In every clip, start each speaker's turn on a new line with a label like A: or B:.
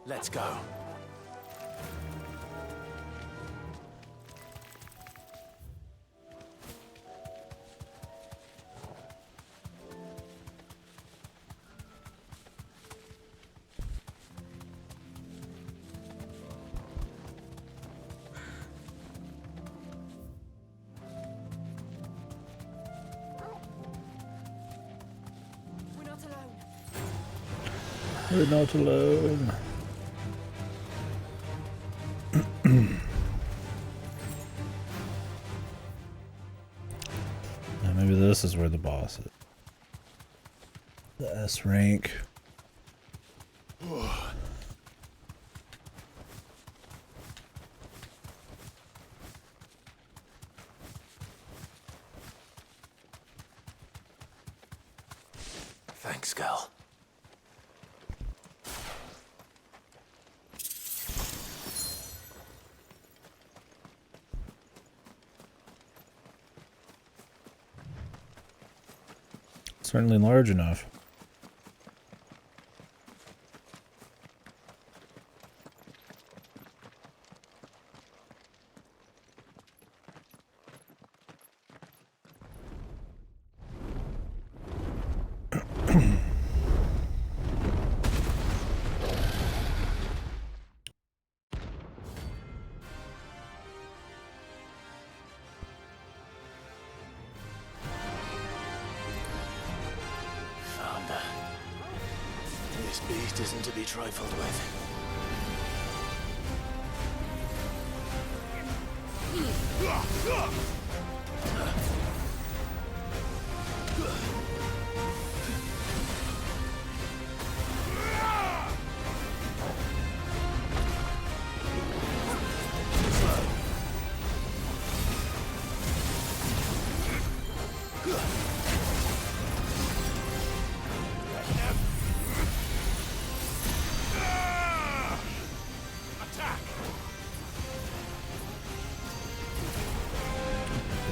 A: Let's go.
B: We're not alone. Now maybe this is where the boss is. The S rank.
A: Thanks, girl.
B: Certainly large enough.
A: This beast isn't to be trifled with.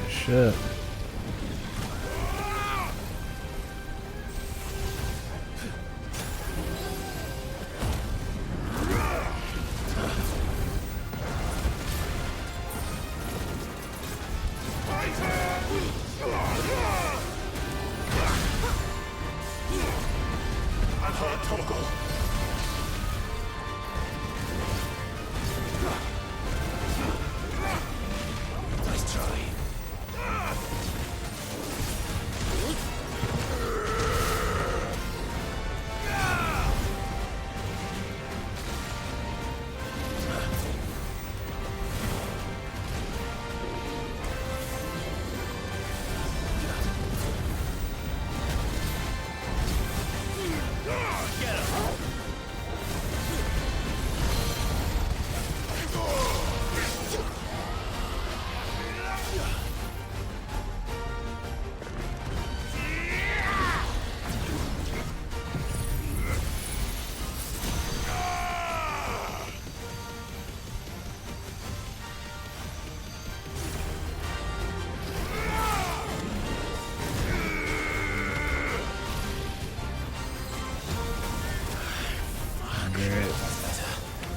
B: Shit.
A: Nice try.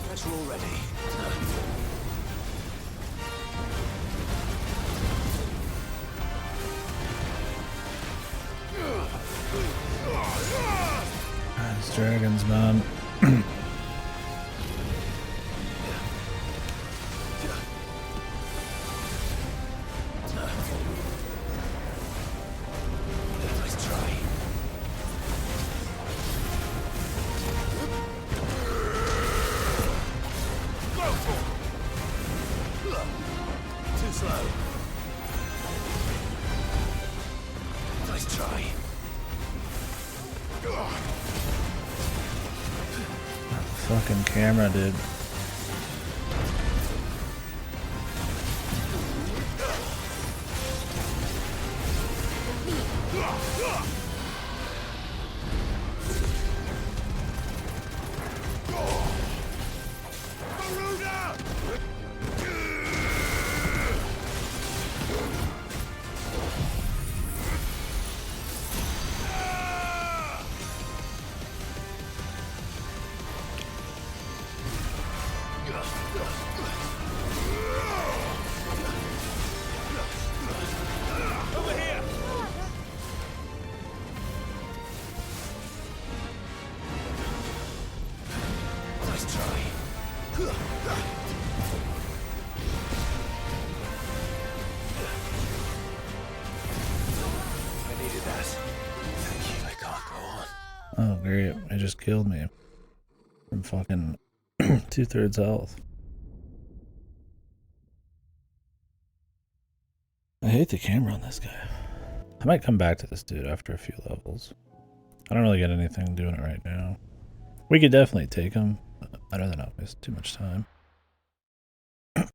A: That's all ready.
B: These dragons, man.
A: Nice try. Too slow. Nice try.
B: Fucking camera, dude.
A: Over here! Nice try. I needed that. Thank you, I can't go on.
B: Oh, great. It just killed me. From fucking 2/3 health. I hate the camera on this guy. I might come back to this dude after a few levels. I don't really get anything doing it right now. We could definitely take him, but I'd rather not waste too much time. If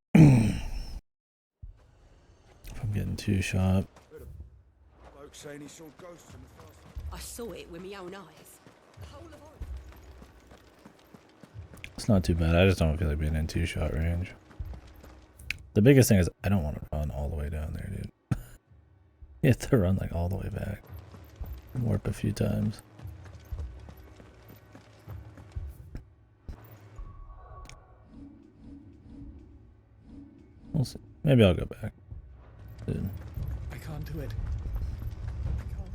B: I'm getting two-shot.
C: I saw it with my own eyes. The whole of Oregon.
B: It's not too bad. I just don't feel like being in two-shot range. The biggest thing is I don't want to run all the way down there, dude. You have to run like all the way back. And warp a few times. We'll see. Maybe I'll go back. Dude.
A: I can't do it. I can't.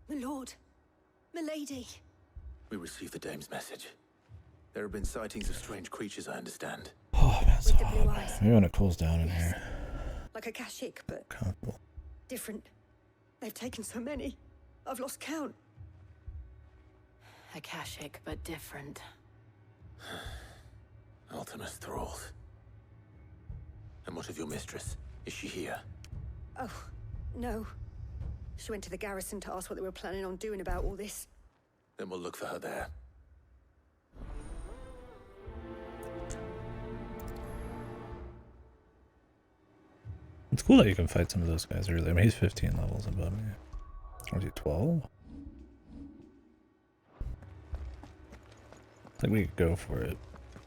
C: My lord. My lady.
A: We received the dame's message. There have been sightings of strange creatures, I understand.
B: Oh, man, it's
C: With the
B: hot.
C: blue eyes.
B: Maybe when it cools down in
C: Yes.
B: here.
C: Like a Kashik, but
B: Comfortable.
C: different. They've taken so many. I've lost count.
D: Akashic, but different.
A: Ultimus thralls. And what of your mistress? Is she here?
C: Oh, no. She went to the garrison to ask what they were planning on doing about all this.
A: Then we'll look for her there.
B: It's cool that you can fight some of those guys early. I mean, he's 15 levels above me. Or is he 12? I think we could go for it.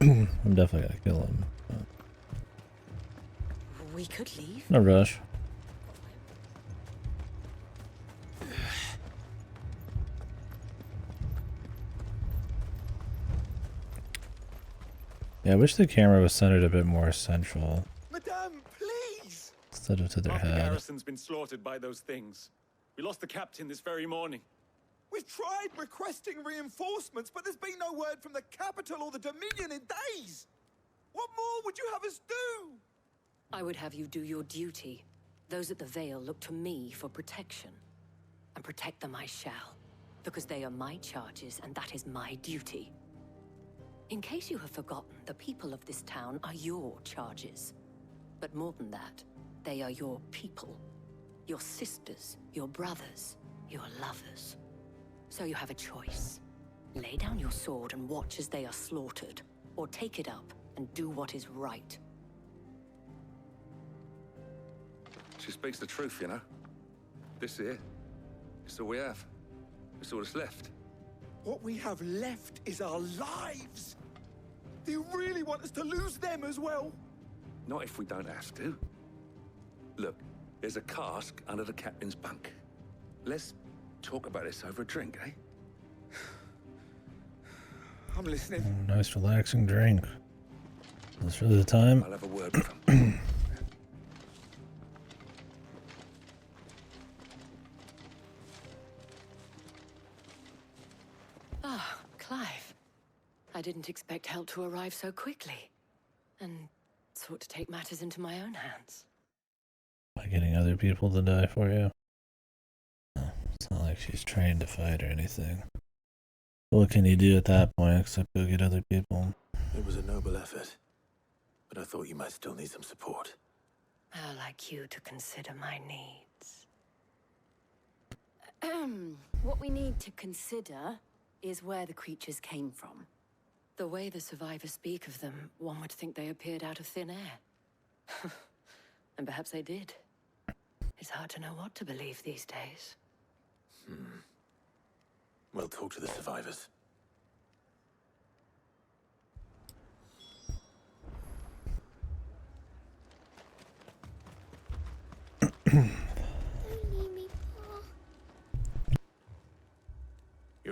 B: I'm definitely gonna kill him. But
C: We could leave.
B: no rush. Yeah, I wish the camera was centered a bit more central
E: Madame, please!
B: instead of to their
F: Half the
B: head.
F: garrison's been slaughtered by those things. We lost the captain this very morning.
E: We've tried requesting reinforcements, but there's been no word from the capital or the Dominion in days! What more would you have us do?
D: I would have you do your duty. Those at the Vale look to me for protection. And protect them I shall. Because they are my charges, and that is my duty. In case you have forgotten, the people of this town are your charges. But more than that, they are your people. Your sisters, your brothers, your lovers. So you have a choice. Lay down your sword and watch as they are slaughtered, or take it up and do what is right.
G: She speaks the truth, you know. This here, it's all we have. It's all that's left.
E: What we have left is our lives! Do you really want us to lose them as well?
G: Not if we don't have to. Look, there's a cask under the captain's bunk. Let's talk about this over a drink, eh?
E: I'm listening.
B: Oh, nice relaxing drink. Is this really the time?
G: I'll have a word with him.
D: Ah, Clive. I didn't expect help to arrive so quickly. And sought to take matters into my own hands.
B: By getting other people to die for you? No, it's not like she's trained to fight or anything. What can you do at that point except go get other people?
A: It was a noble effort. But I thought you might still need some support.
D: I'd like you to consider my needs. What we need to consider is where the creatures came from. The way the survivors speak of them, one would think they appeared out of thin air. And perhaps they did. It's hard to know what to believe these days.
A: We'll talk to the survivors.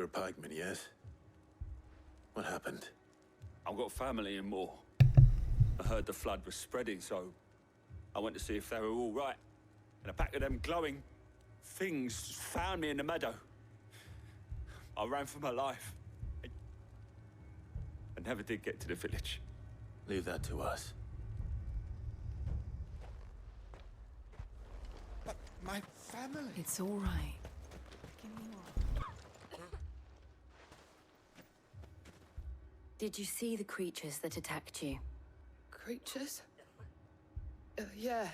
A: You're a pikeman, yes? What happened?
G: I've got family in Moor. I heard the flood was spreading, so I went to see if they were all right. And a pack of them glowing things found me in the meadow. I ran for my life. I never did get to the village.
A: Leave that to us.
E: But my family.
D: It's all right. Did you see the creatures that attacked you?
H: Creatures? Yeah,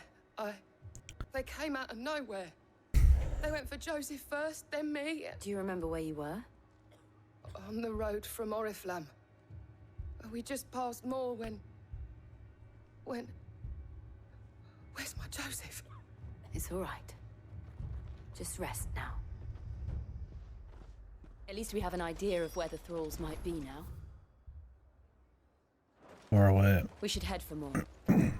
H: They came out of nowhere. They went for Joseph first, then me.
D: Do you remember where you were?
H: On the road from Oriflamme. We just passed Moor when... Where's my Joseph?
D: It's all right. Just rest now. At least we have an idea of where the thralls might be now.
B: Far away.
D: We should head for more.
F: I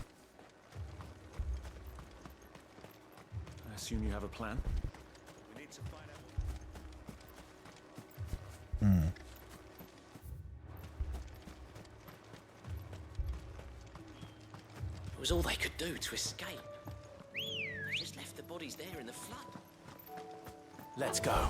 F: assume you have a plan? We need to find out.
I: It was all they could do to escape. They just left the bodies there in the flood.
A: Let's go.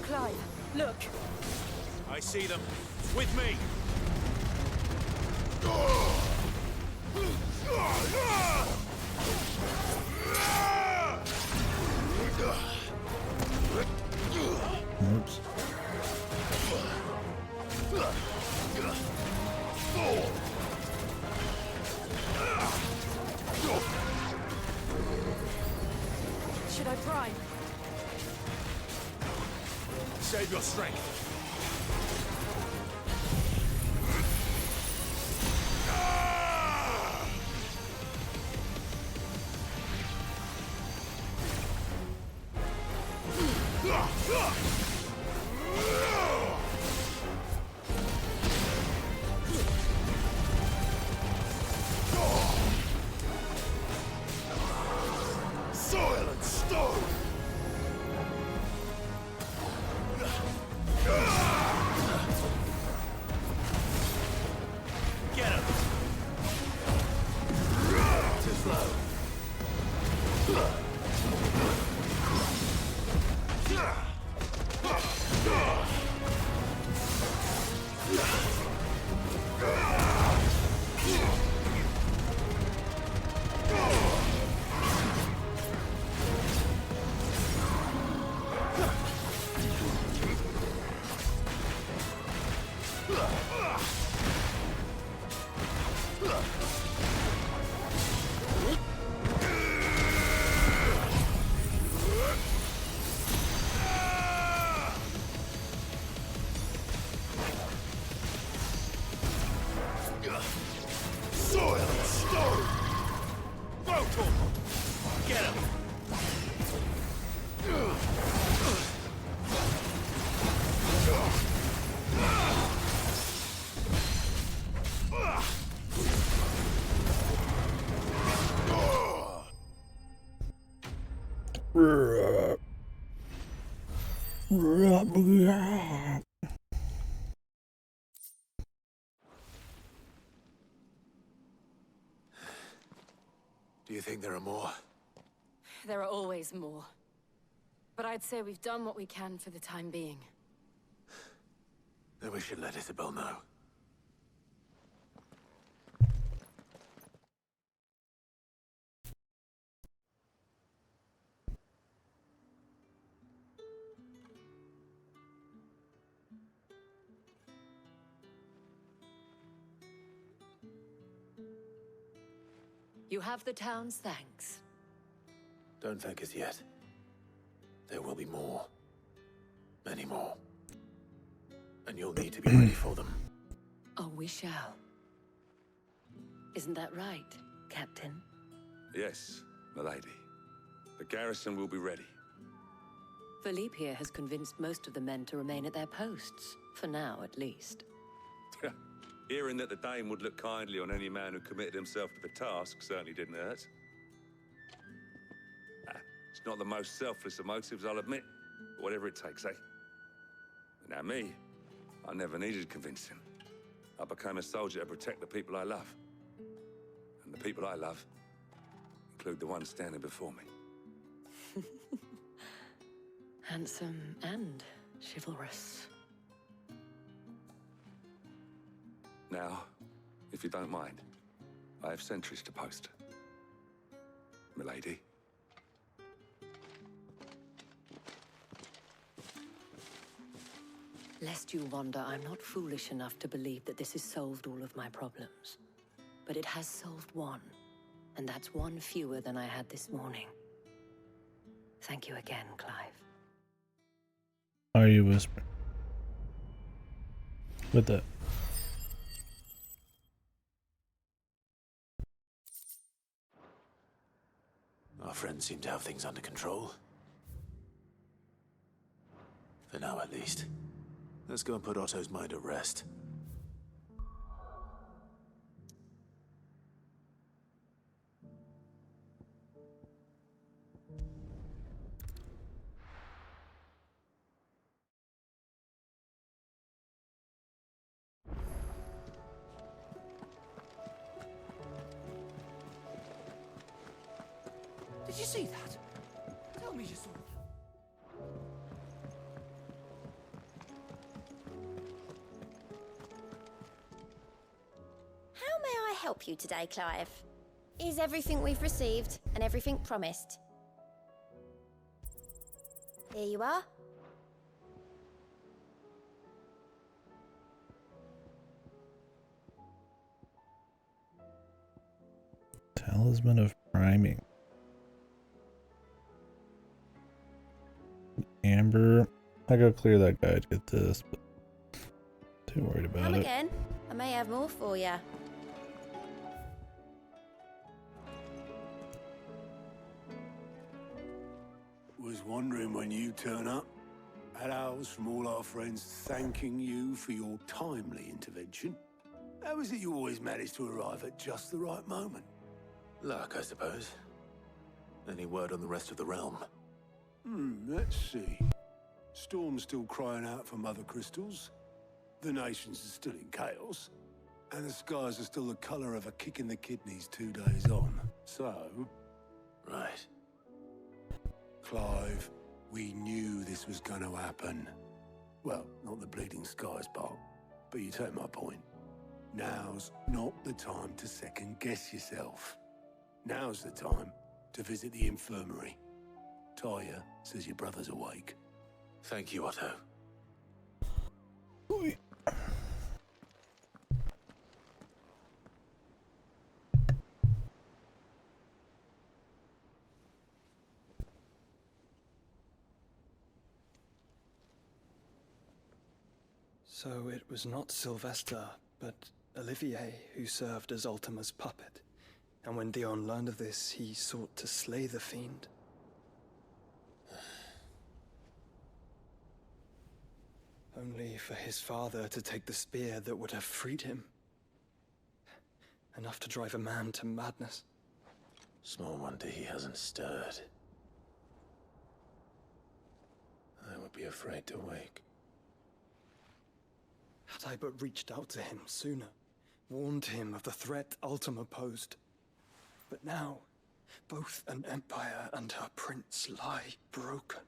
C: Clive, look.
F: I see them. With me!
B: Oops.
C: Should I prime?
F: Save your strength.
E: Soil and stone!
F: Get him!
A: Too slow.
E: Soil and stone!
F: Brutal! Get him!
A: Do you think there are more?
D: There are always more. But I'd say we've done what we can for the time being.
A: Then we should let Isabel know.
D: You have the town's thanks.
A: Don't thank us yet. There will be more. Many more. And you'll need to be ready for them.
D: Oh, we shall. Isn't that right, Captain?
G: Yes, milady. The garrison will be ready.
D: Philippe here has convinced most of the men to remain at their posts. For now, at least.
G: Hearing that the Dame would look kindly on any man who committed himself to the task certainly didn't hurt. It's not the most selfless of motives, I'll admit. But whatever it takes, eh? But now me, I never needed convincing. I became a soldier to protect the people I love. And the people I love include the ones standing before me.
D: Handsome and chivalrous.
G: Now, if you don't mind, I have sentries to post. Milady.
D: Lest you wonder, I'm not foolish enough to believe that this has solved all of my problems. But it has solved one, and that's one fewer than I had this morning. Thank you again, Clive.
B: Are you whispering? With that.
A: Our friends seem to have things under control. For now, at least. Let's go and put Otto's mind at rest.
I: Did you see that? Tell me you saw it.
J: How may I help you today, Clive? Is everything we've received and everything promised? Here you are.
B: Talisman of priming. Amber. I go clear that guy to get this, but too worried about
J: Come
B: it.
J: again. I may have more for you.
K: Was wondering when you turn up. Had owls from all our friends thanking you for your timely intervention. How is it you always manage to arrive at just the right moment?
A: Luck, I suppose. Any word on the rest of the realm?
K: Let's see. Storm's still crying out for mother crystals. The nations are still in chaos. And the skies are still the colour of a kick in the kidneys 2 days on. So...
A: Right.
K: Clive, we knew this was going to happen. Well, not the bleeding skies part, but you take my point. Now's not the time to second-guess yourself. Now's the time to visit the infirmary. Talia says your brother's awake.
A: Thank you, Otto.
L: So it was not Sylvester, but Olivier who served as Ultima's puppet. And when Dion learned of this, he sought to slay the fiend. Only for his father to take the spear that would have freed him. Enough to drive a man to madness.
A: Small wonder he hasn't stirred. I would be afraid to wake.
L: Had I but reached out to him sooner, warned him of the threat Ultima posed. But now, both an empire and her prince lie broken.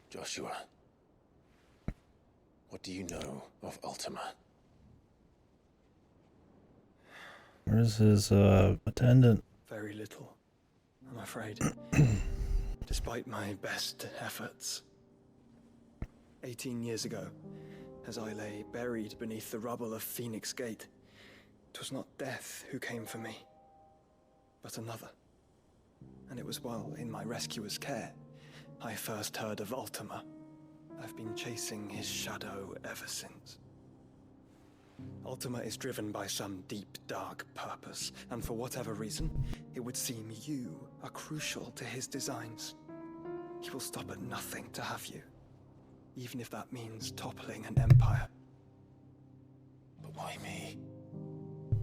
A: Joshua, what do you know of Ultima?
B: Where's his attendant?
L: Very little, I'm afraid. Despite my best efforts. 18 years ago, as I lay buried beneath the rubble of Phoenix Gate, 'twas not death who came for me, but another. And it was while in my rescuer's care I first heard of Ultima. I've been chasing his shadow ever since. Ultima is driven by some deep, dark purpose, and for whatever reason, it would seem you are crucial to his designs. He will stop at nothing to have you, even if that means toppling an empire.
A: But why me?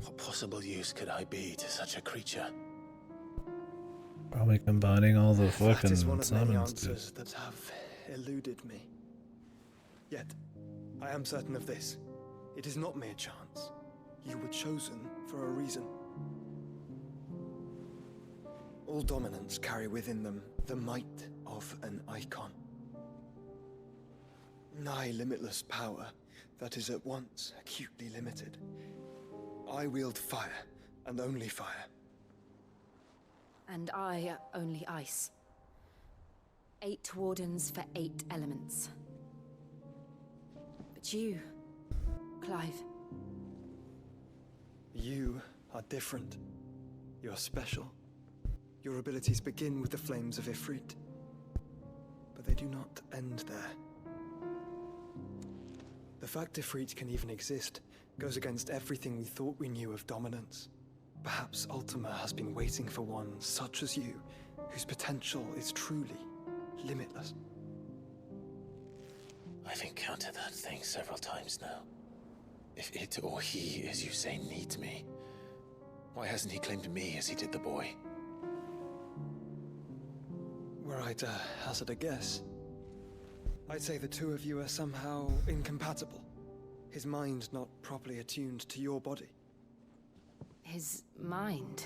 A: What possible use could I be to such a creature?
B: Probably combining all the
L: That
B: fucking
L: is one of many
B: summons.
L: answers that have eluded me. Yet, I am certain of this. It is not mere chance. You were chosen for a reason. All dominants carry within them the might of an icon. Nigh limitless power that is at once acutely limited. I wield fire, and only fire.
M: And I only ice. 8 wardens for 8 elements. But you, Clive.
L: You are different. You're special. Your abilities begin with the flames of Ifrit. But they do not end there. The fact Ifrit can even exist goes against everything we thought we knew of dominance. Perhaps Ultima has been waiting for one such as you, whose potential is truly limitless.
A: I've encountered that thing several times now. If it or he, as you say, needs me, why hasn't he claimed me as he did the boy?
L: Were I to hazard a guess, I'd say the two of you are somehow incompatible. His mind not properly attuned to your body.
M: His mind.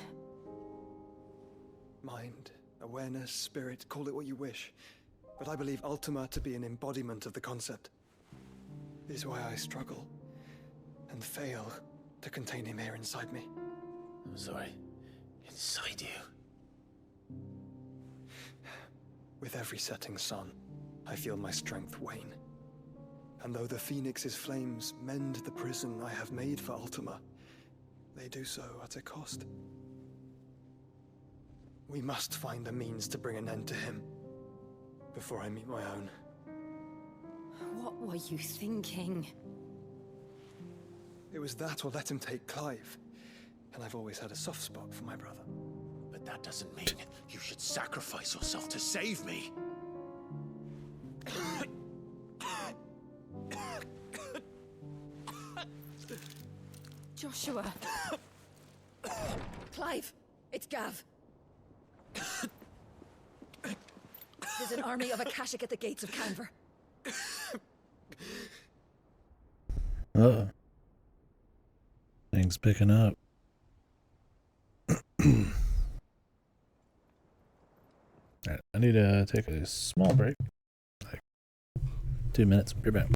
L: Mind, awareness, spirit, call it what you wish. But I believe Ultima to be an embodiment of the concept. This is why I struggle and fail to contain him here inside me.
A: I'm sorry. Inside you?
L: With every setting sun, I feel my strength wane. And though the Phoenix's flames mend the prison I have made for Ultima, they do so at a cost. We must find a means to bring an end to him before I meet my own.
M: What were you thinking?
L: It was that or let him take Clive. And I've always had a soft spot for my brother.
A: But that doesn't mean you should sacrifice yourself to save me.
C: Joshua. Clive, it's Gav. There's an army of Akashic at the gates of Canver.
B: Uh-oh. Things picking up. Alright, I need to take a small break. Like 2 minutes. Be right back.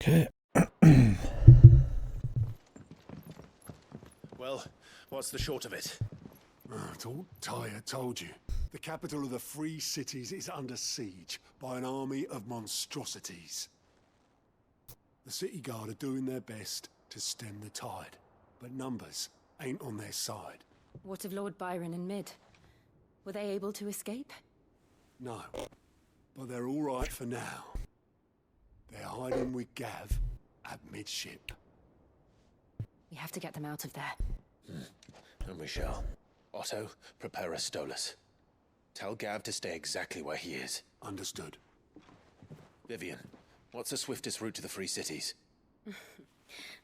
B: Okay.
A: Well, what's the short of it?
K: It's all Tyre told you. The capital of the Free Cities is under siege by an army of monstrosities. The city guard are doing their best to stem the tide, but numbers ain't on their side.
M: What of Lord Byron and Mid? Were they able to escape?
K: No, but they're all right for now. They're hiding with Gav at midship.
M: We have to get them out of there.
A: And we shall. Otto, prepare a Stolas. Tell Gav to stay exactly where he is.
K: Understood.
A: Vivian, what's the swiftest route to the Free Cities?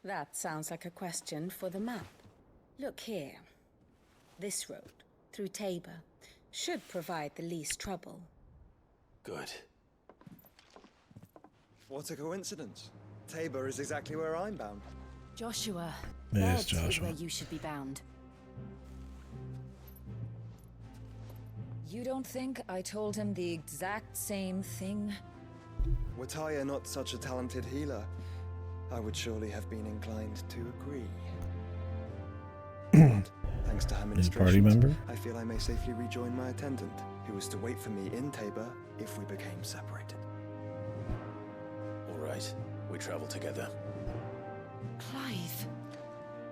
N: That sounds like a question for the map. Look here. This road, through Tabor, should provide the least trouble.
A: Good.
L: What a coincidence. Tabor is exactly where I'm bound.
M: Joshua,
B: Yes,
M: that is
B: Joshua.
M: where you should be bound.
O: You don't think I told him the exact same thing?
L: Were Tyre not such a talented healer, I would surely have been inclined to agree. But, thanks to her
B: His party
L: ministrations,
B: member?
L: I feel I may safely rejoin my attendant, who was to wait for me in Tabor if we became separated.
A: All right, we travel together.
M: Clive.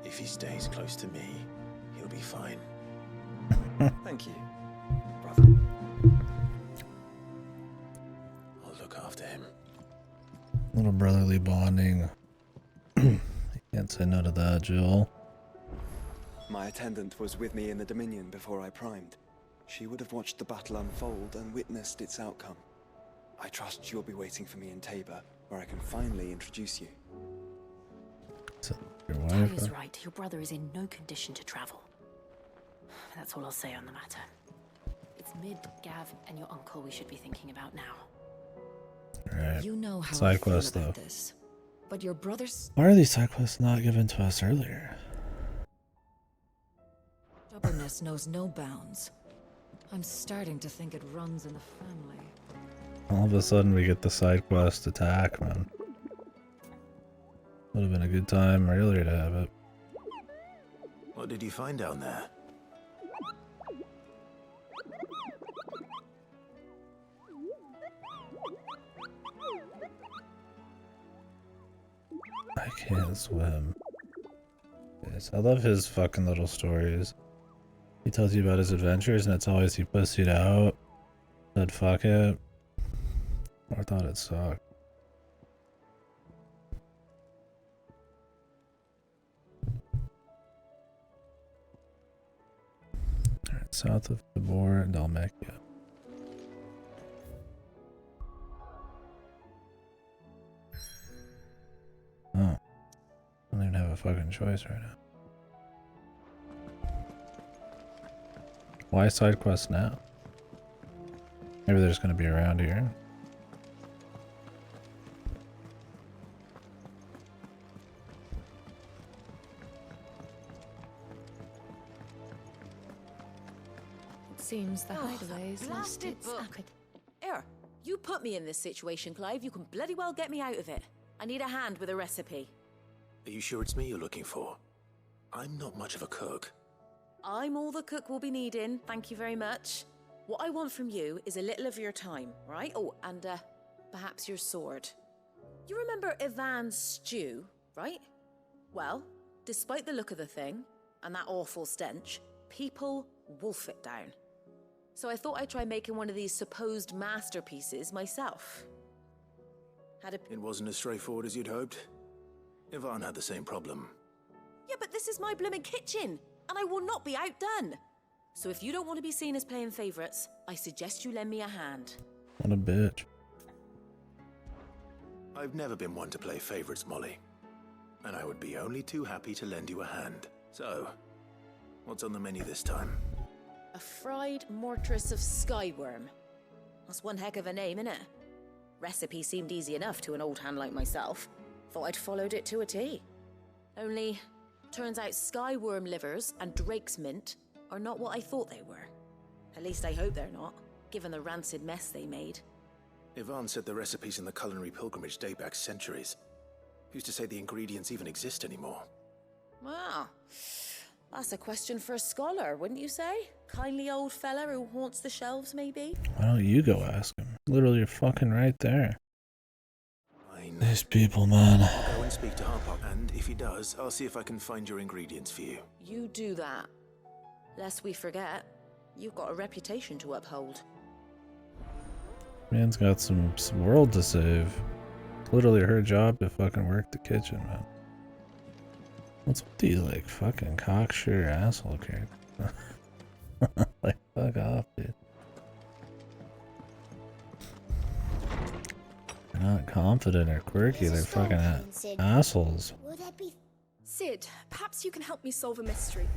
A: If he stays close to me, he'll be fine.
L: Thank you.
A: I'll look after him.
B: Little brotherly bonding. Can't say no to that, Jill.
L: My attendant was with me in the Dominion before I primed. She would have watched the battle unfold and witnessed its outcome. I trust you'll be waiting for me in Tabor, where I can finally introduce you.
B: Your wife?
D: Tyler's right. Your brother is in no condition to travel. That's all I'll say on the matter. It's Mid, Gav, and your uncle we should be thinking about now.
B: Alright.
O: You know how I
B: Side
O: feel
B: quest,
O: about
B: though.
O: this. But your brother's
B: Why are these side quests not given to us earlier?
O: stubbornness knows no bounds. I'm starting to think it runs in the family.
B: All of a sudden we get the side quest attack, man. Would have been a good time earlier to have it.
A: What did you find down there?
B: I can't swim. Yes, I love his fucking little stories. He tells you about his adventures and it's always he pussied out. Said fuck it. Or I thought it sucked. Alright, south of Tabor and Dalmacia. Oh. I don't even have a fucking choice right now. Why side quest now? Maybe they're just gonna be around here.
M: It seems the hideaway is
D: Blasted book. Here, you put me in this situation, Clive. You can bloody well get me out of it. I need a hand with a recipe.
A: Are you sure it's me you're looking for? I'm not much of a cook.
D: I'm all the cook will be needing, thank you very much. What I want from you is a little of your time, right? Oh, and perhaps your sword. You remember Ivan's stew, right? Well, despite the look of the thing, and that awful stench, people wolf it down. So I thought I'd try making one of these supposed masterpieces myself.
A: It wasn't as straightforward as you'd hoped. Ivan had the same problem.
D: Yeah, but this is my blooming kitchen, and I will not be outdone. So if you don't want to be seen as playing favorites, I suggest you lend me a hand.
B: What a bitch.
A: I've never been one to play favorites, Molly. And I would be only too happy to lend you a hand. So, what's on the menu this time?
D: A fried mortress of skyworm. That's one heck of a name, innit? Recipe seemed easy enough to an old hand like myself. Thought I'd followed it to a T. Only, turns out skyworm livers and drake's mint are not what I thought they were. At least I hope they're not, given the rancid mess they made.
A: Ivan said the recipes in the culinary pilgrimage date back centuries. Who's to say the ingredients even exist anymore?
D: Well,
N: That's a question for a scholar, wouldn't you say? Kindly old fella who haunts the shelves, maybe?
B: Why don't you go ask him? Literally, you're fucking right there. These people, man.
A: I'll go and speak to Harpok, and if he does, I'll see if I can find your ingredients for you.
N: You do that. Lest we forget, you've got a reputation to uphold.
B: Man's got some world to save. Literally her job to fucking work the kitchen, man. What's with these, like, fucking cocksure asshole characters? Like, fuck off, dude. They're not confident or quirky, they're fucking assholes.
P: Sid, perhaps you can help me solve a mystery.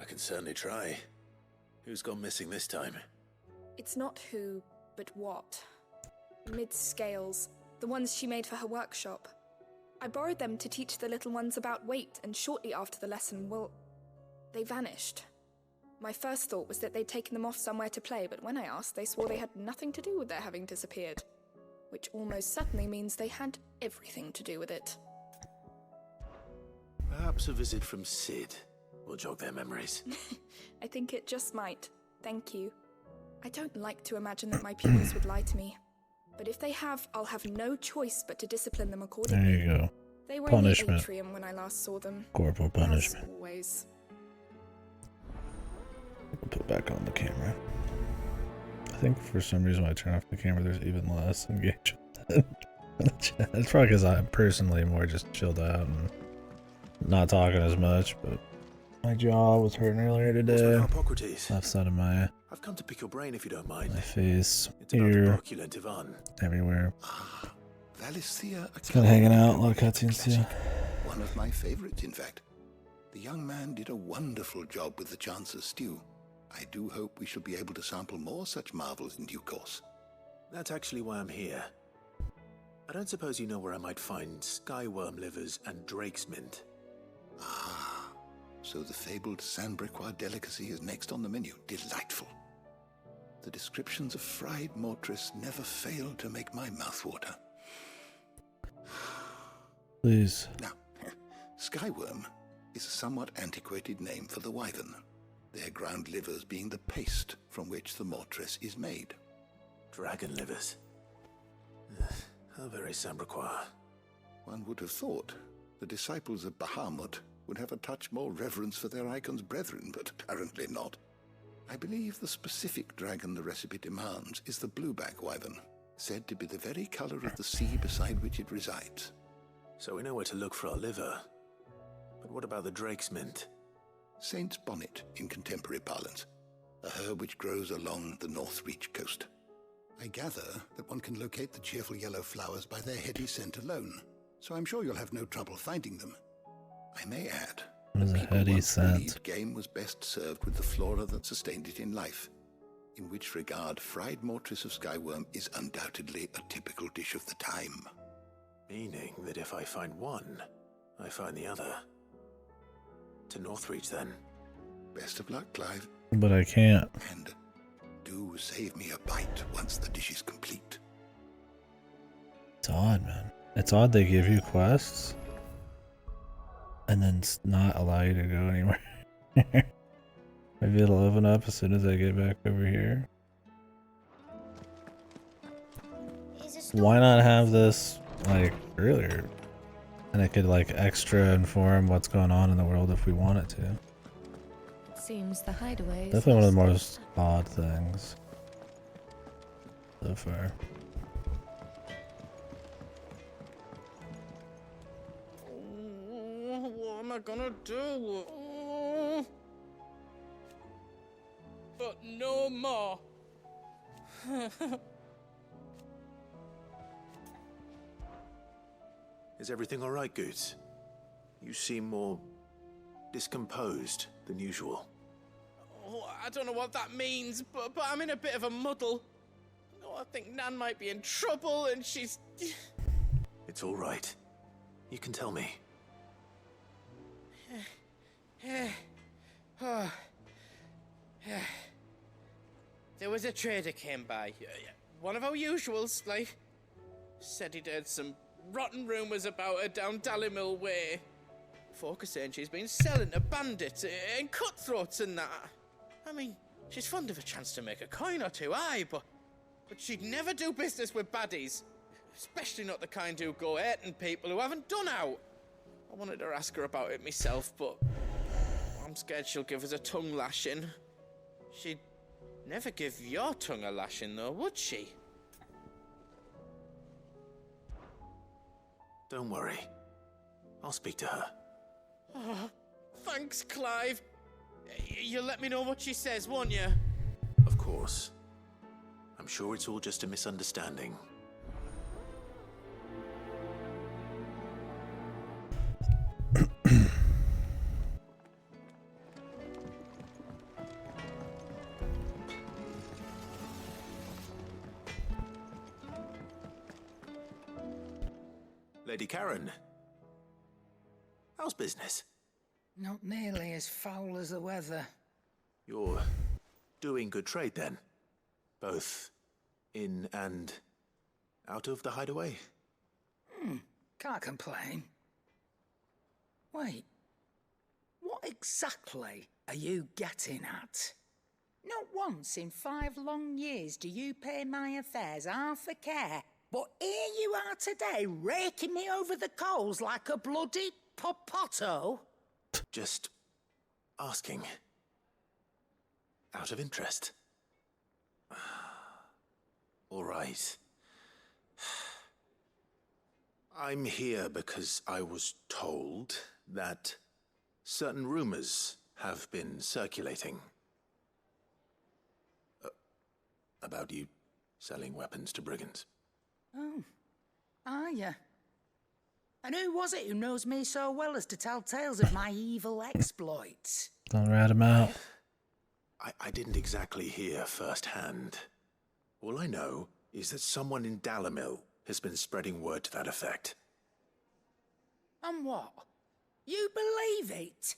A: I can certainly try. Who's gone missing this time?
P: It's not who, but what. Mid-scales, the ones she made for her workshop. I borrowed them to teach the little ones about weight, and shortly after the lesson, well, they vanished. My first thought was that they'd taken them off somewhere to play, but when I asked, they swore they had nothing to do with their having disappeared. Which almost certainly means they had everything to do with it.
A: Perhaps a visit from Sid will jog their memories.
P: I think it just might. Thank you. I don't like to imagine that my pupils would lie to me. But if they have, I'll have no choice but to discipline them accordingly.
B: There you go.
P: They were
B: Punishment.
P: in the atrium when I last saw them.
B: Corporal punishment.
P: As always.
B: I'll put back on the camera. I think for some reason when I turn off the camera, there's even less engagement in the chat. It's probably because I'm personally more just chilled out and not talking as much, but my jaw was hurting earlier today. Left side of my
A: I've come to pick your brain if you don't mind.
B: my face,
A: It's about the
B: ear,
A: Borculent Ivan.
B: everywhere.
K: Valisthea,
B: It's kind of hanging out, a lot of cutscenes too.
K: one of my favorites, in fact. The young man did a wonderful job with the Chance's stew. I do hope we shall be able to sample more such marvels in due course.
A: That's actually why I'm here. I don't suppose you know where I might find skyworm livers and drake's mint.
K: Ah, so the fabled Sandbrequois delicacy is next on the menu. Delightful. The descriptions of fried mortress never fail to make my mouth water.
B: Please.
K: Now, skyworm is a somewhat antiquated name for the wyvern, their ground livers being the paste from which the mortress is made.
A: Dragon livers. How very Sandbrequois.
K: One would have thought the disciples of Bahamut would have a touch more reverence for their icon's brethren, but apparently not. I believe the specific dragon the recipe demands is the blueback wyvern, said to be the very color of the sea beside which it resides.
A: So we know where to look for our liver. But what about the drake's mint?
K: Saint's bonnet in contemporary parlance, a herb which grows along the North Reach coast. I gather that one can locate the cheerful yellow flowers by their heady scent alone, so I'm sure you'll have no trouble finding them. I may add,
B: What is a heady scent?
K: believed game was best served with the flora that sustained it in life, in which regard fried mortress of skyworm is undoubtedly a typical dish of the time.
A: Meaning that if I find one, I find the other. To Northreach, then.
K: Best of luck, Clive.
B: But I can't.
K: And do save me a bite once the dish is complete.
B: It's odd, man. It's odd they give you quests and then not allow you to go anywhere. Maybe it'll open up as soon as I get back over here. Why not have this like earlier? And it could like extra inform what's going on in the world if we want it to.
O: Seems the hideaway.
B: Definitely one of the most odd things so far.
Q: What am I gonna do? But no more.
A: Is everything all right, Goots? You seem more discomposed than usual.
Q: Oh, I don't know what that means, but I'm in a bit of a muddle. Oh, I think Nan might be in trouble, and she's...
A: It's all right. You can tell me.
Q: There was a trader came by. One of our usuals, like. Said he'd heard some rotten rumours about her down Dallymill Way. folk are saying she's been selling to bandits and cutthroats and that. I mean, she's fond of a chance to make a coin or two, aye, but she'd never do business with baddies. Especially not the kind who go hating people who haven't done out. I wanted to ask her about it myself, but I'm scared she'll give us a tongue lashing. She'd never give your tongue a lashing, though, would she?
A: Don't worry. I'll speak to her.
Q: Oh, thanks, Clive. You'll let me know what she says, won't you?
A: Of course. I'm sure it's all just a misunderstanding. Lady Karen, how's business?
R: Not nearly as foul as the weather.
A: You're doing good trade then? Both in and out of the hideaway?
R: Can't complain. Wait, what exactly are you getting at? Not once in 5 long years do you pay my affairs half a care, but here you are today, raking me over the coals like a bloody popoto?
A: Just asking. Out of interest. All right. I'm here because I was told that certain rumors have been circulating. About you selling weapons to brigands.
R: Oh, are you? And who was it who knows me so well as to tell tales of my evil exploits?
B: Don't rat him out.
A: I didn't exactly hear firsthand. All I know is that someone in Dalamil has been spreading word to that effect.
R: And what? You believe it?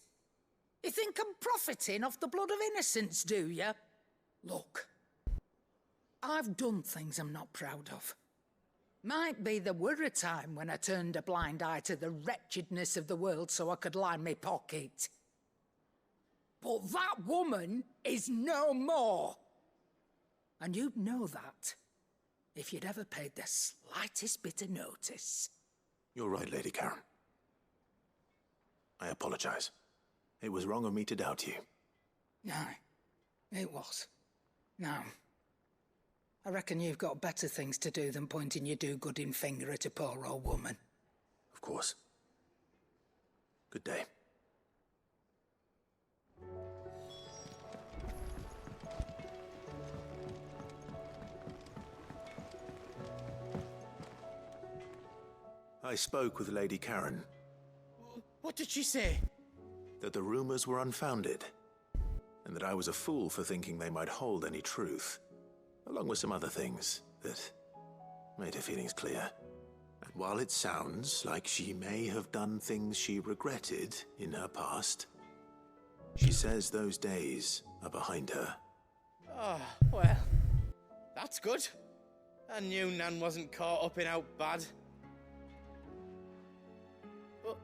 R: You think I'm profiting off the blood of innocents, do you? Look, I've done things I'm not proud of. Might be there were a time when I turned a blind eye to the wretchedness of the world so I could line my pocket. But that woman is no more. And you'd know that if you'd ever paid the slightest bit of notice.
A: You're right, Lady Karen. I apologize. It was wrong of me to doubt you.
R: Aye, it was. Now, I reckon you've got better things to do than pointing your do-gooding finger at a poor old woman.
A: Of course. Good day. I spoke with Lady Karen.
Q: What did she say?
A: That the rumors were unfounded, and that I was a fool for thinking they might hold any truth, along with some other things that made her feelings clear. And while it sounds like she may have done things she regretted in her past, she says those days are behind her.
Q: Oh, well, that's good. I knew Nan wasn't caught up in out bad. But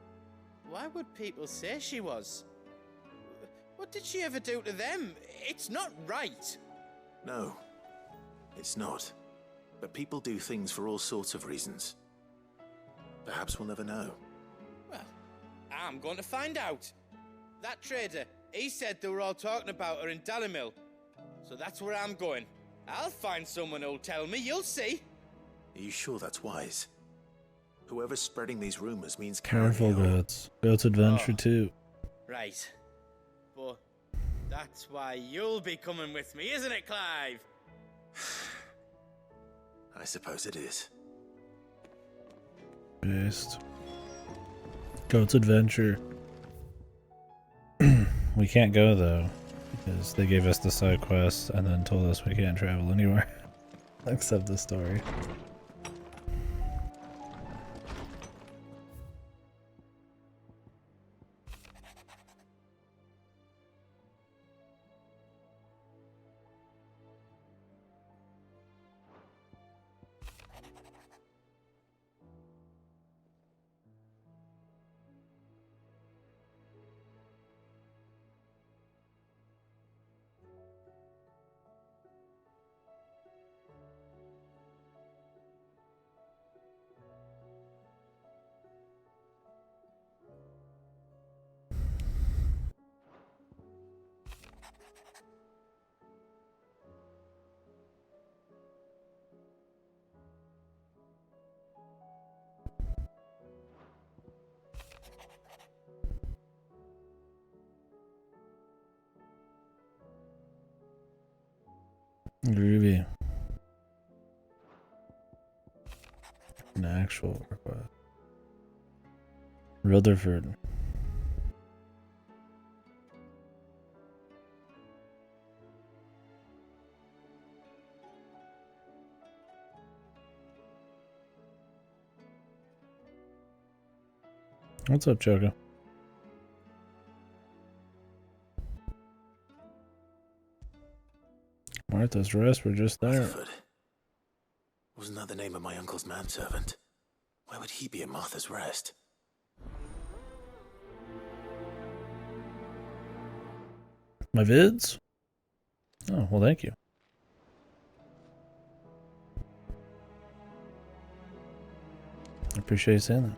Q: why would people say she was? What did she ever do to them? It's not right.
A: No, it's not. But people do things for all sorts of reasons. Perhaps we'll never know.
Q: Well, I'm going to find out. That trader, he said they were all talking about her in Dalamil. So that's where I'm going. I'll find someone who'll tell me, you'll see.
A: Are you sure that's wise? Whoever's spreading these rumors means
B: Careful, Goats. Goats Adventure 2.
Q: Right. But that's why you'll be coming with me, isn't it, Clive?
A: I suppose it is.
B: Based. Goats Adventure. We can't go though, because they gave us the side quest and then told us we can't travel anywhere except the story. Groovy. An actual request. Rutherford. What's up, Choco? Martha's Rest, we're just there.
A: Rutherford. Wasn't that the name of my uncle's manservant? Why would he be at Martha's Rest?
B: My vids? Oh, well, thank you. I appreciate you saying that.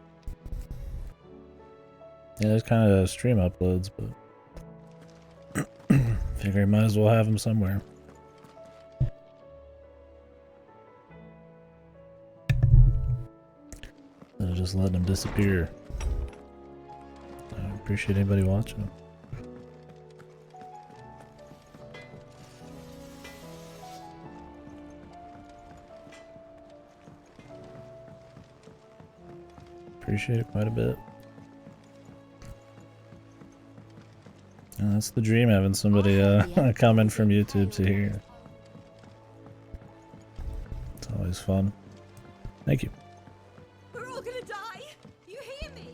B: Yeah, there's kind of stream uploads, but figure you might as well have them somewhere. Instead of just letting them disappear. I appreciate anybody watching them. Appreciate it quite a bit. And that's the dream, having somebody comment from YouTube to hear. It's always fun. Thank you.
C: We're all gonna die. You hear me?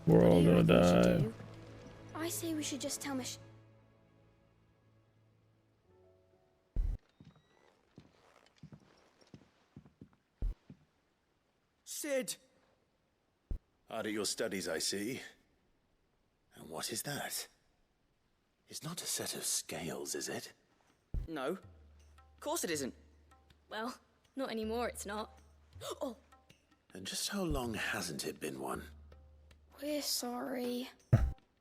B: We're all gonna die.
J: I say we should just tell Mich.
E: Sid!
A: Hard at your studies, I see. And what is that? It's not a set of scales, is it?
S: No. Of course it isn't.
J: Well, not anymore, it's not. Oh,
A: And just how long hasn't it been one?
J: we're sorry.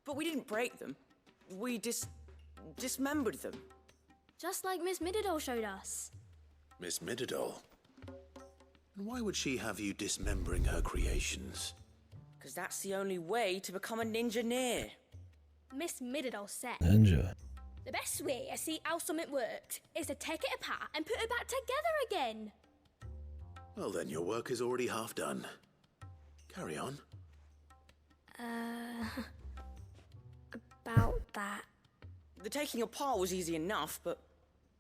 S: But we didn't break them. We dismembered them.
J: Just like Miss Mididol showed us.
A: Miss Mididol? And why would she have you dismembering her creations?
S: Because that's the only way to become a ninja-near.
J: Miss Mididol said
B: Ninja.
J: the best way to see how something worked is to take it apart and put it back together again.
A: Well then, your work is already half done. Carry on.
J: About that.
S: The taking apart was easy enough, but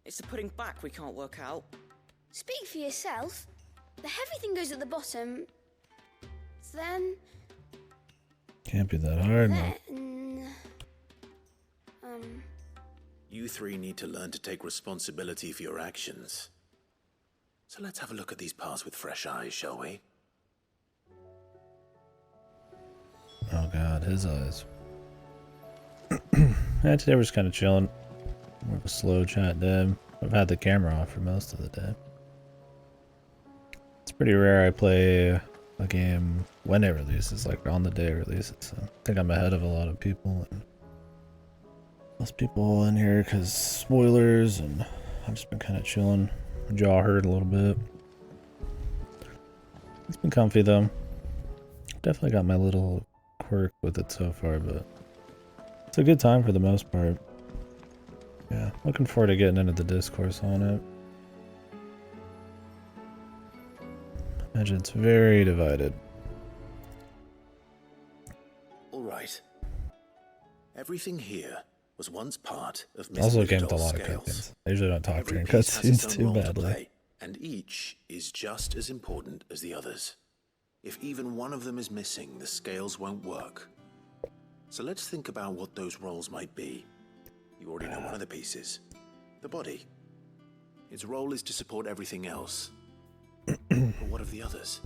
S: it's the putting back we can't work out.
J: Speak for yourself. The heavy thing goes at the bottom. Then.
B: Can't be that hard, man.
A: You three need to learn to take responsibility for your actions. So let's have a look at these parts with fresh eyes, shall we?
B: Oh god, his eyes. Yeah, today we're just kind of chilling. More of a slow chat day. I've had the camera off for most of the day. It's pretty rare I play a game when it releases, like on the day it releases. So I think I'm ahead of a lot of people. And most people in here because spoilers, and I've just been kind of chilling. Jaw hurt a little bit. It's been comfy though. Definitely got my little quirk with it so far, but it's a good time for the most part. Yeah, looking forward to getting into the discourse on it. Imagine it's very divided.
A: All right. Everything here was once part of Miss
B: Also came with a
A: Mididol's
B: lot of
A: scales.
B: cutscenes. I usually don't talk
A: Every
B: during
A: piece has its
B: cutscenes
A: own
B: too
A: role to
B: badly.
A: play, and each is just as important as the others. If even one of them is missing, the scales won't work. So let's think about what those roles might be. You already know one of the pieces. The body. Its role is to support everything else. But what of the others?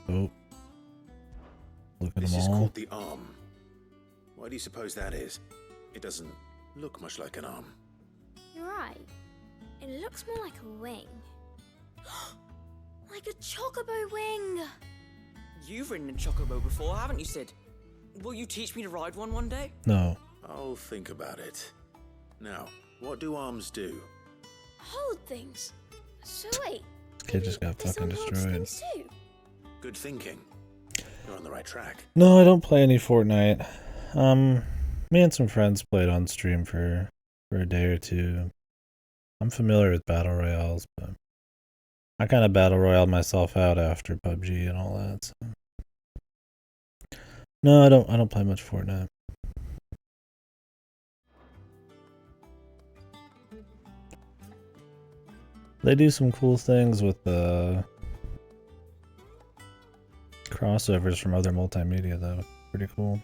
B: Oh. Look at
A: This
B: them
A: is
B: all.
A: called the arm. Why do you suppose that is? It doesn't look much like an arm.
J: You're right. It looks more like a wing. Like a chocobo wing.
S: You've ridden a chocobo before, haven't you, Sid? Will you teach me to ride one day?
B: No.
A: I'll think about it. Now, what do arms do?
J: Hold things. So wait.
B: Kid just got
J: this
B: fucking
J: unholds
B: destroyed.
J: things too.
A: Good thinking. You're on the right track.
B: No, I don't play any Fortnite. Me and some friends played on stream for a day or two. I'm familiar with battle royales, but I kind of battle royale myself out after PUBG and all that. So. No, I don't play much Fortnite. They do some cool things with crossovers from other multimedia though. Pretty cool.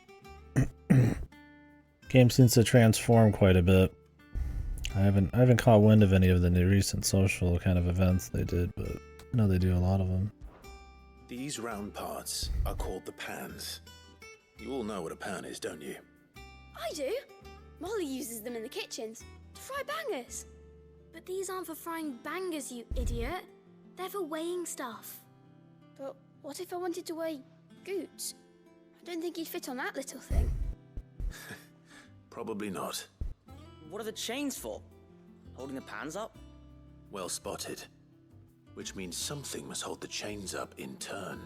B: Game seems to transform quite a bit. I haven't caught wind of any of the new recent social kind of events they did, but I know they do a lot of them.
A: These round parts are called the pans. You all know what a pan is, don't you?
T: I do. Molly uses them in the kitchens to fry bangers. But these aren't for frying bangers, you idiot. They're for weighing stuff. But what if I wanted to weigh goods? I don't think he'd fit on that little thing.
A: Probably not.
S: What are the chains for? Holding the pans up?
A: Well spotted. Which means something must hold the chains up in turn.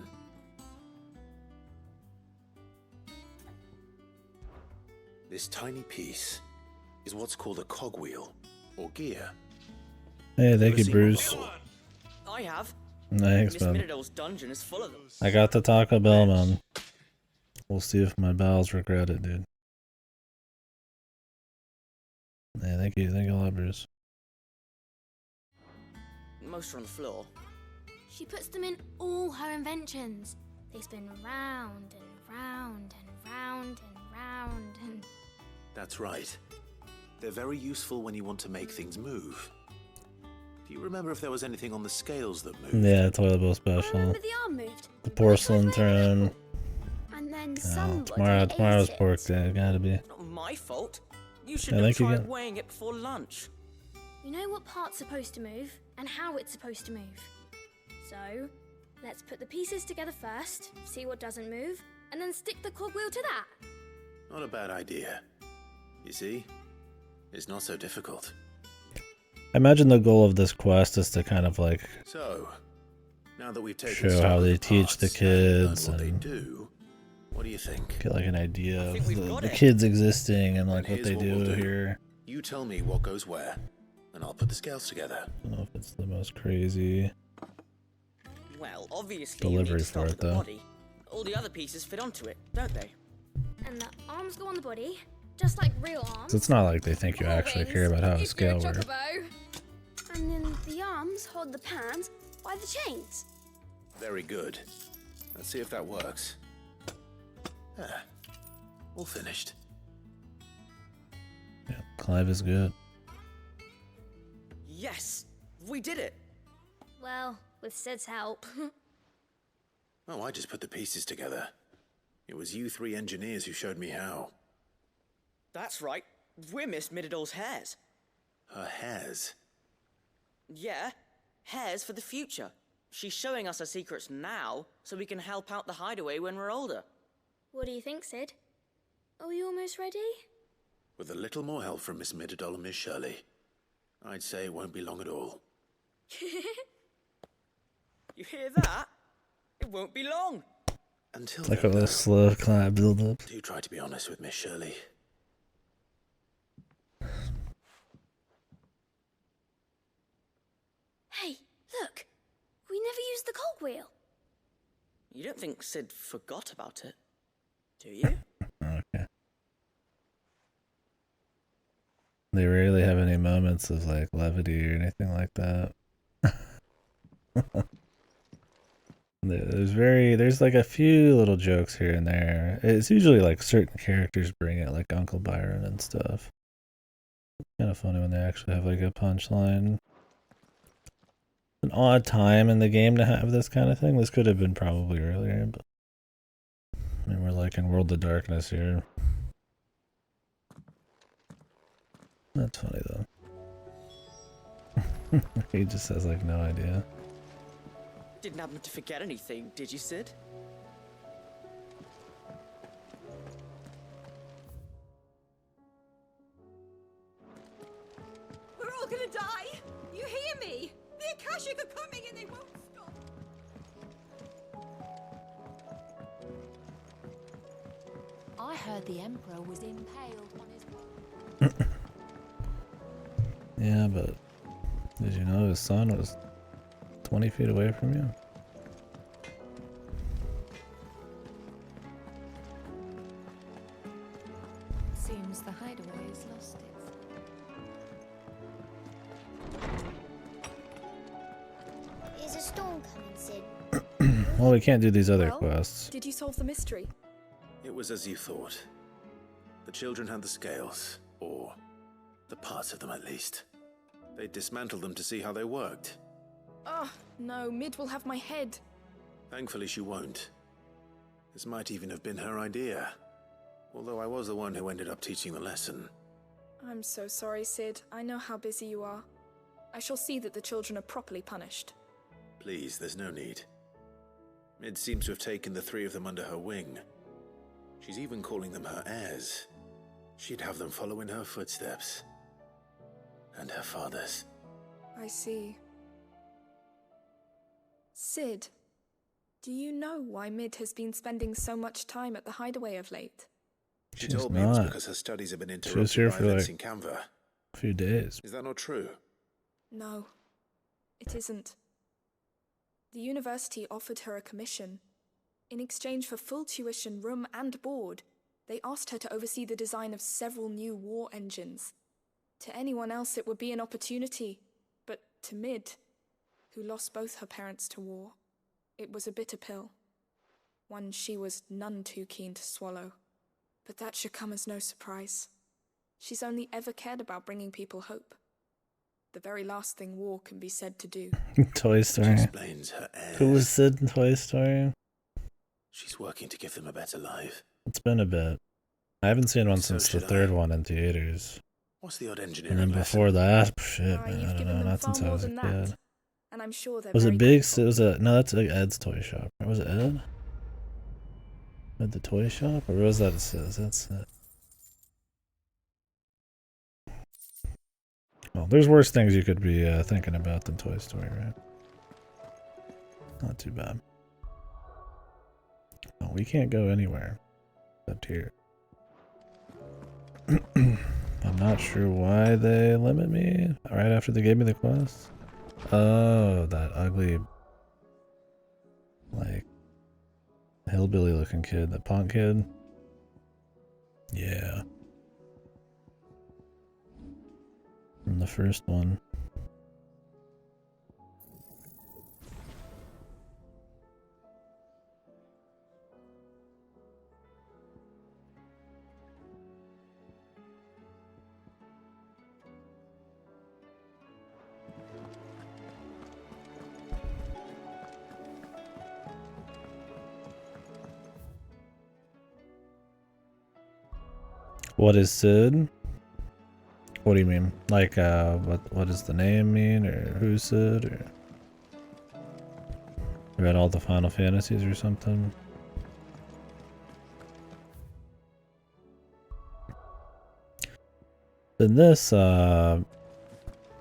A: This tiny piece is what's called a cogwheel, or gear.
B: Hey, thank you, Bruce.
S: I have.
B: Thanks,
S: Miss
B: man.
S: Minidole's dungeon is full of them.
B: I got the Taco Bell, man. We'll see if my bowels regret it, dude. Yeah, thank you a lot, Bruce.
S: Most are on the floor.
T: She puts them in all her inventions. They spin round and round and round and round and...
A: That's right. They're very useful when you want to make things move. Do you remember if there was anything on the scales that moved?
B: Yeah, toilet bowl special.
T: Remember the arm moved?
B: The porcelain throne.
T: And then
B: Oh,
T: somebody
B: tomorrow's
T: ate it.
B: pork day, gotta be.
S: Not my fault. You should
B: Yeah,
S: have
B: thank you
S: tried
B: again.
S: weighing it before lunch.
T: You know what part's supposed to move and how it's supposed to move. So, let's put the pieces together first, see what doesn't move, and then stick the cogwheel to that.
A: Not a bad idea. You see? It's not so difficult.
B: I imagine the goal of this quest is to kind of like
A: So, now that we've taken
B: show
A: stock
B: how
A: of
B: they
A: the
B: teach the
A: parts and learn
B: kids
A: what they
B: and
A: do, what do you think?
B: get like an idea of
A: we've
B: the
A: got it.
B: kids existing and like
A: Then
B: what they
A: here's
B: do
A: we'll
B: here.
A: You tell me what goes where, and I'll put the scales together.
B: I don't know if it's the most crazy
S: Well, obviously you need
B: delivery
S: to
B: for
S: start
B: it
S: with the
B: though.
S: body. All the other pieces fit onto it, don't they?
T: And the arms go on the body, just like real arms.
B: So it's not like they think you actually care about how a scale works.
T: And then the arms hold the pans by the chains.
A: Very good. Let's see if that works. Ah, all finished.
B: Yeah, Clive is good.
S: Yes! We did it!
T: Well, with Sid's help.
A: Oh, I just put the pieces together. It was you three engineers who showed me how.
S: That's right. We're Miss Minidole's hairs.
A: Her hairs?
S: Yeah, hairs for the future. She's showing us her secrets now, so we can help out the hideaway when we're older.
T: What do you think, Sid? Are we almost ready?
A: With a little more help from Miss Mididole and Miss Shirley, I'd say it won't be long at all.
S: You hear that? It won't be long.
A: Until
B: Like a
A: then,
B: little slow Clive build up.
A: do try to be honest with Miss Shirley.
T: Hey, look! We never used the cogwheel.
S: You don't think Sid forgot about it, do you?
B: Okay. They rarely have any moments of like levity or anything like that. There's like a few little jokes here and there. It's usually like certain characters bring it, like Uncle Byron and stuff. Kind of funny when they actually have like a punchline. An odd time in the game to have this kind of thing. This could have been probably earlier, but I mean, we're like in World of Darkness here. That's funny though. He just has like no idea.
S: Didn't happen to forget anything, did you, Sid?
C: We're all gonna die! You hear me? The Akashic are coming and they won't stop!
M: I heard the Emperor was impaled on his...
B: Yeah, but did you know his son was 20 feet away from you?
O: Seems the hideaway has lost it.
T: Is a storm coming, Sid?
B: Well, we can't do these other
P: Well,
B: quests.
P: Did you solve the mystery?
A: It was as you thought. The children had the scales, or the parts of them at least. They dismantled them to see how they worked.
P: Oh, no, Mid will have my head.
A: Thankfully she won't. This might even have been her idea. Although I was the one who ended up teaching the lesson.
P: I'm so sorry, Sid. I know how busy you are. I shall see that the children are properly punished.
A: Please, there's no need. Mid seems to have taken the three of them under her wing. She's even calling them her heirs. She'd have them follow in her footsteps. And her father's.
P: I see. Sid, do you know why Mid has been spending so much time at the hideaway of late?
A: She
B: She's
A: told me it was
B: not.
A: because her studies have been
B: She was here
A: interrupted by
B: for
A: events
B: like
A: in Canva.
B: a few days.
A: Is that not true?
P: No, it isn't. The university offered her a commission. In exchange for full tuition, room and board, they asked her to oversee the design of several new war engines. To anyone else it would be an opportunity, but to Mid, who lost both her parents to war, it was a bitter pill. One she was none too keen to swallow. But that should come as no surprise. She's only ever cared about bringing people hope. The very last thing war can be said to do.
B: Toy Story.
A: Explains her heirs.
B: Who was Sid in Toy Story?
A: She's working to give them a better life.
B: It's been a bit. I haven't seen one
A: So
B: since the
A: should
B: third
A: I.
B: one in theaters.
A: What's the odd
B: And
A: engineering
B: then
A: lesson?
B: before that, shit,
P: Ah,
B: man,
P: you've
B: I don't
P: given
B: know,
P: them
B: not
P: far
B: since I
P: more
B: was a
P: than that.
B: kid.
P: And I'm sure they're
B: Was
P: very
B: it Big?
P: grateful.
B: Was it? No, that's Ed's toy shop. Was it Ed? At the toy shop, or was that Sid's? That's it. Well, there's worse things you could be thinking about than Toy Story, right? Not too bad. Oh, we can't go anywhere except here. I'm not sure why they limit me right after they gave me the quest. Oh, that ugly, like, hillbilly looking kid, the punk kid. Yeah. From the first one. What is Sid? What do you mean? Like, what does the name mean, or who's Sid, or read all the Final Fantasies or something? In this,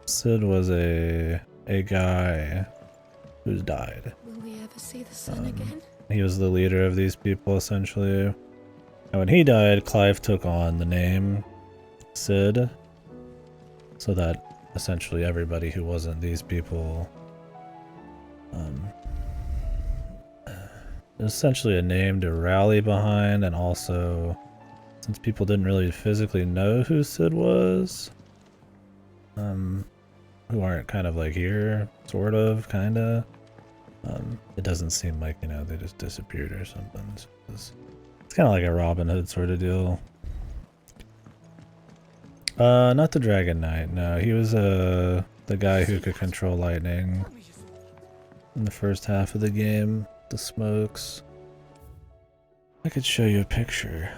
B: Sid was a guy who's died.
O: Will we ever see the sun again?
B: He was the leader of these people, essentially. And when he died, Clive took on the name Sid, so that essentially everybody who wasn't these people, essentially a name to rally behind, and also, since people didn't really physically know who Sid was, who aren't kind of like here, sort of, kinda, it doesn't seem like, you know, they just disappeared or something. So it's kind of like a Robin Hood sort of deal. Not the Dragon Knight, no. He was, the guy who could control lightning in the first half of the game. The smokes. I could show you a picture.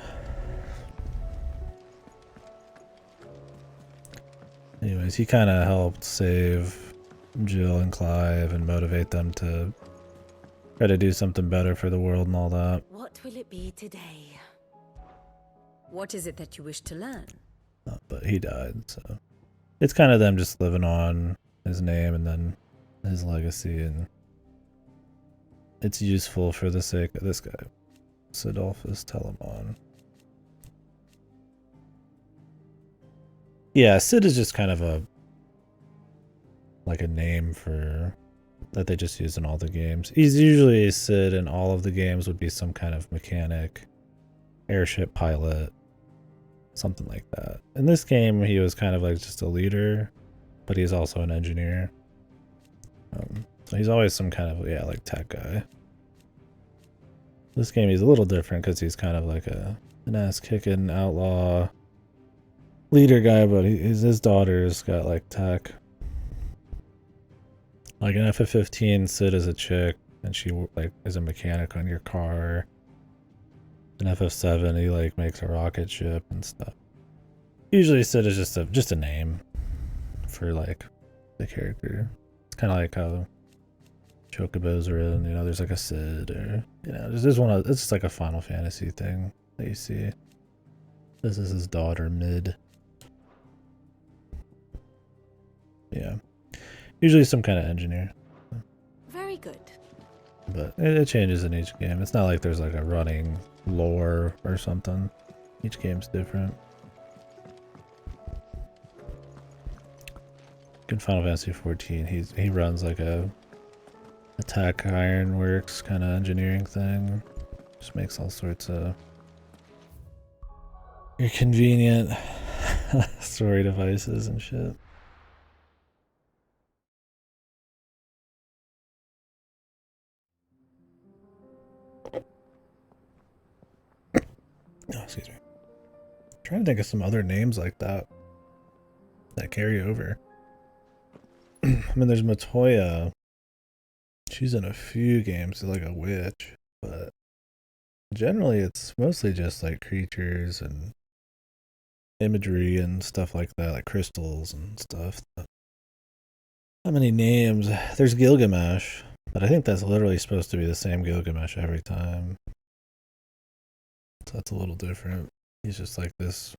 B: Anyways, he kind of helped save Jill and Clive and motivate them to try to do something better for the world and all that.
N: What will it be today? What is it that you wish to learn?
B: But he died, so it's kind of them just living on his name and then his legacy, and it's useful for the sake of this guy, Sidolphus Telamon. Yeah, Sid is just kind of a like a name for that they just use in all the games. He's usually a Sid in all of the games would be some kind of mechanic, airship pilot, something like that. In this game, he was kind of like just a leader, but he's also an engineer. So he's always some kind of, yeah, like tech guy. This game he's a little different because he's kind of like an ass-kicking outlaw leader guy, but his daughter's got like tech. Like in FF15, Sid is a chick, and she like is a mechanic on your car. In FF7, he like makes a rocket ship and stuff. Usually, Sid is just a name for like the character. It's kind of like how Chocobos are in. You know, there's like a Sid, or you know, there's one. It's just like a Final Fantasy thing that you see. This is his daughter, Mid. Yeah. Usually some kind of engineer.
N: Very good.
B: But it changes in each game. It's not like there's like a running lore or something. Each game's different. In Final Fantasy 14, he runs like a attack ironworks kind of engineering thing. Just makes all sorts of convenient story devices and shit. Oh, excuse me. I'm trying to think of some other names like that carry over. I mean, there's Matoya. She's in a few games, she's like a witch, but generally it's mostly just like creatures and imagery and stuff like that, like crystals and stuff. How many names? There's Gilgamesh, but I think that's literally supposed to be the same Gilgamesh every time. So that's a little different. He's just like this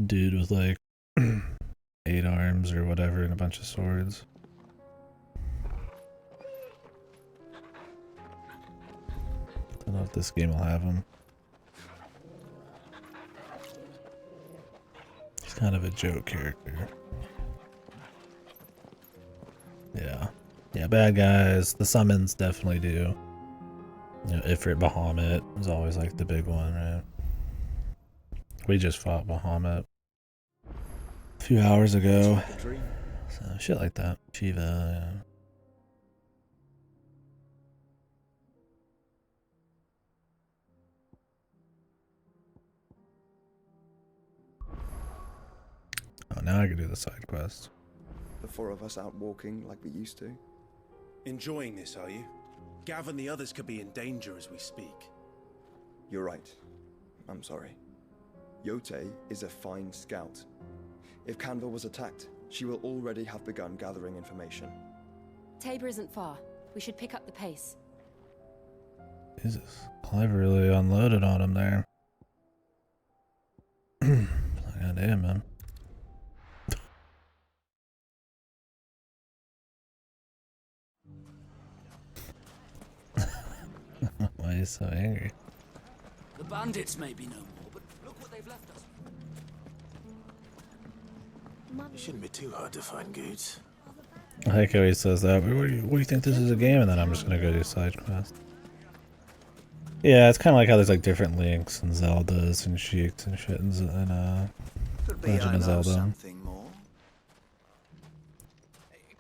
B: dude with like 8 arms or whatever and a bunch of swords. Don't know if this game will have him. He's kind of a joke character. Yeah. Yeah, bad guys. The summons definitely do. You know, Ifrit Bahamut is always like the big one, right? We just fought Bahamut a few hours ago. So shit like that. Shiva, yeah. Oh, now I can do the side quest.
L: The 4 of us out walking like we used to.
U: Enjoying this, are you? Gav and the others could be in danger as we speak.
L: You're right. I'm sorry. Yote is a fine scout. If Canva was attacked, she will already have begun gathering information.
M: Tabor isn't far. We should pick up the pace.
B: Jesus. Clive really unloaded on him there. God damn, man. Why are you so angry?
I: The bandits may be no more, but look what they've left us.
A: It shouldn't be too hard to find Goots.
B: I like how he says that. What do you think this is a game? And then I'm just gonna go do side quest. Yeah, it's kind of like how there's like different Links and Zeldas and Sheiks and shit and Legend of Zelda.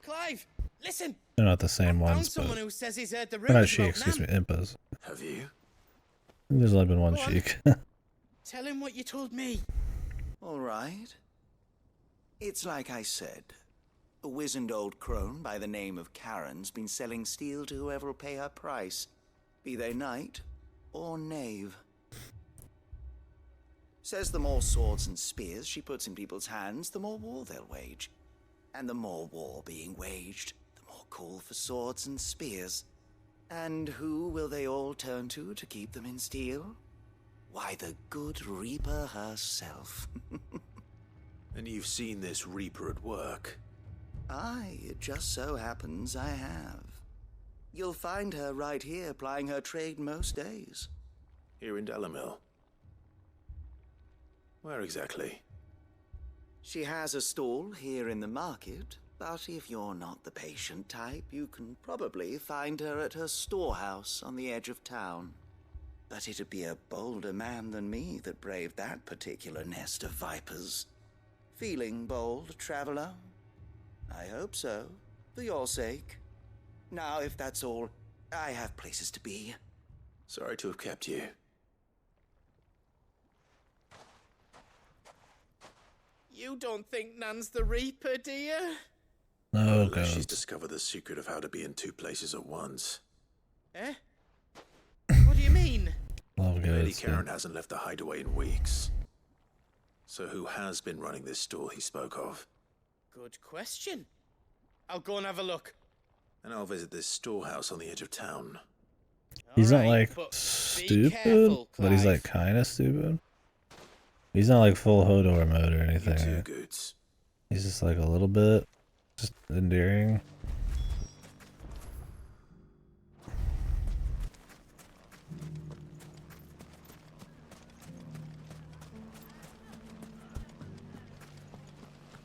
Q: Clive, listen.
B: They're not the same ones, but
Q: Someone who says he's heard the
B: they're not
Q: rumors
B: Sheiks,
Q: about
B: excuse me,
Q: Nam.
B: Impas.
A: Have you?
B: There's only been one
Q: Go on.
B: Sheik.
Q: Tell him what you told me.
V: All right. It's like I said. A wizened old crone by the name of Karen's been selling steel to whoever will pay her price, be they knight or knave. Says the more swords and spears she puts in people's hands, the more war they'll wage. And the more war being waged, the more call for swords and spears. And who will they all turn to keep them in steel? Why, the good Reaper herself.
A: And you've seen this Reaper at work?
V: Aye, it just so happens I have. You'll find her right here plying her trade most days.
A: Here in Delamil? Where exactly?
V: She has a stall here in the market, but if you're not the patient type, you can probably find her at her storehouse on the edge of town. But it'd be a bolder man than me that braved that particular nest of vipers. Feeling bold, traveler? I hope so, for your sake. Now, if that's all, I have places to be.
A: Sorry to have kept you.
Q: You don't think Nan's the Reaper, do you?
B: No,
A: Unless she's
B: goats.
A: discovered the secret of how to be in two places at once.
Q: Eh? What do you mean?
B: Love
A: Lady
B: goats.
A: Karen hasn't left the hideaway in weeks. So who has been running this stall he spoke of?
Q: Good question. I'll go and have a look.
A: And I'll visit this storehouse on the edge of town.
B: He's not
Q: Alright,
B: like
Q: but be
B: stupid,
Q: careful,
B: but he's
Q: Clive.
B: like kind of stupid. He's not like full Hodor mode or anything.
A: You too,
B: right?
A: Goots.
B: He's just like a little bit, just endearing.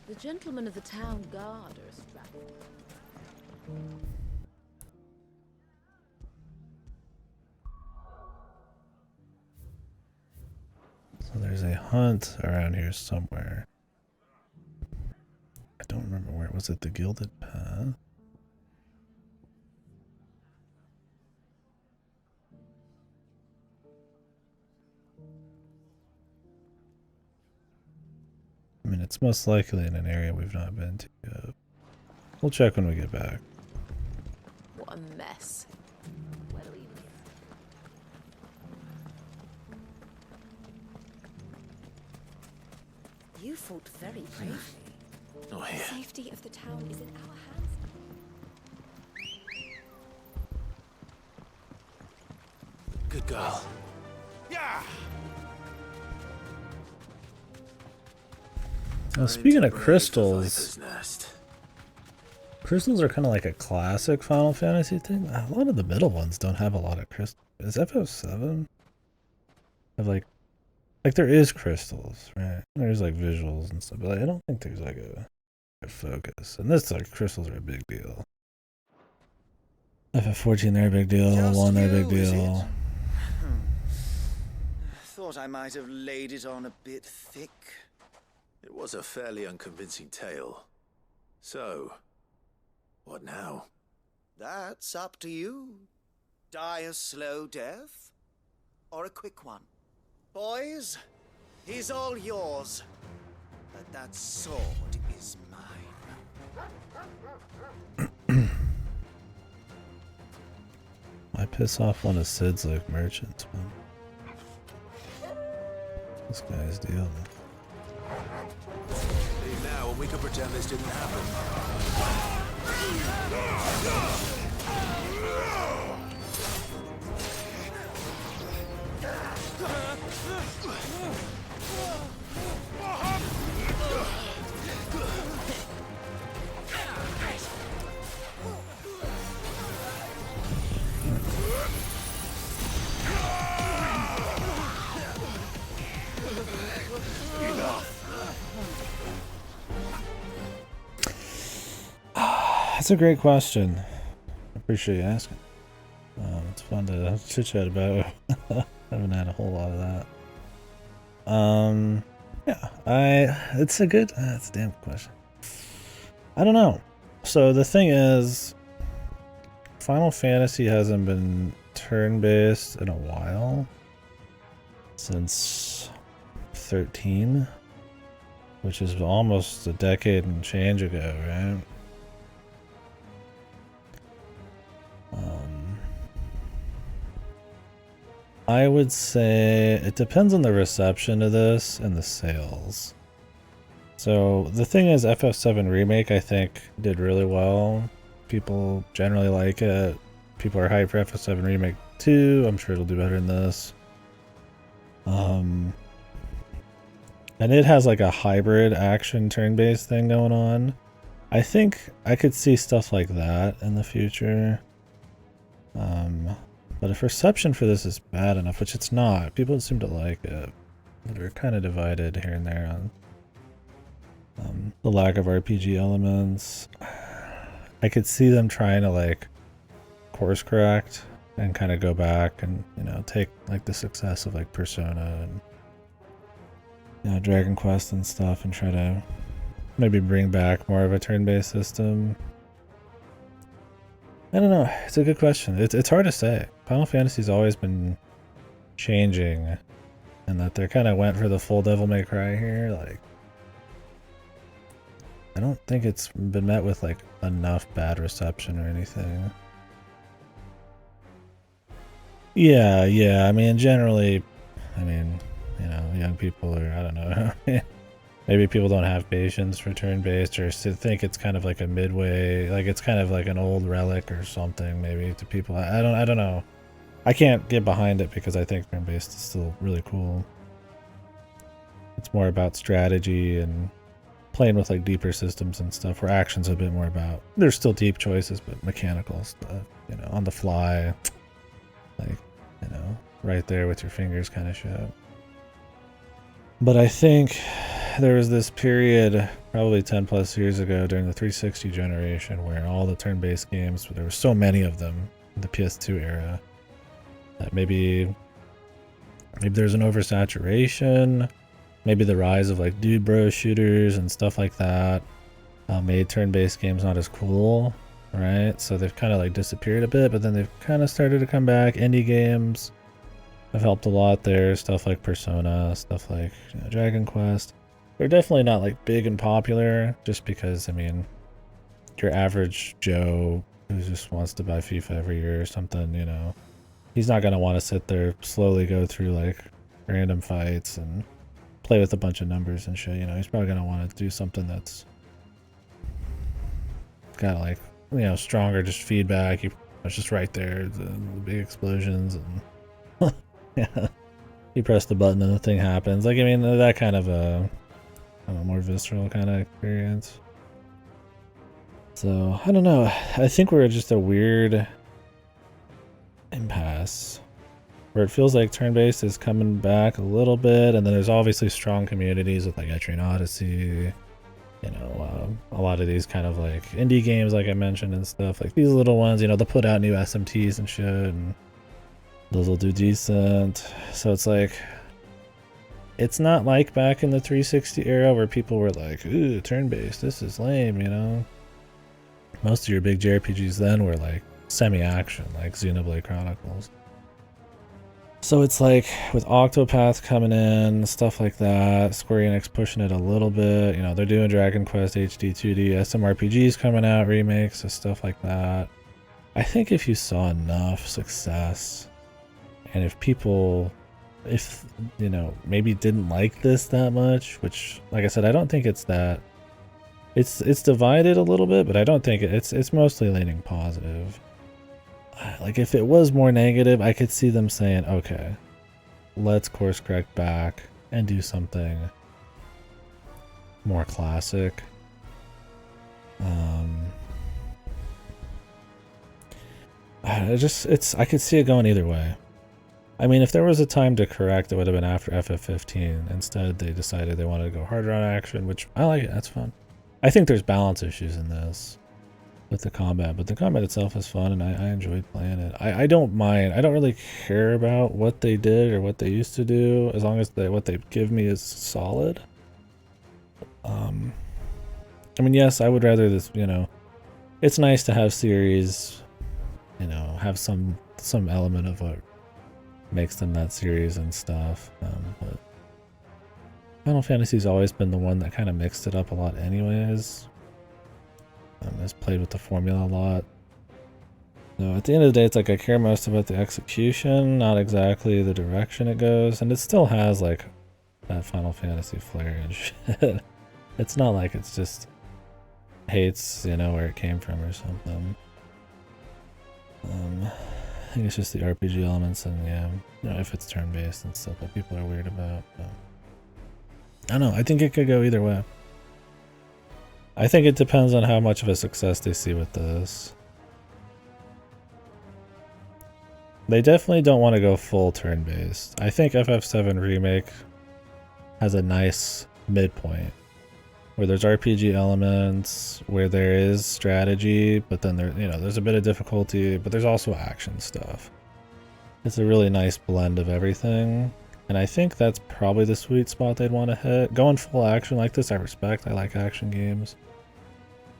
O: The gentlemen of the town guard are strapped.
B: So there's a hunt around here somewhere. I don't remember where. Was it the Gilded Path? I mean, it's most likely in an area we've not been to yet. We'll check when we get back.
O: What a mess. Where do we even...
C: You fought very bravely.
A: Oh,
C: The
A: here.
C: safety of the town is in our hands.
A: Good girl.
Q: Yeah.
B: Speaking of
A: Brave the
B: crystals,
A: Viper's nest.
B: crystals are kind of like a classic Final Fantasy thing. A lot of the middle ones don't have a lot of crystals. Is FF7 have like there is crystals, right? There's like visuals and stuff, but like, I don't think there's like a focus. And this like crystals are a big deal. FF14 they're a big deal.
V: Just
B: 1 they're a big
V: you, is it?
B: deal.
V: Thought I might have laid it on a bit thick.
A: It was a fairly unconvincing tale. So, what now?
V: That's up to you. Die a slow death, or a quick one. Boys, he's all yours. But that sword is mine.
B: I piss off one of Sid's like merchants, man. This guy's deal.
A: Leave now, and we can pretend this didn't happen.
B: That's a great question. I appreciate you asking. It's fun to chit chat about. Haven't had a whole lot of that. Yeah, it's a good. That's a damn good question. I don't know. So the thing is, Final Fantasy hasn't been turn-based in a while. Since 13, which is almost a decade and change ago, right? I would say it depends on the reception of this and the sales. So the thing is, FF7 Remake I think did really well. People generally like it. People are hyped for FF7 Remake 2. I'm sure it'll do better than this. And it has like a hybrid action turn-based thing going on. I think I could see stuff like that in the future. But if reception for this is bad enough, which it's not, people seem to like it. They're kind of divided here and there on The lack of RPG elements. I could see them trying to like course correct and kind of go back and, you know, take like the success of like Persona and, you know, Dragon Quest and stuff and try to maybe bring back more of a turn-based system. I don't know. It's a good question. It's hard to say. Final Fantasy's always been changing, and that they kind of went for the full Devil May Cry here. Like, I don't think it's been met with like enough bad reception or anything. Yeah. I mean, generally, I mean, you know, young people are, I don't know. Maybe people don't have patience for turn-based, or think it's kind of like a midway, like it's kind of like an old relic or something. Maybe to people, I don't know. I can't get behind it because I think turn-based is still really cool. It's more about strategy and playing with like deeper systems and stuff, where action's a bit more about, there's still deep choices, but mechanical stuff, you know, on the fly, like, you know, right there with your fingers kind of shit. But I think there was this period probably 10 plus years ago during the 360 generation where all the turn-based games, there were so many of them in the PS2 era, that maybe there's an oversaturation, maybe the rise of like dude bro shooters and stuff like that made turn-based games not as cool, right? So they've kind of like disappeared a bit, but then they've kind of started to come back. Indie games have helped a lot there, stuff like Persona, stuff like, you know, Dragon Quest. They're definitely not like big and popular, just because, I mean, your average Joe who just wants to buy FIFA every year or something, you know, he's not going to want to sit there, slowly go through like random fights and play with a bunch of numbers and shit. You know, he's probably going to want to do something that's got like, you know, stronger just feedback. It's just right there, the big explosions, and yeah, you press the button and the thing happens. Like, I mean, that kind of a more visceral kind of experience. So I don't know. I think we're just a weird impasse where it feels like turn-based is coming back a little bit, and then there's obviously strong communities with like Etrian Odyssey, you know, a lot of these kind of like indie games like I mentioned and stuff, like these little ones, you know, they'll put out new SMTs and shit, and those will do decent. So it's like, it's not like back in the 360 era where people were like, ooh, turn-based, this is lame, you know. Most of your big JRPGs then were like semi-action, like Xenoblade Chronicles. So it's like with Octopath coming in, stuff like that, Square Enix pushing it a little bit, you know, they're doing Dragon Quest HD 2D, SMRPGs coming out, remakes and stuff like that. I think if you saw enough success, and if people, if, you know, maybe didn't like this that much, which, like I said, I don't think it's that, it's divided a little bit, but I don't think it's mostly leaning positive. Like, if it was more negative, I could see them saying, okay, let's course correct back and do something more classic. I could see it going either way. I mean, if there was a time to correct, it would have been after FF15. Instead, they decided they wanted to go harder on action, which I like it. That's fun. I think there's balance issues in this with the combat, but the combat itself is fun, and I enjoyed playing it. I don't mind. I don't really care about what they did or what they used to do, as long as what they give me is solid. I mean, yes, I would rather this, you know, it's nice to have series, you know, have some element of what makes them that series and stuff, but Final Fantasy's always been the one that kind of mixed it up a lot anyways. Has played with the formula a lot. So at the end of the day, it's like I care most about the execution, not exactly the direction it goes, and it still has like that Final Fantasy flair and shit. It's not like it's just hates, you know, where it came from or something. I think it's just the RPG elements, and yeah, you know, if it's turn-based and stuff that people are weird about. But I don't know. I think it could go either way. I think it depends on how much of a success they see with this. They definitely don't want to go full turn-based. I think FF7 Remake has a nice midpoint. where there's RPG elements, where there is strategy, but then there's a bit of difficulty, but there's also action stuff. It's a really nice blend of everything, and I think that's probably the sweet spot they'd want to hit. Going full action like this, I respect. I like action games.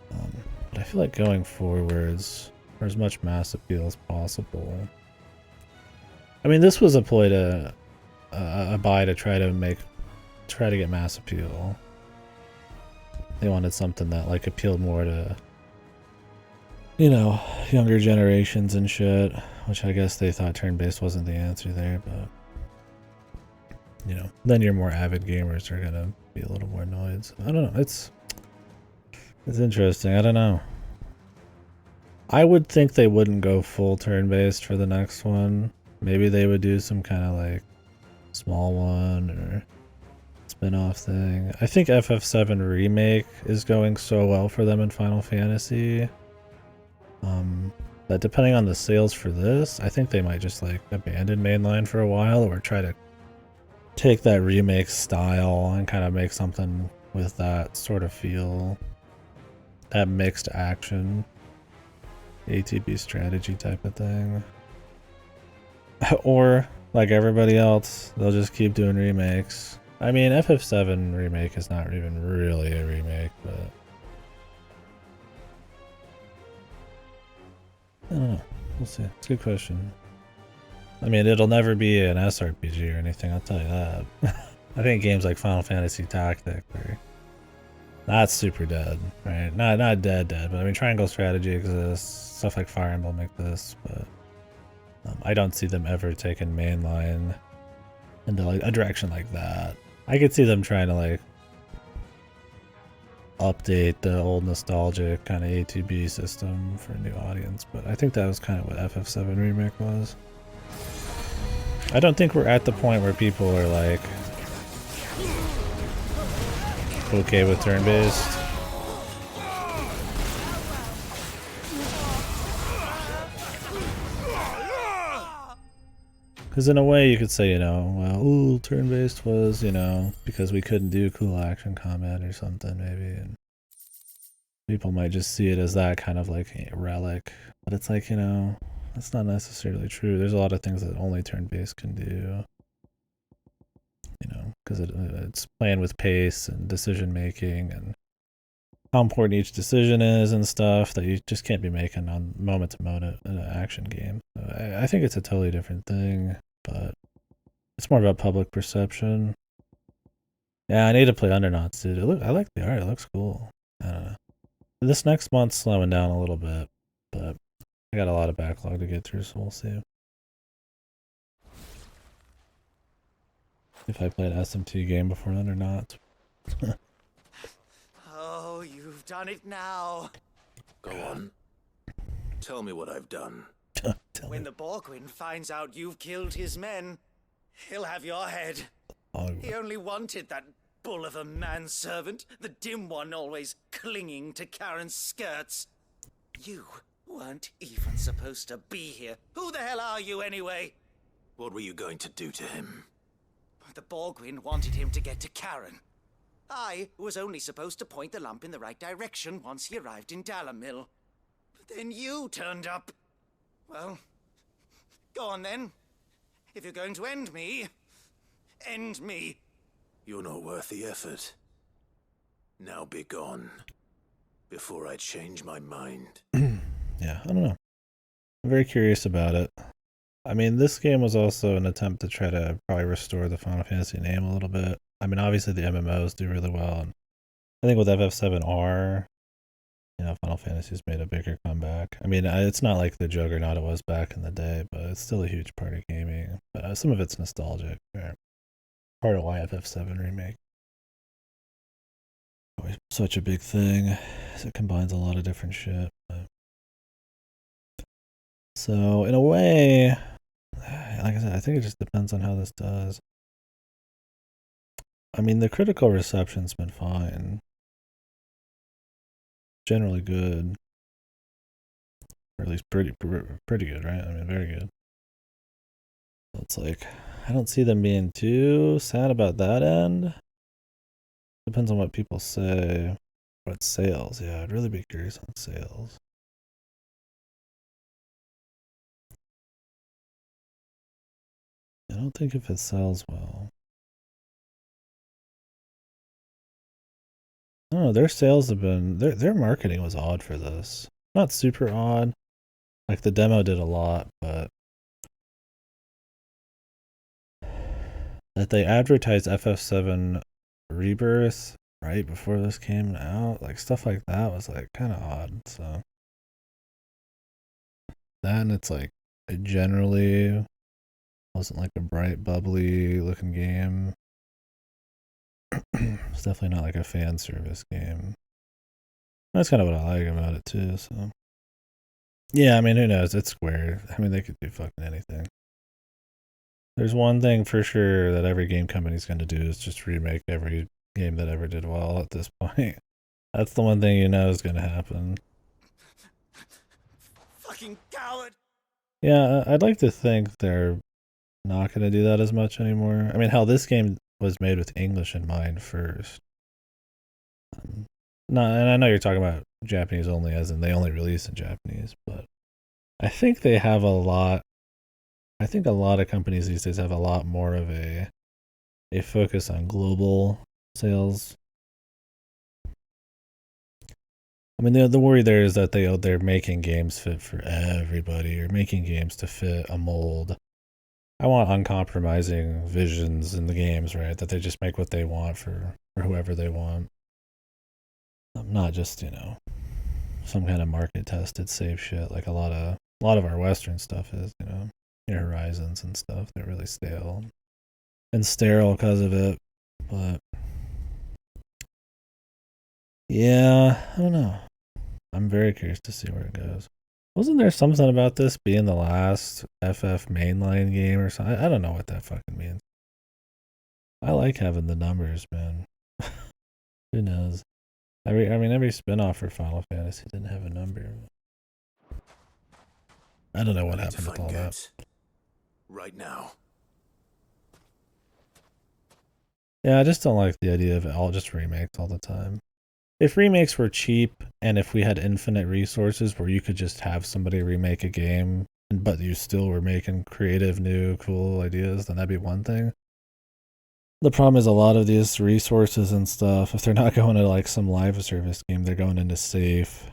B: But I feel like going forwards for as much mass appeal as possible. I mean, this was a ploy to a buy to try to get mass appeal. They wanted something that like appealed more to, you know, younger generations and shit, which I guess they thought turn-based wasn't the answer there, but you know, then your more avid gamers are gonna be a little more annoyed. So, I don't know. It's interesting. I don't know. I would think they wouldn't go full turn-based for the next one. Maybe they would do some kind of like small one or spin-off thing. I think FF7 Remake is going so well for them in Final Fantasy that depending on the sales for this, I think they might just like abandon mainline for a while or try to take that remake style and kind of make something with that sort of feel, that mixed action ATB strategy type of thing. Or like everybody else, they'll just keep doing remakes. I mean, FF7 Remake is not even really a remake, but I don't know. We'll see. It's a good question. I mean, it'll never be an SRPG or anything, I'll tell you that. I think games like Final Fantasy Tactic are not super dead, right? Not dead, but I mean, Triangle Strategy exists, stuff like Fire Emblem exists, but I don't see them ever taking mainline into like a direction like that. I could see them trying to like update the old nostalgic kind of ATB system for a new audience, but I think that was kind of what FF7 Remake was. I don't think we're at the point where people are like okay with turn-based. Because in a way you could say, you know, well, ooh, turn-based was, you know, because we couldn't do cool action combat or something maybe, and people might just see it as that kind of like a relic, but it's like, you know, that's not necessarily true. There's a lot of things that only turn-based can do, you know, because it's playing with pace and decision making and how important each decision is and stuff that you just can't be making on moment to moment in an action game. So I think it's a totally different thing, but it's more about public perception. Yeah, I need to play Undernauts, dude. I like the art. It looks cool. I don't know. This next month's slowing down a little bit, but I got a lot of backlog to get through, so we'll see. If I play an SMT game before Undernauts.
V: Oh, you've done it now.
A: Go on. Tell me what I've done.
V: When the Borgwyn finds out you've killed his men, he'll have your head. He only wanted that bull of a manservant, the dim one always clinging to Karen's skirts. You weren't even supposed to be here. Who the hell are you anyway?
A: What were you going to do to him?
V: The Borgwyn wanted him to get to Karen. I was only supposed to point the lamp in the right direction once he arrived in Dalamil. But then you turned up. Well, go on then. If you're going to end me, end me.
A: You're not worth the effort. Now be gone, before I change my mind.
B: Yeah, I don't know. I'm very curious about it. I mean, this game was also an attempt to try to probably restore the Final Fantasy name a little bit. I mean, obviously the MMOs do really well, and I think with FF7R, you know, Final Fantasy's made a bigger comeback. I mean, it's not like the juggernaut it was back in the day, but it's still a huge part of gaming. But some of it's nostalgic. Right? Part of why FF7 Remake is such a big thing, is it combines a lot of different shit. But... So, in a way, like I said, I think it just depends on how this does. I mean, the critical reception's been fine. Generally good. Or at least pretty good, right? I mean, very good. So it's like, I don't see them being too sad about that end. Depends on what people say. What sales? Yeah, I'd really be curious on sales. I don't think if it sells well. I don't know, their sales have been their marketing was odd for this. Not super odd. Like the demo did a lot, but that they advertised FF7 Rebirth right before this came out, like stuff like that was like kind of odd. So then it's like it generally wasn't like a bright, bubbly looking game. It's definitely not like a fan service game. That's kind of what I like about it too. So yeah, I mean, who knows? It's Square. I mean, they could do fucking anything. There's one thing for sure that every game company's going to do is just remake every game that ever did well at this point. That's the one thing you know is going to happen.
V: Fucking coward!
B: Yeah, I'd like to think they're not going to do that as much anymore. I mean, hell, this game was made with English in mind first. No, and I know you're talking about Japanese only, as in they only release in Japanese, but I think they have a lot. I think a lot of companies these days have a lot more of a focus on global sales. I mean, the worry there is that they're making games fit for everybody, or making games to fit a mold. I want uncompromising visions in the games, right? That they just make what they want for whoever they want. Not just, you know, some kind of market tested safe shit like a lot of our Western stuff is, you know, your Horizons and stuff. They're really stale and sterile because of it. But yeah, I don't know. I'm very curious to see where it goes. Wasn't there something about this being the last FF mainline game or something? I don't know what that fucking means. I like having the numbers, man. Who knows? Every spin-off for Final Fantasy didn't have a number. I don't know what happened with all that.
A: Right now.
B: Yeah, I just don't like the idea of it all just remakes all the time. If remakes were cheap and if we had infinite resources where you could just have somebody remake a game, but you still were making creative, new, cool ideas, then that'd be one thing. The problem is a lot of these resources and stuff, if they're not going to like some live service game, they're going into safe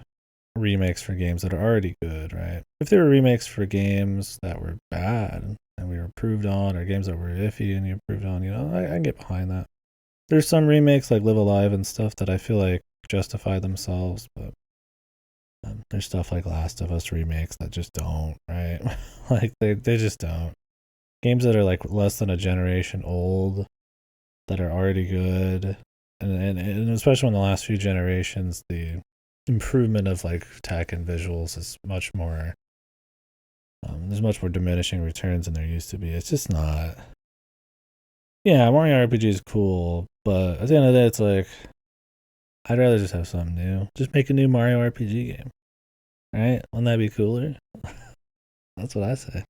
B: remakes for games that are already good, right? If they were remakes for games that were bad and we were approved on, or games that were iffy and you approved on, you know, I can get behind that. There's some remakes like Live Alive and stuff that I feel like justify themselves, but there's stuff like Last of Us remakes that just don't, right? Like they just don't. Games that are like less than a generation old that are already good, and especially in the last few generations, the improvement of like tech and visuals is much more. There's much more diminishing returns than there used to be. It's just not. Yeah, Mario RPG is cool, but at the end of the day, it's like I'd rather just have something new. Just make a new Mario RPG game, right? Wouldn't that be cooler? That's what I say.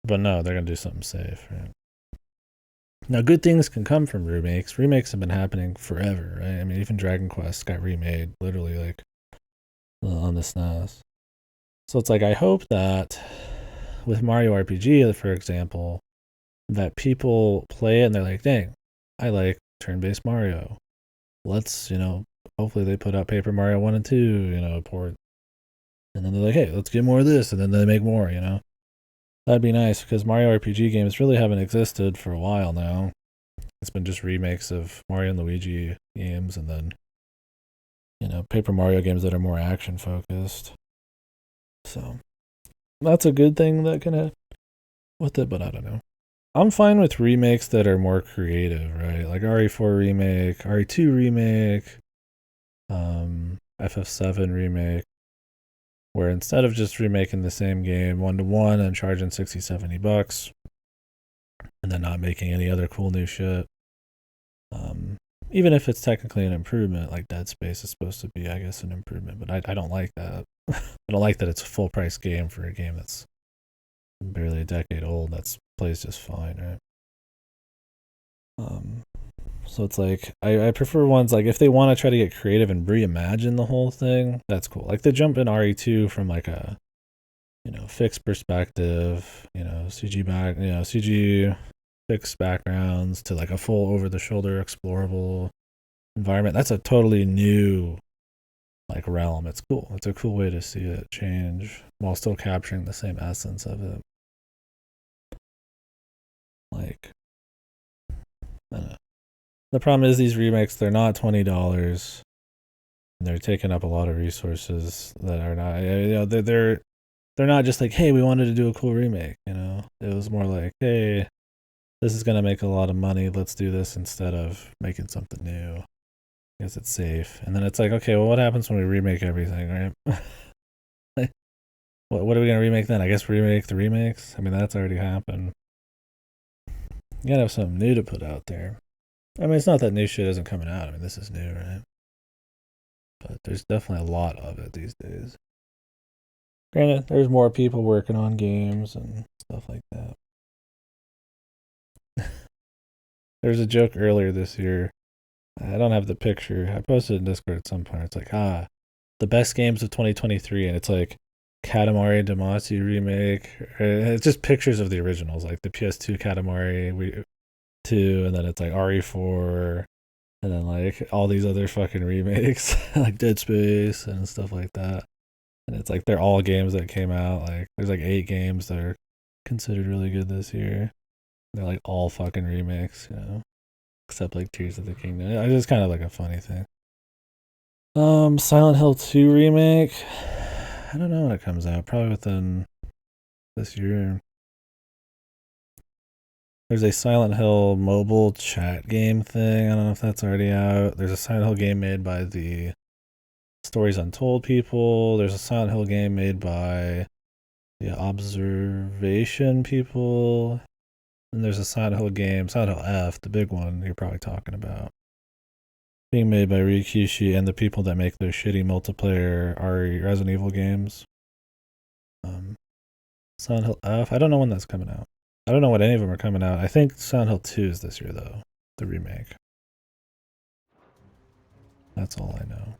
B: But no, they're gonna do something safe, right? Now, good things can come from remakes. Remakes have been happening forever, right? I mean, even Dragon Quest got remade, literally, like, on the SNES. So it's like, I hope that with Mario RPG, for example, that people play it and they're like, dang, I like turn-based Mario. Let's, you know, hopefully they put out Paper Mario 1 and 2, you know, port. And then they're like, hey, let's get more of this. And then they make more, you know? That'd be nice, because Mario RPG games really haven't existed for a while now. It's been just remakes of Mario and Luigi games, and then, you know, Paper Mario games that are more action focused. So that's a good thing that can happen with it, but I don't know. I'm fine with remakes that are more creative, right? Like RE4 remake, RE2 remake, FF7 remake, where instead of just remaking the same game 1-to-1 and charging $60-$70 and then not making any other cool new shit, even if it's technically an improvement, like Dead Space is supposed to be, I guess, an improvement, but I don't like that. I don't like that it's a full price game for a game that's barely a decade old that plays just fine, right? So it's like I prefer ones like if they want to try to get creative and reimagine the whole thing, that's cool. Like the jump in RE2 from like a fixed perspective, CG fixed backgrounds to like a full over the shoulder explorable environment. That's a totally new like realm. It's cool. It's a cool way to see it change while still capturing the same essence of it. Like, I don't know. The problem is these remakes, they're not $20. And they're taking up a lot of resources that are not, they're not just like, hey, we wanted to do a cool remake, It was more like, hey, this is going to make a lot of money. Let's do this instead of making something new. Because it's safe. And then it's like, okay, well, what happens when we remake everything, right? Like, what are we going to remake then? I guess remake the remakes? I mean, that's already happened. You gotta have something new to put out there. I mean, it's not that new shit isn't coming out. I mean, this is new, right? But there's definitely a lot of it these days. Granted, there's more people working on games and stuff like that. There's a joke earlier this year. I don't have the picture. I posted it in Discord at some point. It's like, the best games of 2023, and it's like Katamari Damacy remake. It's just pictures of the originals, like the PS2 Katamari 2, and then it's like RE4, and then like all these other fucking remakes, like Dead Space and stuff like that. And it's like they're all games that came out. Like there's like 8 games that are considered really good this year. They're like all fucking remakes, except like Tears of the Kingdom. It's just kind of like a funny thing. Silent Hill 2 remake. I don't know when it comes out. Probably within this year. There's a Silent Hill mobile chat game thing. I don't know if that's already out. There's a Silent Hill game made by the Stories Untold people. There's a Silent Hill game made by the Observation people. And there's a Silent Hill game, Silent Hill F, the big one you're probably talking about, being made by Rikishi and the people that make those shitty multiplayer Resident Evil games. Silent Hill F, I don't know when that's coming out. I don't know when any of them are coming out. I think Silent Hill 2 is this year, though, the remake. That's all I know.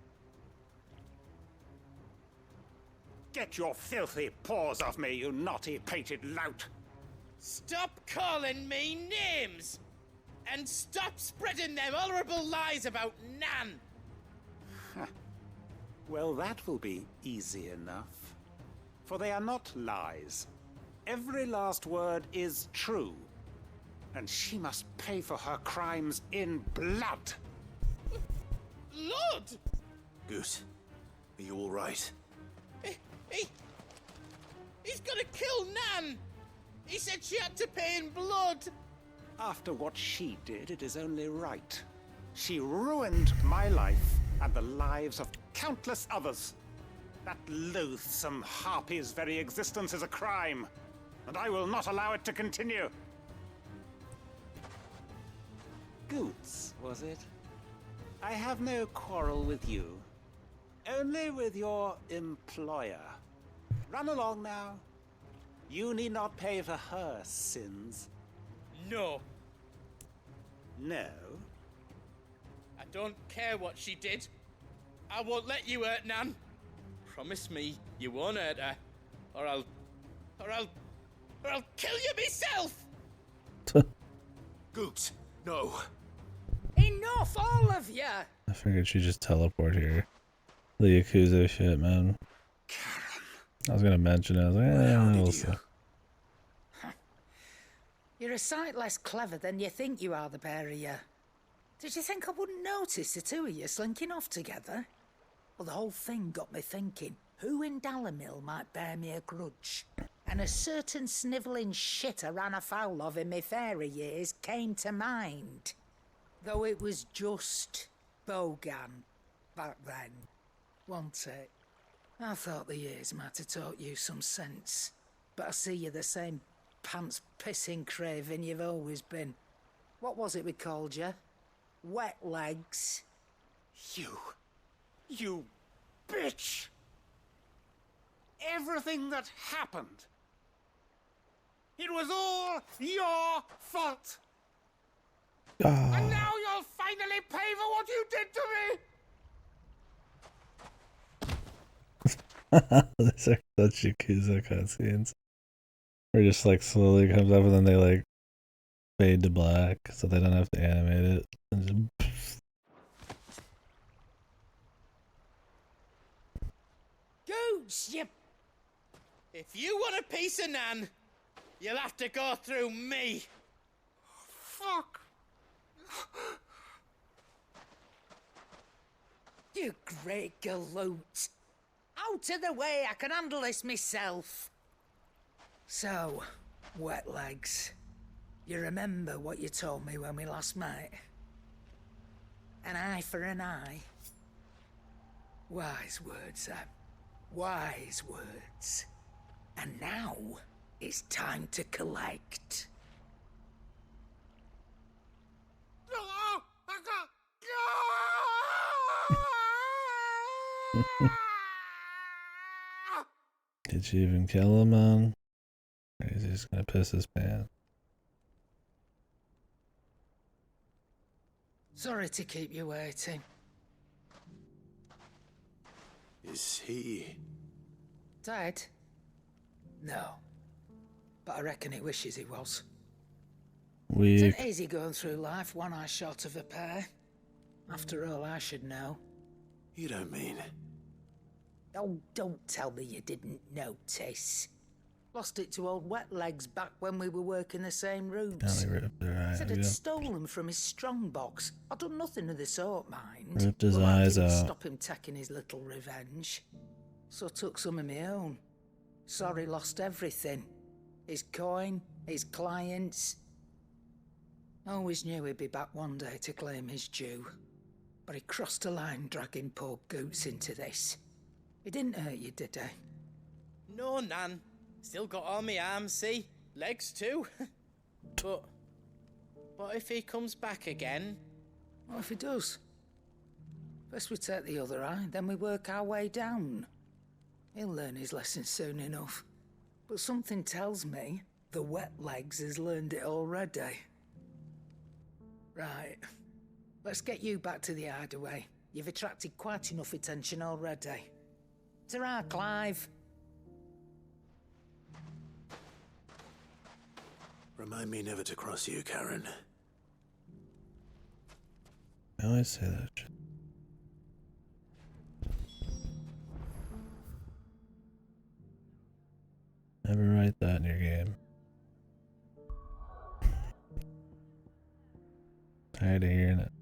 F: Get your filthy paws off me, you naughty-pated lout!
Q: Stop calling me names! And stop spreading them horrible lies about Nan!
F: Well, that will be easy enough. For they are not lies. Every last word is true. And she must pay for her crimes in blood.
Q: Blood?
A: Goose, are you all right?
Q: He's gonna kill Nan! He said she had to pay in blood!
F: After what she did, it is only right. She ruined my life and the lives of countless others. That loathsome harpy's very existence is a crime, and I will not allow it to continue. Goots, was it? I have no quarrel with you. Only with your employer. Run along now. You need not pay for her sins.
Q: No.
F: No?
Q: I don't care what she did. I won't let you hurt Nan. Promise me you won't hurt her, or I'll kill you myself.
A: Goot, no.
R: Enough, all of you.
B: I figured she'd just teleport here. The Yakuza shit, man. I was gonna mention it. I was like, we'll see.
R: You're a sight less clever than you think you are, the pair of you. Did you think I wouldn't notice the two of you slinking off together? Well, the whole thing got me thinking, who in Dalamil might bear me a grudge? And a certain snivelling shit I ran afoul of in my fairy years came to mind. Though it was just Bogan back then, wasn't it? I thought the years might have taught you some sense, but I see you're the same pants-pissing craven you've always been. What was it we called you? Wet legs?
F: You bitch! Everything that happened, it was all your fault! And now you'll
R: finally pay for what you did to me?
B: These are such Yakuza cutscenes. Where it just like slowly comes up and then they like fade to black so they don't have to animate it. And just
R: Goose, you...
Q: If you want a piece of Nan, you'll have to go through me.
R: Fuck. You great galoot. Out of the way, I can handle this myself. So, wet legs. You remember what you told me when we last met? An eye for an eye. Wise words, Sam. Wise words. And now, it's time to collect.
B: did you even kill him, man? Or is he just gonna piss his pants?
R: Sorry to keep you waiting.
A: Is he...
R: Dead? No. But I reckon he wishes he was.
B: Weak.
R: It's easy going through life, one eye short of a pair. After all, I should know.
A: You don't mean...
R: Oh, don't tell me you didn't notice. Lost it to old Wet Legs back when we were working the same routes.
B: Now they ripped their eye
R: Said
B: out.
R: I'd stolen from his strongbox. I'd done nothing of the sort, mind.
B: Ripped his
R: But I
B: eyes
R: didn't
B: out.
R: stop him taking his little revenge. So I took some of my own. Sorry, lost everything. His coin, his clients. Always knew he'd be back one day to claim his due. But he crossed a line dragging poor Goots into this. He didn't hurt you, did he?
Q: No, Nan. Still got all my arms, see? Legs too. But if he comes back again?
R: What if he does? First we take the other eye, then we work our way down. He'll learn his lesson soon enough. But something tells me the Wet Legs has learned it already. Right. Let's get you back to the hideaway. You've attracted quite enough attention already. Ta-ra, Clive.
A: Remind me never to cross you, Karen.
B: I always say that shit. Never write that in your game. Tired of hearing it.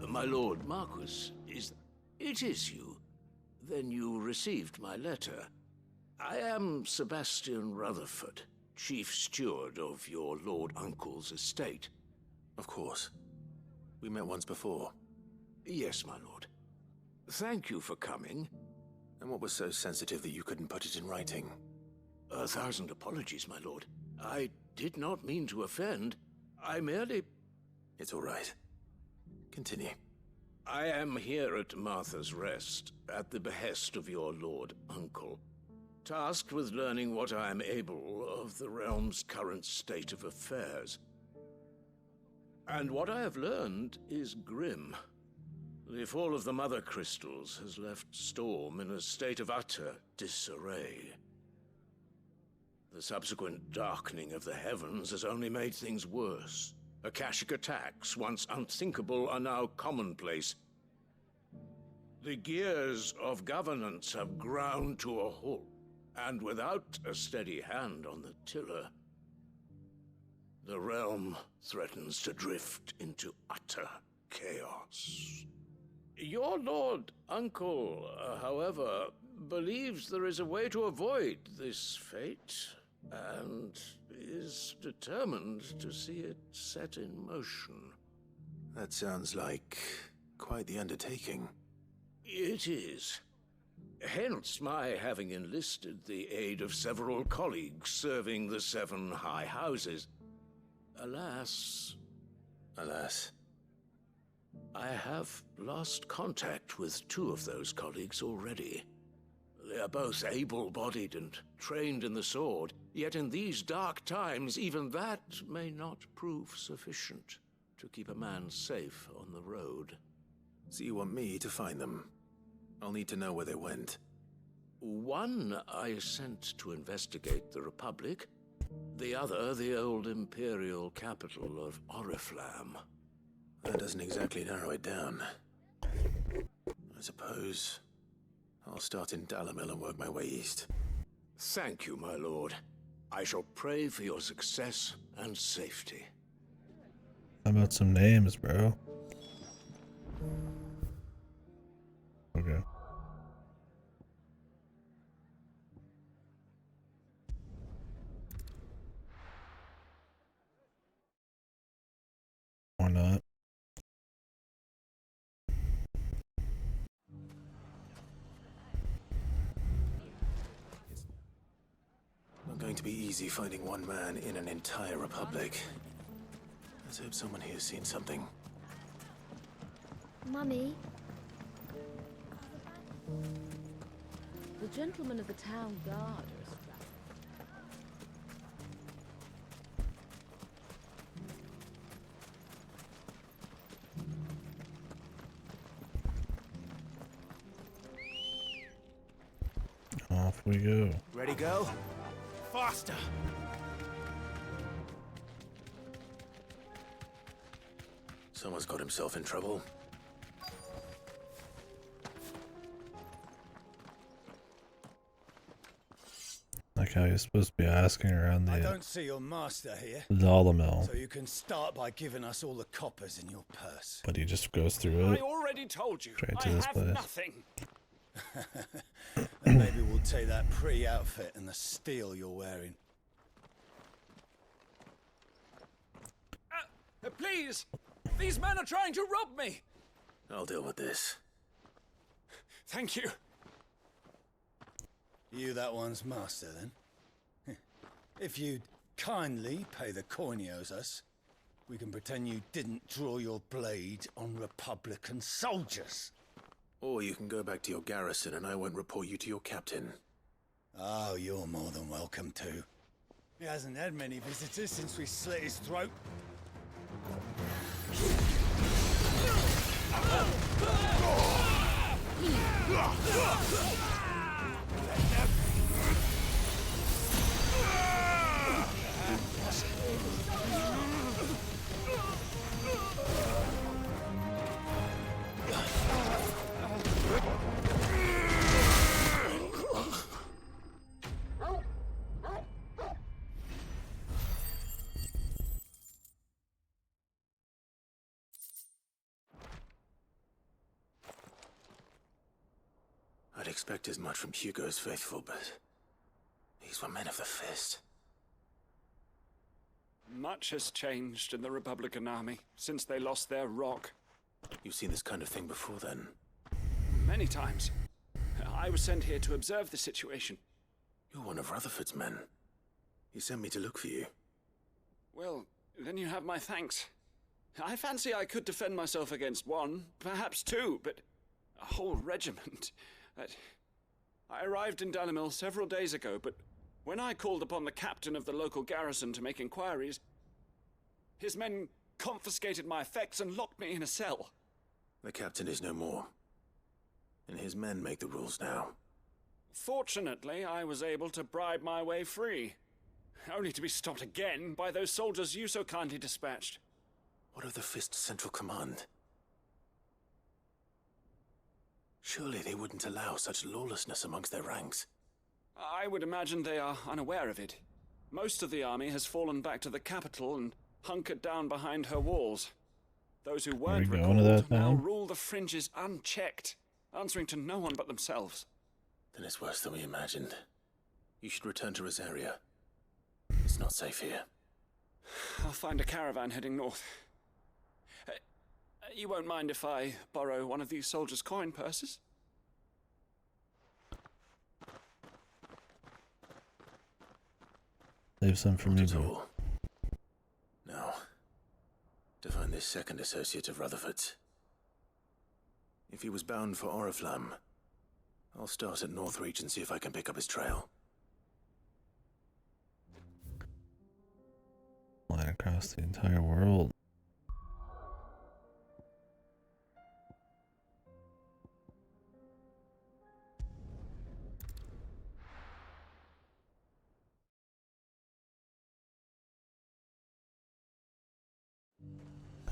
G: My lord Marquis, it is you? Then you received my letter. I am Sebastian Rutherford, chief steward of your lord uncle's estate.
A: Of course. We met once before.
G: Yes, my lord. Thank you for coming.
A: And what was so sensitive that you couldn't put it in writing?
G: 1,000 apologies, my lord. I did not mean to offend. I merely...
A: It's all right. Continue.
G: I am here at Martha's Rest, at the behest of your lord uncle, tasked with learning what I am able of the realm's current state of affairs. And what I have learned is grim. The fall of the Mother Crystals has left Storm in a state of utter disarray. The subsequent darkening of the heavens has only made things worse. Akashic attacks, once unthinkable, are now commonplace. The gears of governance have ground to a halt, and without a steady hand on the tiller, the realm threatens to drift into utter chaos. Your lord uncle, however, believes there is a way to avoid this fate, and is determined to see it set in motion.
A: That sounds like quite the undertaking.
G: It is. Hence my having enlisted the aid of several colleagues serving the 7 high houses. Alas, I have lost contact with 2 of those colleagues already. They are both able-bodied and trained in the sword, yet in these dark times even that may not prove sufficient to keep a man safe on the road.
A: So you want me to find them? I'll need to know where they went.
G: One I sent to investigate the Republic, the other the old Imperial capital of Oriflamme.
A: That doesn't exactly narrow it down. I suppose I'll start in Dalamil and work my way east.
G: Thank you, my lord. I shall pray for your success and safety.
B: How about some names, bro? Okay. Or not.
A: Not going to be easy finding one man in an entire republic. Let's hope someone here's seen something.
T: Mummy?
D: The gentlemen of the town guard are strapped.
B: Off we go.
E: Ready, go? Faster!
A: Someone's got himself in trouble.
B: Like how you're supposed to be asking around
K: I
B: the
K: don't see your master here.
B: Dalamil.
K: So you can start by giving us all the coppers in your purse.
B: But he just goes through it.
H: I already told you.
B: Straight
H: I
B: to this
H: have
B: place.
H: nothing.
K: And maybe we'll take that pretty outfit and the steel you're wearing.
H: Please! These men are trying to rob me!
A: I'll deal with this.
H: Thank you.
K: You that one's master, then? If you'd kindly pay the coin he owes us, we can pretend you didn't draw your blade on Republican soldiers.
A: Or you can go back to your garrison and I won't report you to your captain.
K: Oh, you're more than welcome to. He hasn't had many visitors since we slit his throat.
A: I'd expect as much from Hugo's faithful, but these were men of the fist.
H: Much has changed in the Republican army since they lost their rock.
A: You've seen this kind of thing before, then?
H: Many times. I was sent here to observe the situation.
A: You're one of Rutherford's men. He sent me to look for you.
H: Well, then you have my thanks. I fancy I could defend myself against one, perhaps 2, but a whole regiment. I arrived in Dalamil several days ago, but when I called upon the captain of the local garrison to make inquiries, his men confiscated my effects and locked me in a cell.
A: The captain is no more, and his men make the rules now.
H: Fortunately, I was able to bribe my way free, only to be stopped again by those soldiers you so kindly dispatched.
A: What of the Fist's central command? Surely they wouldn't allow such lawlessness amongst their ranks.
H: I would imagine they are unaware of it. Most of the army has fallen back to the capital and hunkered down behind her walls. Those who weren't recalled now rule the fringes unchecked, answering to no one but themselves.
A: Then it's worse than we imagined. You should return to Rosaria. It's not safe here.
H: I'll find a caravan heading north. You won't mind if I borrow one of these soldiers' coin purses?
B: Leave some for me,
A: Not at
B: bro.
A: all. Now, to find this second associate of Rutherford's. If he was bound for Oriflamme, I'll start at Northreach and see if I can pick up his trail.
B: Flying across the entire world.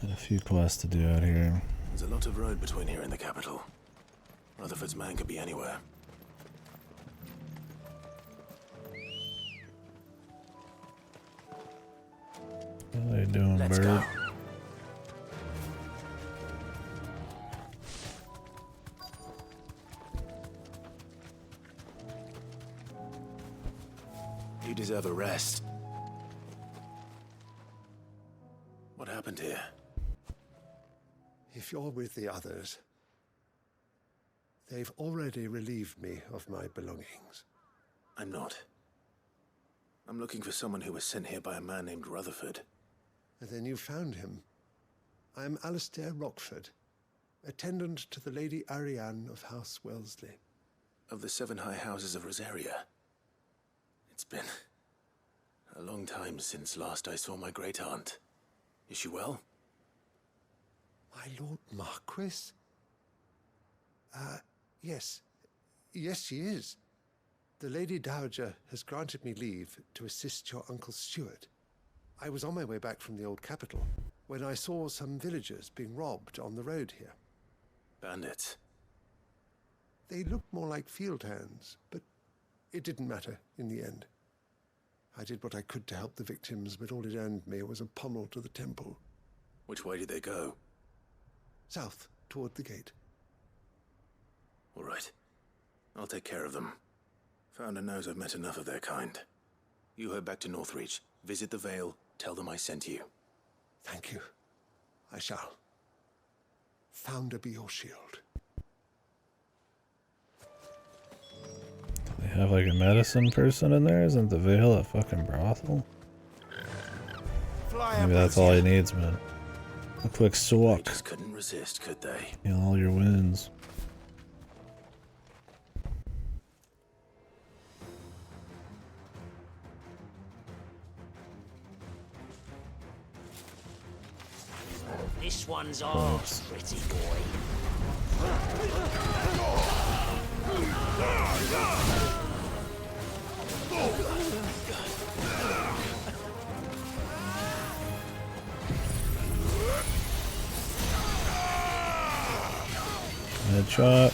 B: Got a few quests to do out here.
A: There's a lot of road between here and the capital. Rutherford's man could be anywhere.
B: How you doing,
A: Let's
B: bird?
A: go. You deserve a rest. What happened here?
K: If you're with the others, they've already relieved me of my belongings.
A: I'm not. I'm looking for someone who was sent here by a man named Rutherford.
K: And then you found him. I am Alistair Rockford, attendant to the Lady Ariane of House Wellesley.
A: Of the 7 high houses of Rosaria. It's been a long time since last I saw my great-aunt. Is she well?
K: My Lord Marquis? Yes. Yes, she is. The Lady Dowager has granted me leave to assist your Uncle Stuart. I was on my way back from the old capital when I saw some villagers being robbed on the road here.
A: Bandits?
K: They looked more like field hands, but it didn't matter in the end. I did what I could to help the victims, but all it earned me was a pommel to the temple.
A: Which way did they go?
K: South, toward the gate.
A: All right. I'll take care of them. Founder knows I've met enough of their kind. You head back to Northreach, visit the Vale, tell them I sent you.
K: Thank you. I shall. Founder be your shield.
B: They have like a medicine person in there? Isn't the Vale a fucking brothel? Maybe that's all he needs, man. A quick
A: They
B: swap.
A: just couldn't resist, could they?
B: Heal all your wins.
I: This one's ours, pretty boy.
B: Headshot.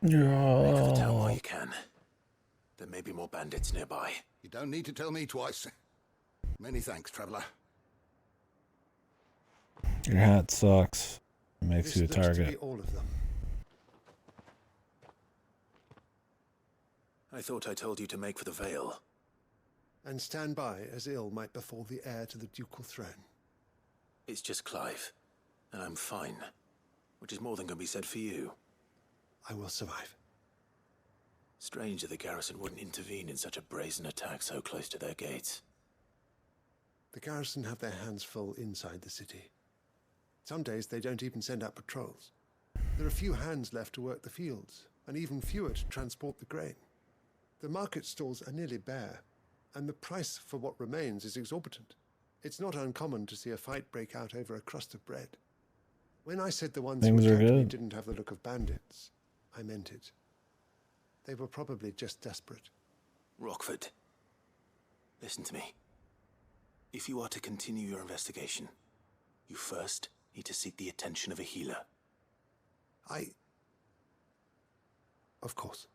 A: Make for the town while you can. There may be more bandits nearby.
J: You don't need to tell me twice. Many thanks, traveler.
B: Your hat sucks. It makes
K: This
B: you a
K: looks to
B: target.
K: be all of them.
A: I thought I told you to make for the Vale.
K: And stand by as ill might befall the heir to the ducal throne.
A: It's just Clive, and I'm fine. which is more than can be said for you.
K: I will survive.
A: Strange that the garrison wouldn't intervene in such a brazen attack so close to their gates.
K: The garrison have their hands full inside the city. Some days they don't even send out patrols. There are few hands left to work the fields, and even fewer to transport the grain. The market stalls are nearly bare, and the price for what remains is exorbitant. It's not uncommon to see a fight break out over a crust of bread. When I said the ones who
B: Things are
K: attacked me
B: good.
K: didn't have the look of bandits, I meant it. They were probably just desperate.
A: Rockford, listen to me. If you are to continue your investigation, you first need to seek the attention of a healer.
K: Of course.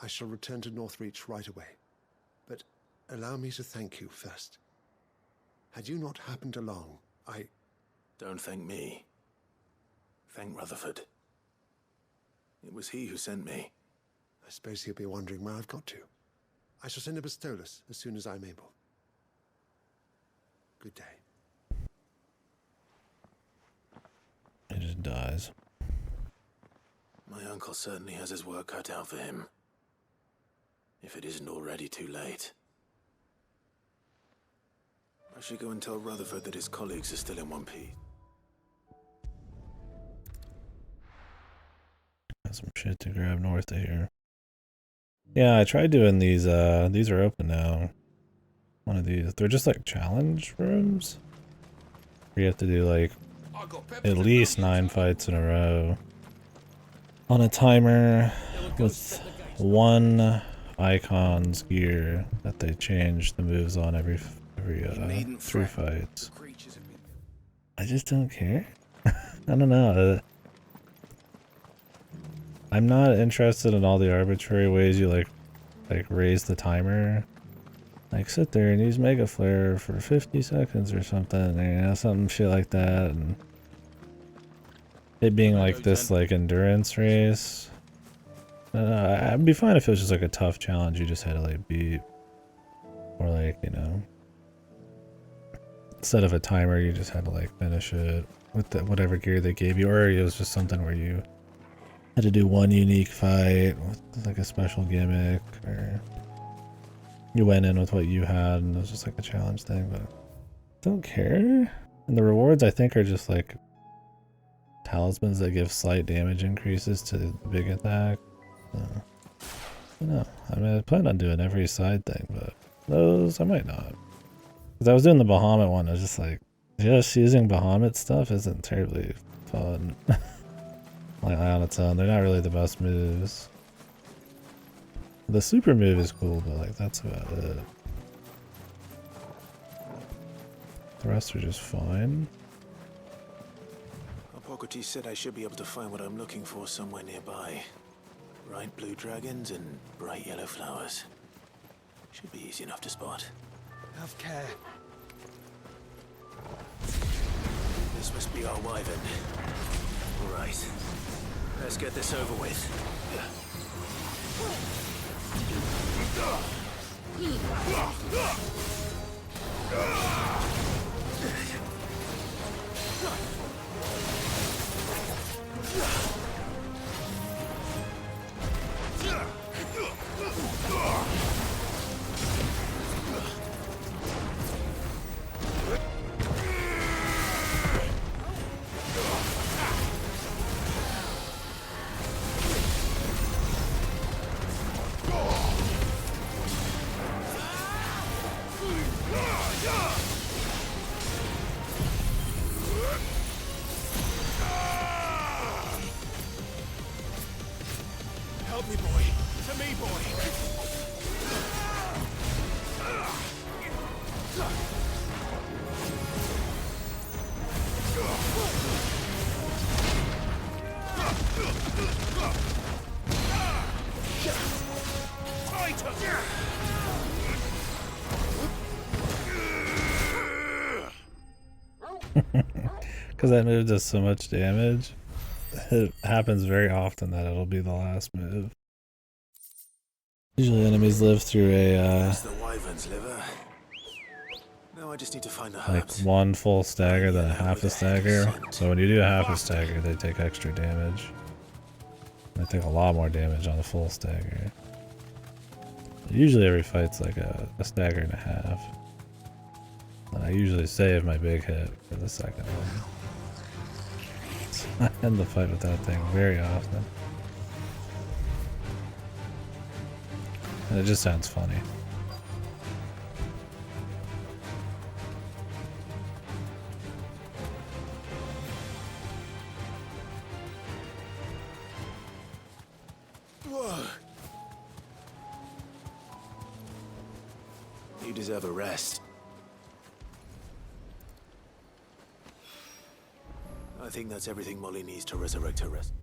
K: I shall return to Northreach right away. But allow me to thank you first. Had you not happened along,
A: Don't thank me. Thank Rutherford. It was he who sent me.
K: I suppose he'll be wondering where I've got to. I shall send a Bastolus as soon as I'm able. Good day.
B: He just dies.
A: My uncle certainly has his work cut out for him. If it isn't already too late. I should go and tell Rutherford that his colleagues are still in one piece.
B: Got some shit to grab north of here. Yeah, I tried doing these are open now. One of these. They're just like challenge rooms. Where you have to do like at least 9 fights in a row. On a timer with one icon's gear that they change the moves on every 3 fights. I just don't care. I don't know. I'm not interested in all the arbitrary ways you like raise the timer. Like sit there and use Mega Flare for 50 seconds or something, you know, some shit like that, and it being like this like endurance race. I'd be fine if it was just like a tough challenge you just had to like beat, or like, you know, instead of a timer you just had to like finish it with whatever gear they gave you, or it was just something where you had to do one unique fight with like a special gimmick, or you went in with what you had and it was just like a challenge thing. But I don't care. And the rewards I think are just like talismans that give slight damage increases to the big attack. So, I don't know. I mean, I plan on doing every side thing, but those I might not. Because I was doing the Bahamut one, I was just like, just using Bahamut stuff isn't terribly fun. Like on its own, they're not really the best moves. The super move is cool, but like that's about it. The rest are just fine.
A: Hippocrates said I should be able to find what I'm looking for somewhere nearby. Bright blue dragons and bright yellow flowers. Should be easy enough to spot.
L: Have care.
A: This must be our wyvern. All right. Let's get this over with.
E: Help me, boy. To me, boy.
B: Because that move does so much damage. It happens very often that it'll be the last move. Usually enemies live through a
A: the wyvern's liver. No Now I just need to find the
B: like
A: herbs.
B: one full stagger, then a half a stagger. So when you do a half a stagger, they take extra damage. They take a lot more damage on a full stagger. Usually every fight's like a stagger and a half. And I usually save my big hit for the second one. So I end the fight with that thing very often. And it just sounds funny.
A: You deserve a rest. I think that's everything Molly needs to resurrect her rest.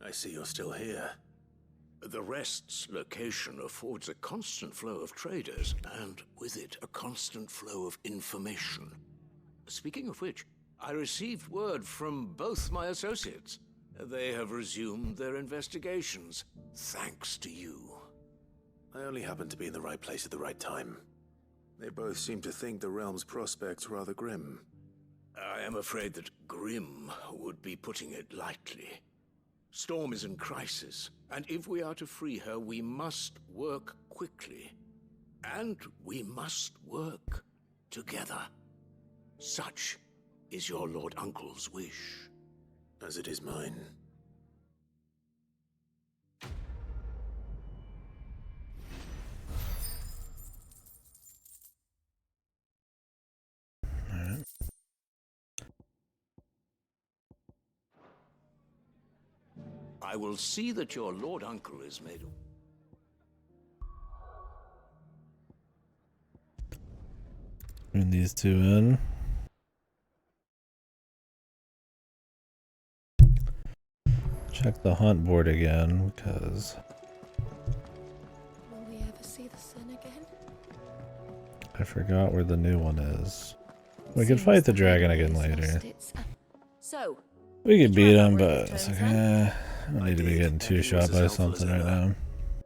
A: I see you're still here.
G: The Rest's location affords a constant flow of traders, and with it, a constant flow of information. Speaking of which, I received word from both my associates. They have resumed their investigations, thanks to you.
A: I only happened to be in the right place at the right time. They both seem to think the realm's prospects rather grim.
G: I am afraid that grim would be putting it lightly. Storm is in crisis, and if we are to free her, we must work quickly. And we must work together. Such is your Lord Uncle's wish.
A: As it is mine.
G: I will see that your Lord Uncle is made.
B: Bring these two in. Check the hunt board again, because
O: Will we ever see the sun again?
B: I forgot where the new one is. We could fight the dragon again later.
D: So,
B: We could beat him, but it's like, I don't need to be getting two-shot by something right now.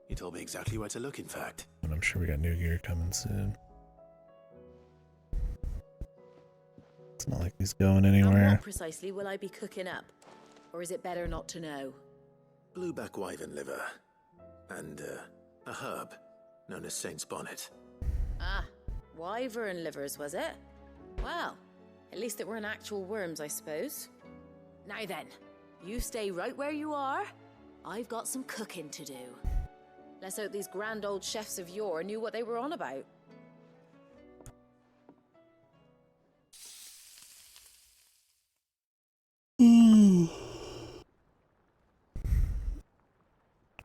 A: He told me exactly where to look, in fact.
B: And I'm sure we got new gear coming soon. It's not like he's going
D: and
B: anywhere.
D: what precisely will I be cooking up? Or is it better not to know?
A: Blueback wyvern liver. And, a herb known as Saint's Bonnet.
D: Ah, wyvern livers, was it? Well, at least it weren't actual worms, I suppose. Now then, you stay right where you are. I've got some cooking to do. Let's hope these grand old chefs of yore knew what they were on about.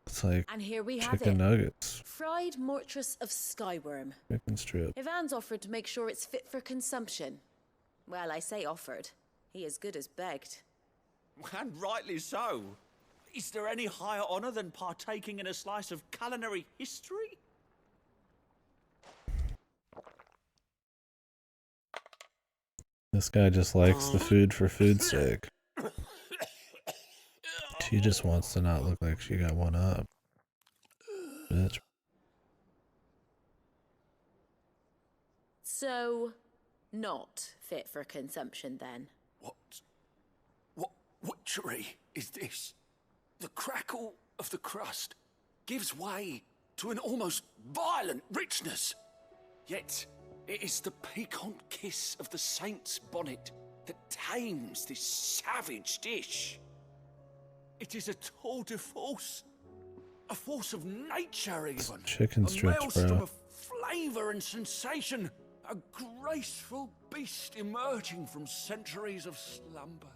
B: It's like
D: And here we have
B: chicken
D: it.
B: nuggets,
D: Fried mortress of skyworm.
B: chicken strip.
D: Ivan's offered to make sure it's fit for consumption. Well, I say offered. He as good as begged.
P: And rightly so. Is there any higher honor than partaking in a slice of culinary history?
B: This guy just likes the food for food's sake. She just wants to not look like she got one up. Bitch.
D: So, not fit for consumption then?
K: What witchery is this? The crackle of the crust gives way to an almost violent richness. Yet, it is the piquant kiss of the saint's bonnet that tames this savage dish. It is a tour de force. A force of nature, even.
B: Chicken
K: a
B: strips,
K: maelstrom
B: bro.
K: of flavor and sensation. A graceful beast emerging from centuries of slumber.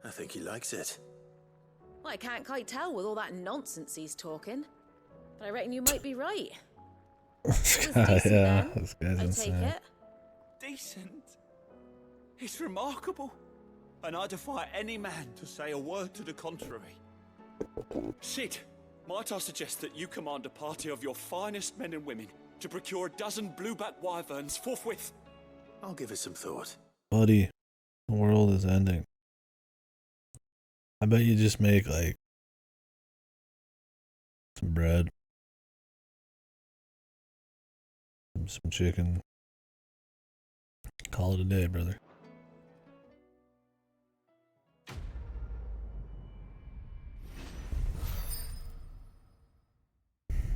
A: I think he likes it.
D: Well, I can't quite tell with all that nonsense he's talking. But I reckon you might be right.
B: This
D: It was
B: guy,
D: decent
B: yeah,
D: then,
B: this guy's
D: I
B: insane.
D: take it.
P: Decent? It's remarkable. And I defy any man to say a word to the contrary. Sid, might I suggest that you command a party of your finest men and women to procure a dozen blueback wyverns forthwith?
A: I'll give it some thought.
B: Buddy, the world is ending. I bet you just make like some bread, some chicken. Call it a day, brother.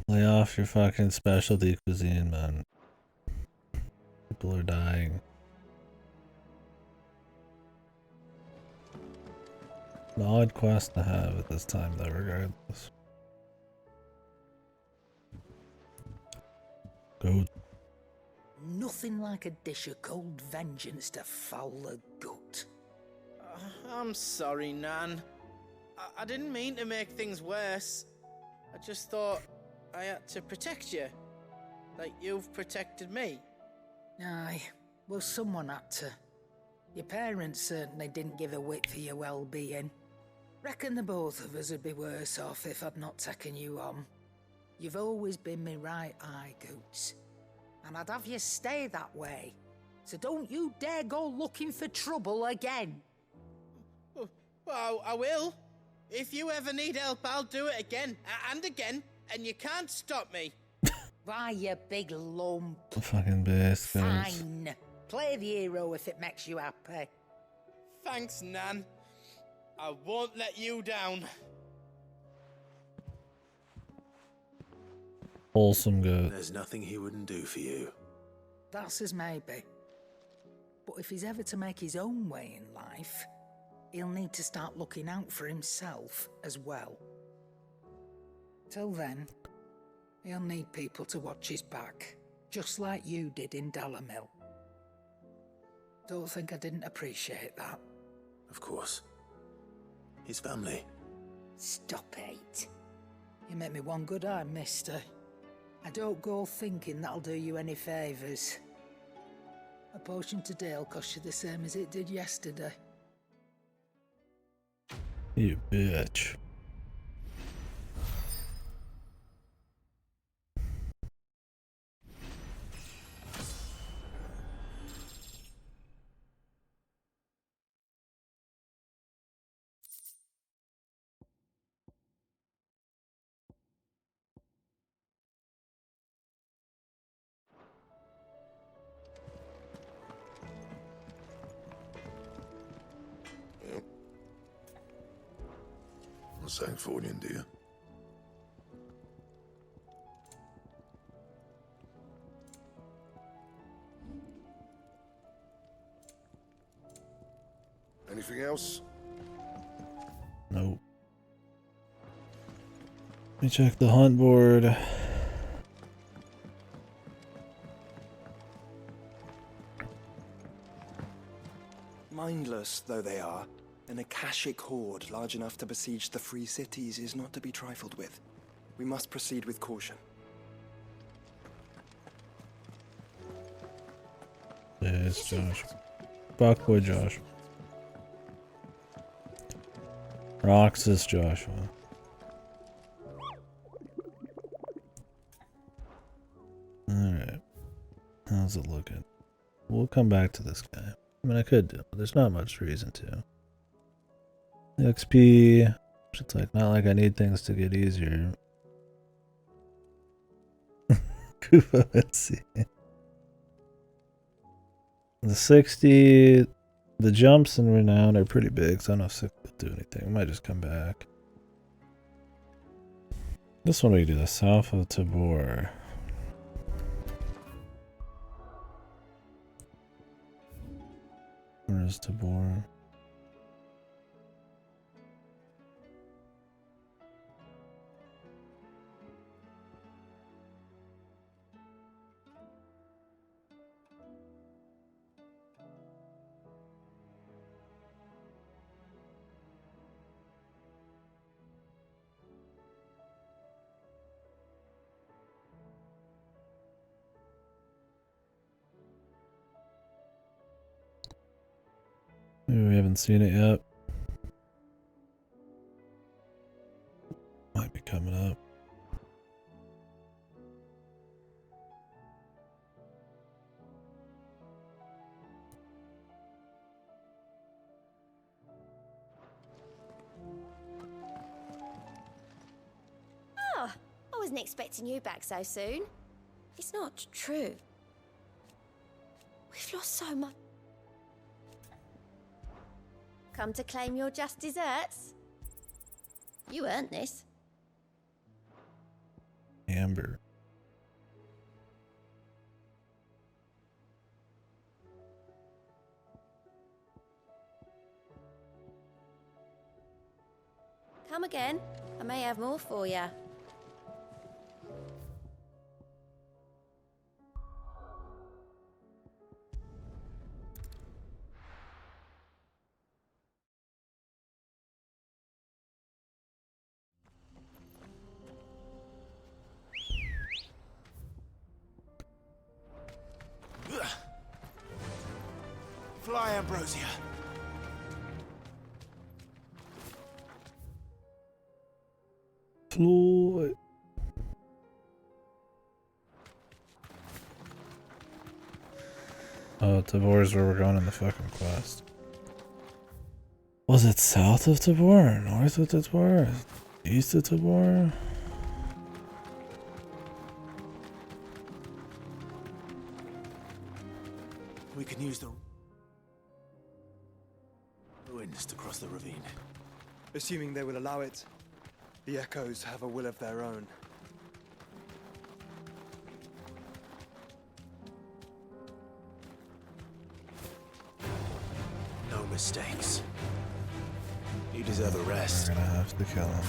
B: Lay off your fucking specialty cuisine, man. People are dying. An odd quest to have at this time, though, regardless. Goat.
R: Nothing like a dish of cold vengeance to foul the gut.
Q: I'm sorry, Nan. I didn't mean to make things worse. I just thought I had to protect you. Like you've protected me.
R: Aye, well, someone had to. Your parents certainly didn't give a whit for your well-being. Reckon the both of us would be worse off if I'd not taken you on. You've always been me right eye, Goots. And I'd have you stay that way. So don't you dare go looking for trouble again.
Q: Well, I will. If you ever need help, I'll do it again and again, and you can't stop me.
R: Why, you big lump.
B: Fucking beast, guys.
R: Fine. Play the hero if it makes you happy.
Q: Thanks, Nan. I won't let you down.
B: Wholesome goat.
A: There's nothing he wouldn't do for you.
R: That's as maybe. But if he's ever to make his own way in life, he'll need to start looking out for himself as well. Till then, he'll need people to watch his back, just like you did in Dalamil. Don't think I didn't appreciate that.
A: Of course. His family.
R: Stop it. You make me one good eye, mister. I don't go thinking that'll do you any favours. A potion today'll cost you the same as it did yesterday.
B: You bitch.
J: What's that for you, dear? Anything else?
B: Nope. Let me check the hunt board.
L: Mindless though they are, an Akashic horde large enough to besiege the free cities is not to be trifled with. We must proceed with caution.
B: Yes, Josh. Fuckboy Josh. Roxas Joshua. Alright. How's it looking? We'll come back to this guy. I mean, I could do, but there's not much reason to. XP. It's like, not like I need things to get easier. Kufa, let's see. The 60, the jumps in Renown are pretty big, so I don't know if 60 will do anything. We might just come back. This one we do, the South of Tabor. Where is Tabor? Maybe we haven't seen it yet. Might be coming up.
N: Oh, I wasn't expecting you back so soon. It's not true. We've lost so much. Come to claim your just desserts? You earned this.
B: Amber.
N: Come again. I may have more for you.
E: Fly, Ambrosia.
B: Floyd. Oh, Tabor's where we're going in the fucking quest. Was it south of Tabor or north of Tabor? East of Tabor?
A: We can use the ruins to cross the ravine.
L: Assuming they will allow it, the Echoes have a will of their own.
A: No mistakes. You deserve a rest.
B: We're gonna have to kill him.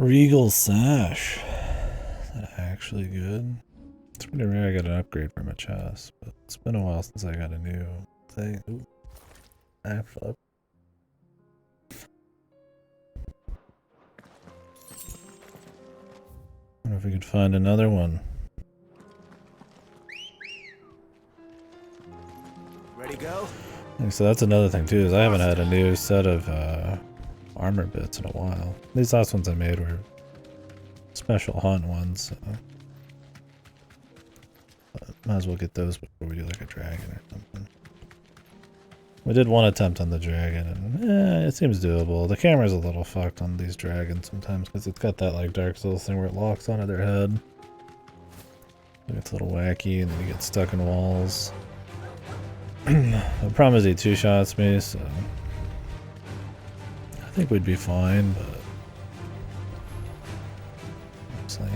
B: Regal Sash. Is that actually good? It's pretty rare I got an upgrade for my chest, but it's been a while since I got a new thing. Ooh. Ah, fuck. Wonder if we could find another one.
A: Ready to go?
B: And so that's another thing too, is I haven't had a new set of armor bits in a while. These last ones I made were special hunt ones, so but might as well get those before we do like a dragon or something. We did one attempt on the dragon and it seems doable. The camera's a little fucked on these dragons sometimes because it's got that like Dark Souls thing where it locks onto their head. It's a little wacky and then you get stuck in walls. The problem is he two-shots me, so I think we'd be fine, but it's like,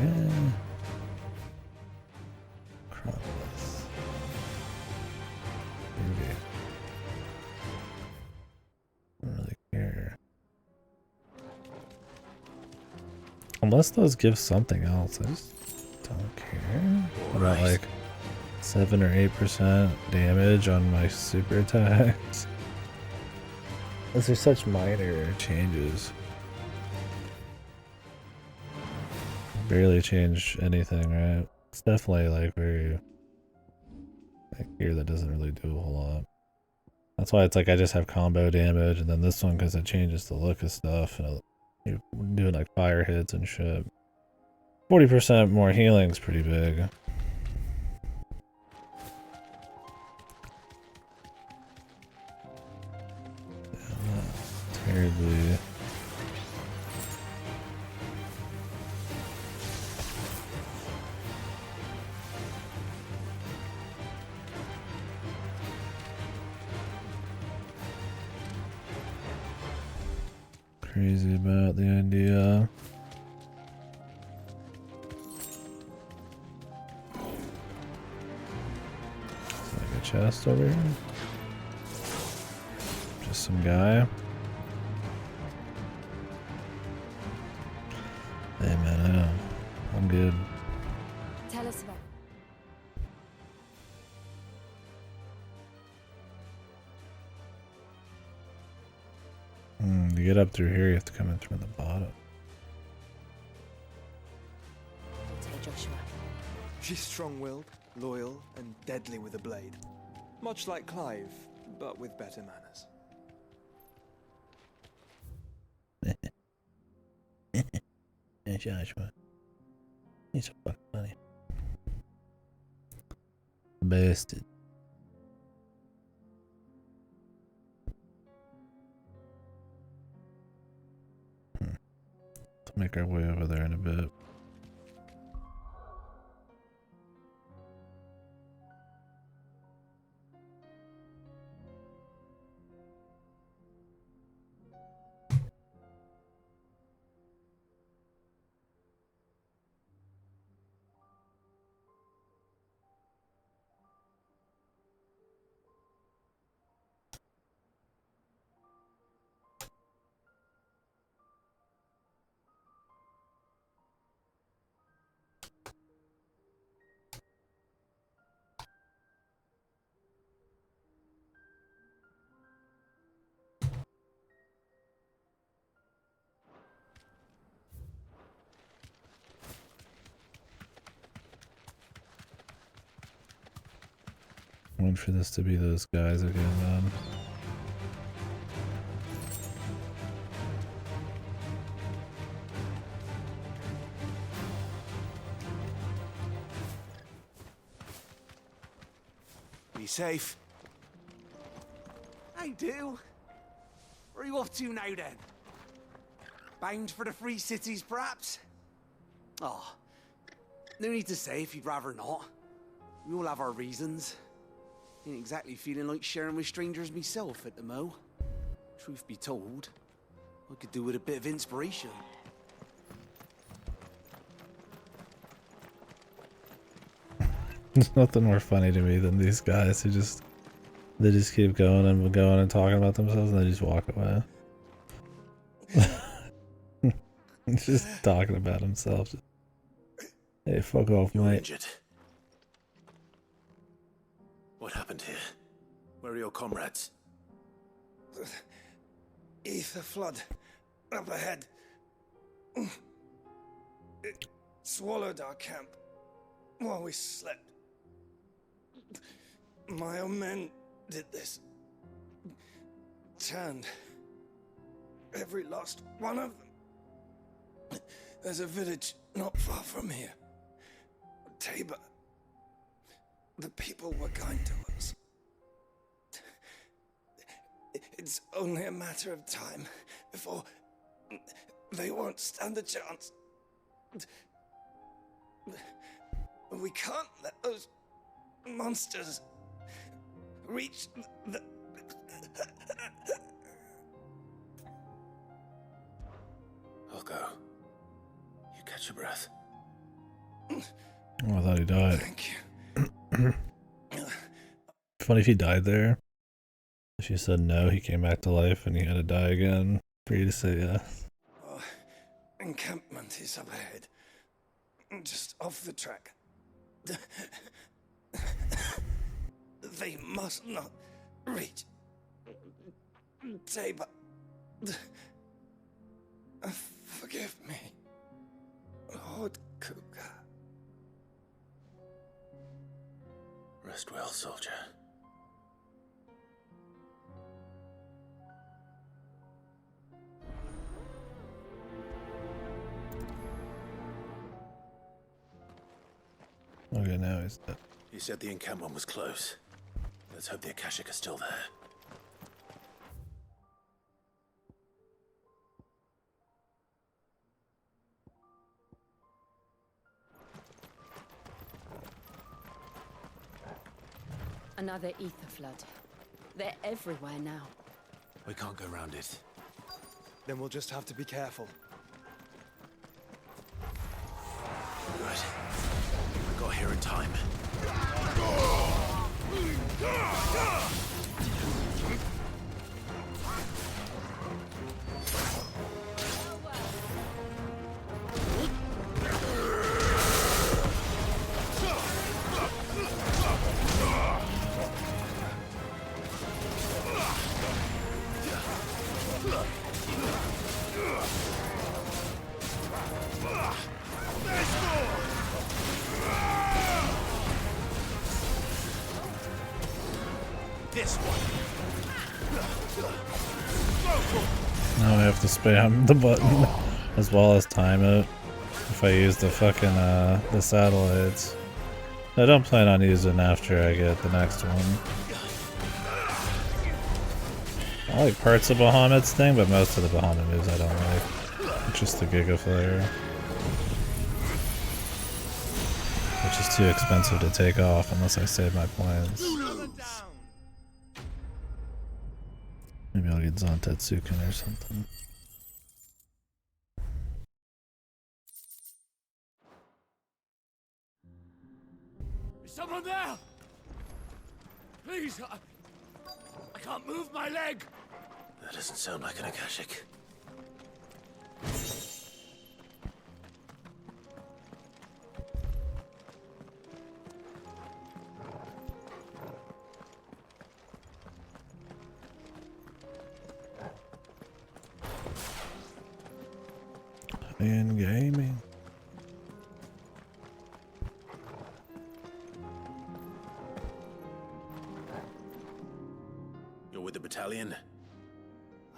B: Cronus. Maybe. I don't really care. Unless those give something else, I just don't care. What about like 7 or 8% damage on my super attacks? Those are such minor changes. Barely change anything, right? It's definitely like very like gear that doesn't really do a whole lot. That's why it's like I just have combo damage, and then this one because it changes the look of stuff, and you're doing like fire hits and shit. 40% more healing is pretty big. Terribly. Crazy about the idea. Is like a chest over here? Just some guy. Hey man, I know. I'm good.
M: Tell us about.
B: To get up through here, you have to come in through the bottom.
M: Take Joshua.
L: She's strong-willed, loyal, and deadly with a blade. Much like Clive, but with better manners.
B: Hey Joshua. He's so fucking funny. Bastard. Let's make our way over there in a bit. Wait for this to be those guys again, man.
S: Be safe. I do. Where are you off to now, then? Bound for the Free Cities, perhaps? Oh, no need to say if you'd rather not. We all have our reasons. Ain't exactly feeling like sharing with strangers myself at the mo. Truth be told, I could do with a bit of inspiration.
B: There's nothing more funny to me than these guys who they just keep going and talking about themselves and they just walk away. Just talking about himself. Hey, fuck off,
A: You're
B: mate.
A: injured. What happened here? Where are your comrades?
L: Ether flood up ahead. It swallowed our camp while we slept. My own men did this. Turned every last one of them. There's a village not far from here. Tabor. The people were kind to us. It's only a matter of time before they won't stand a chance. We can't let those monsters reach the...
A: I'll go. You catch your breath.
B: Oh, I thought he died.
L: Thank you.
B: Funny if he died there. If you said no, he came back to life and he had to die again for you to say yes.
L: Our encampment is up ahead. Just off the track. They must not reach Tabor. Forgive me, Lord Cougar.
A: Rest well, soldier.
B: now he's dead.
A: You said the encampment was close. Let's hope the Akashic are still there.
M: Another ether flood. They're everywhere now.
A: We can't go round it.
L: Then we'll just have to be careful.
A: Good. We got here in time. This one.
B: Now I have to spam the button as well as time it if I use the fucking the satellites. I don't plan on using after I get the next one. I like parts of Bahamut's thing, but most of the Bahamut moves I don't like. It's just the Giga Flare, which is too expensive to take off unless I save my points. Maybe I'll get Zantetsuken or something.
P: Is someone there? Please, I can't move my leg.
A: That doesn't sound like an Akashic.
B: In gaming.
A: You're with the battalion?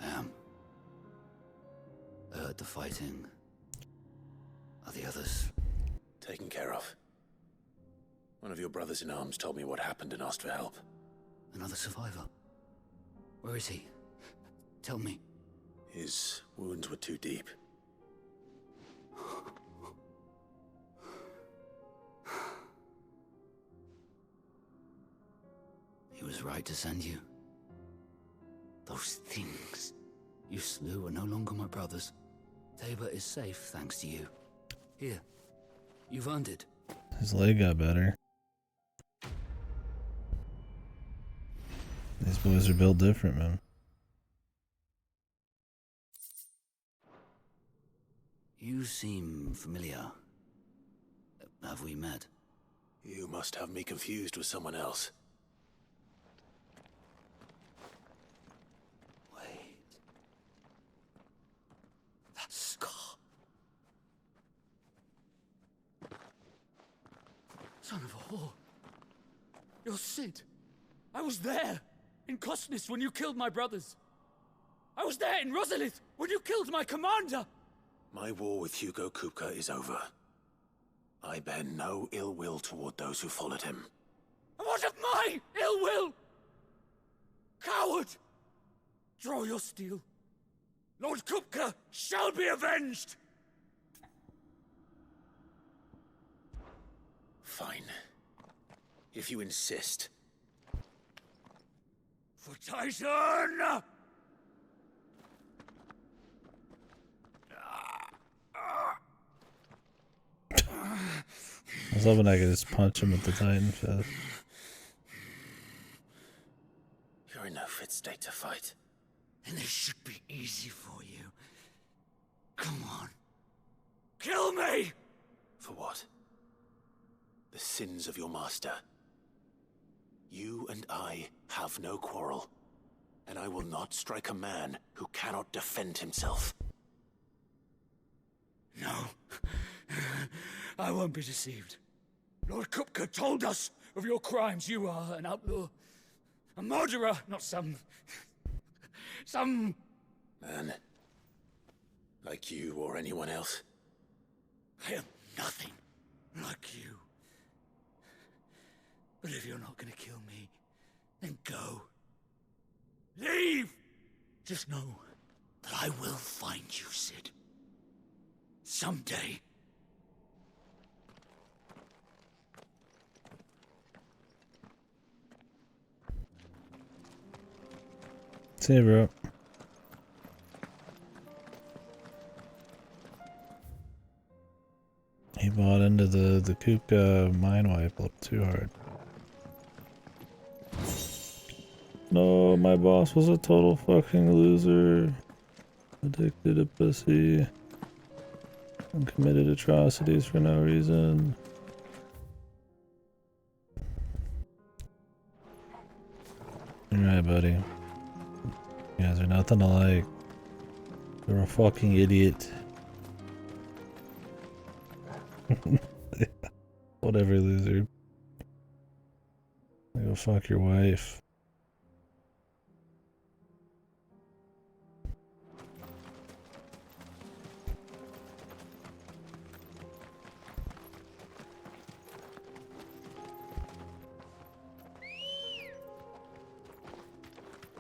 C: I am. I heard the fighting. Are the others?
A: Taken care of. One of your brothers in arms told me what happened and asked for help.
C: Another survivor? Where is he? Tell me.
A: His wounds were too deep.
C: He was right to send you. Those things you slew are no longer my brothers. Tabor is safe thanks to you. Here, you've earned it.
B: His leg got better. These boys are built different, man.
C: You seem familiar. Have we met?
A: You must have me confused with someone else.
C: That scar.
P: Son of a whore. You're Sid. I was there in Kosnis when you killed my brothers. I was there in Rosalith when you killed my commander.
A: My war with Hugo Kupka is over. I bear no ill will toward those who followed him.
P: And what of my ill will? Coward! Draw your steel. Lord Kupka shall be avenged!
A: Fine. If you insist.
P: For Titan!
B: I was hoping I could just punch him with the Titan Fist.
A: You're in no fit state to fight.
C: And this should be easy for you. Come on.
P: Kill me!
A: For what? The sins of your master. You and I have no quarrel, and I will not strike a man who cannot defend himself.
P: No. I won't be deceived. Lord Kupka told us of your crimes. You are an outlaw. A murderer, not some
A: man. Like you or anyone else.
P: I am nothing like you. But if you're not gonna kill me, then go. Leave! Just know that I will find you, Sid. Someday.
B: See you, bro. He bought into the Kupka mine wipe a little too hard. No, my boss was a total fucking loser. Addicted to pussy. And committed atrocities for no reason. You're right, buddy. You guys are nothing alike. You're a fucking idiot. Whatever, loser. Go fuck your wife.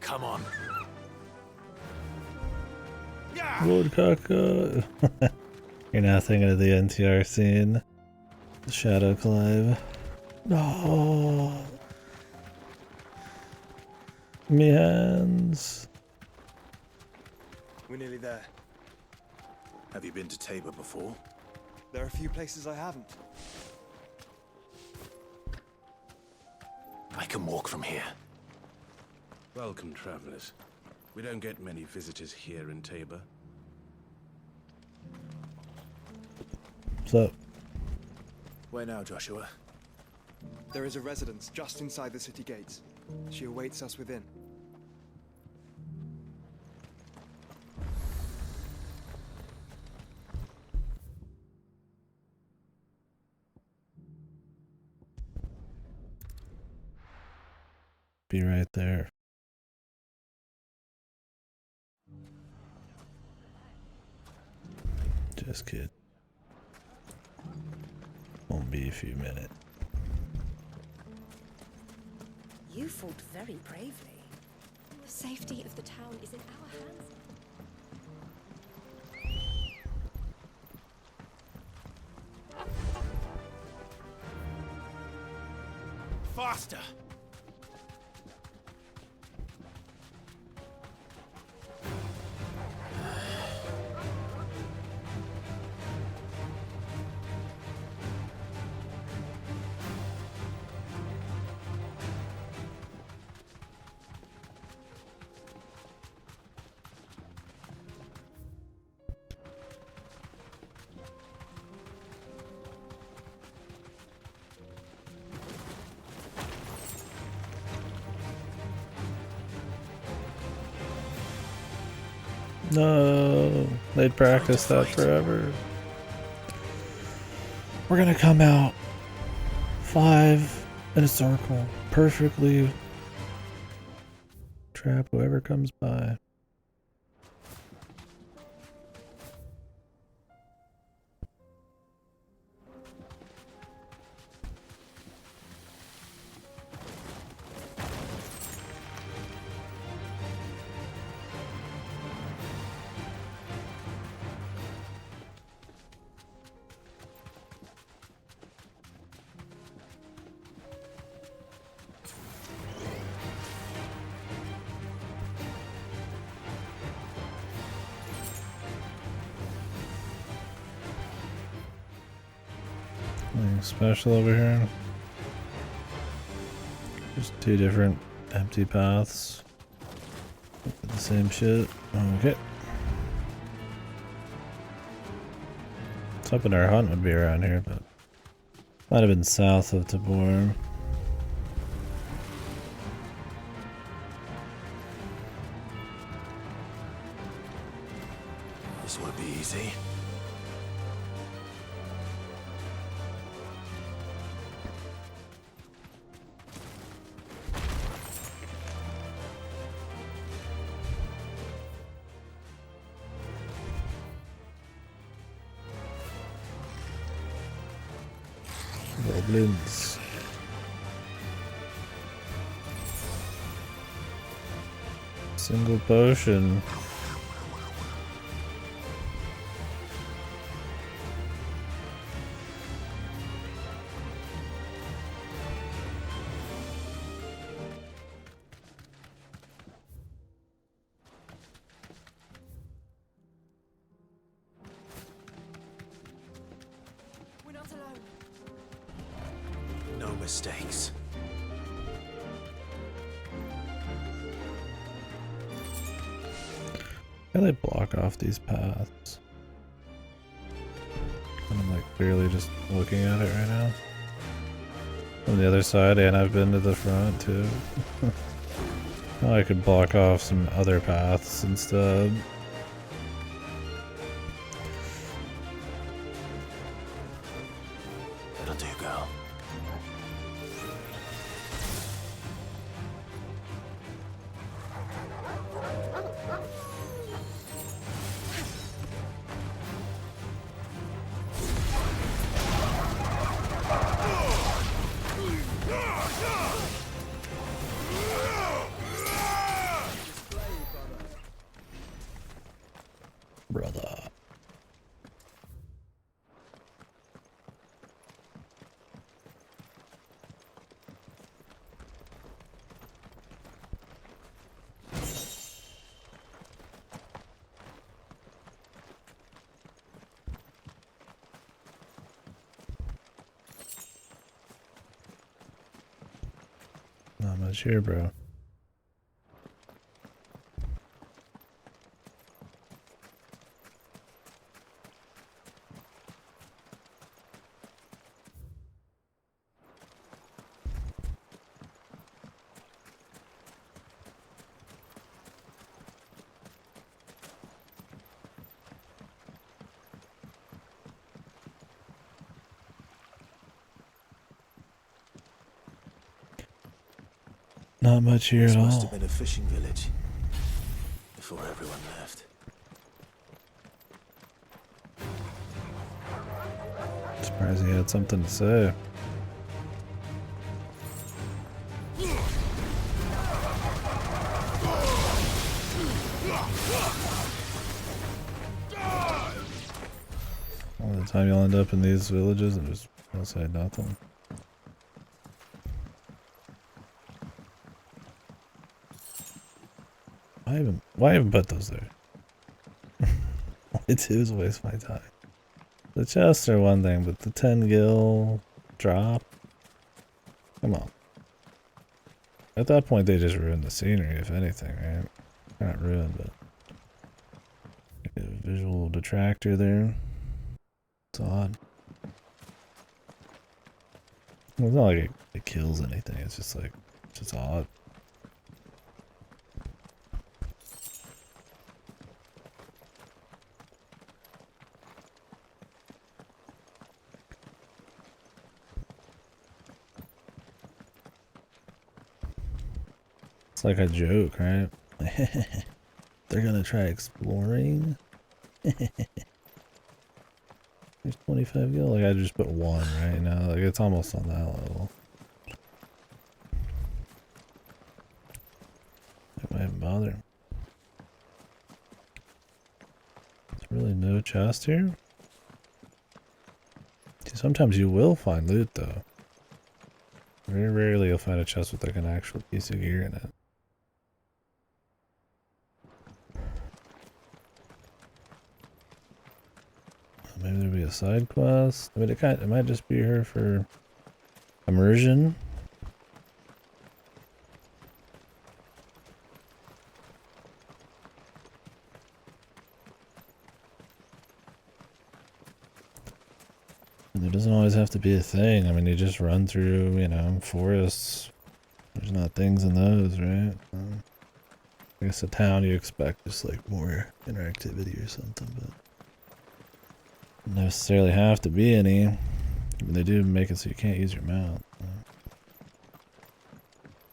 A: Come on.
B: Woodcocker. You're now thinking of the NTR scene. The Shadow Clive. No. Me hands.
L: We're nearly there.
A: Have you been to Tabor before?
L: There are a few places I haven't.
A: I can walk from here.
U: Welcome, travelers. We don't get many visitors here in Tabor.
B: What's up?
A: Where now, Joshua?
L: There is a residence just inside the city gates. She awaits us within.
B: Be right there. Just kid. Won't be a few minutes.
V: You fought very bravely.
N: The safety of the town is in our hands.
Q: Faster!
B: No, they'd practice that forever. We're gonna come out 5 in a circle, perfectly trap whoever comes by. Nothing special over here. Just 2 different empty paths. The same shit. Okay. I was hoping our hunt would be around here, but might have been south of Tabor.
A: This won't be easy.
B: Goblins. Single potion.
V: We're not alone.
A: No mistakes.
B: How do they block off these paths? And I'm like clearly just looking at it right now. From the other side, and I've been to the front too. Oh, I could block off some other paths instead.
A: That'll do, girl.
B: Brother. Not much here, bro. Not much here
A: This
B: at
A: must
B: all.
A: have been a fishing village before everyone left.
B: Surprised he had something to say. All the time you'll end up in these villages and just don't say nothing. Why even put those there? It is waste my time. The chests are one thing, but the 10 gil drop? Come on. At that point they just ruined the scenery, if anything, right? Not ruined, but a visual detractor there. It's odd. Well, it's not like it kills anything, it's just like, it's just odd. It's like a joke, right? They're gonna try exploring. There's 25 gil. Like I just put one right now. Like it's almost on that level. I might bother. There's really no chest here. See, sometimes you will find loot though. Very rarely you'll find a chest with like an actual piece of gear in it. Maybe there'll be a side quest. I mean, it might just be here for immersion. And there doesn't always have to be a thing. I mean, you just run through, you know, forests. There's not things in those, right? I guess a town you expect just like more interactivity or something, but don't necessarily have to be any. I mean, they do make it so you can't use your mount.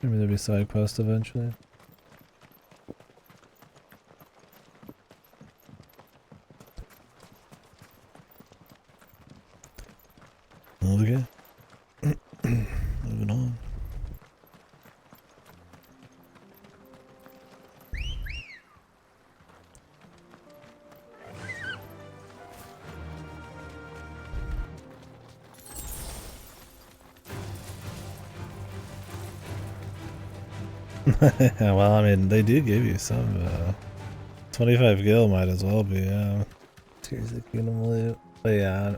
B: Maybe there'll be side quest eventually. Okay. Moving on. Well, I mean, they do give you some. 25 gil might as well be. Tears of the Kingdom loot. But yeah,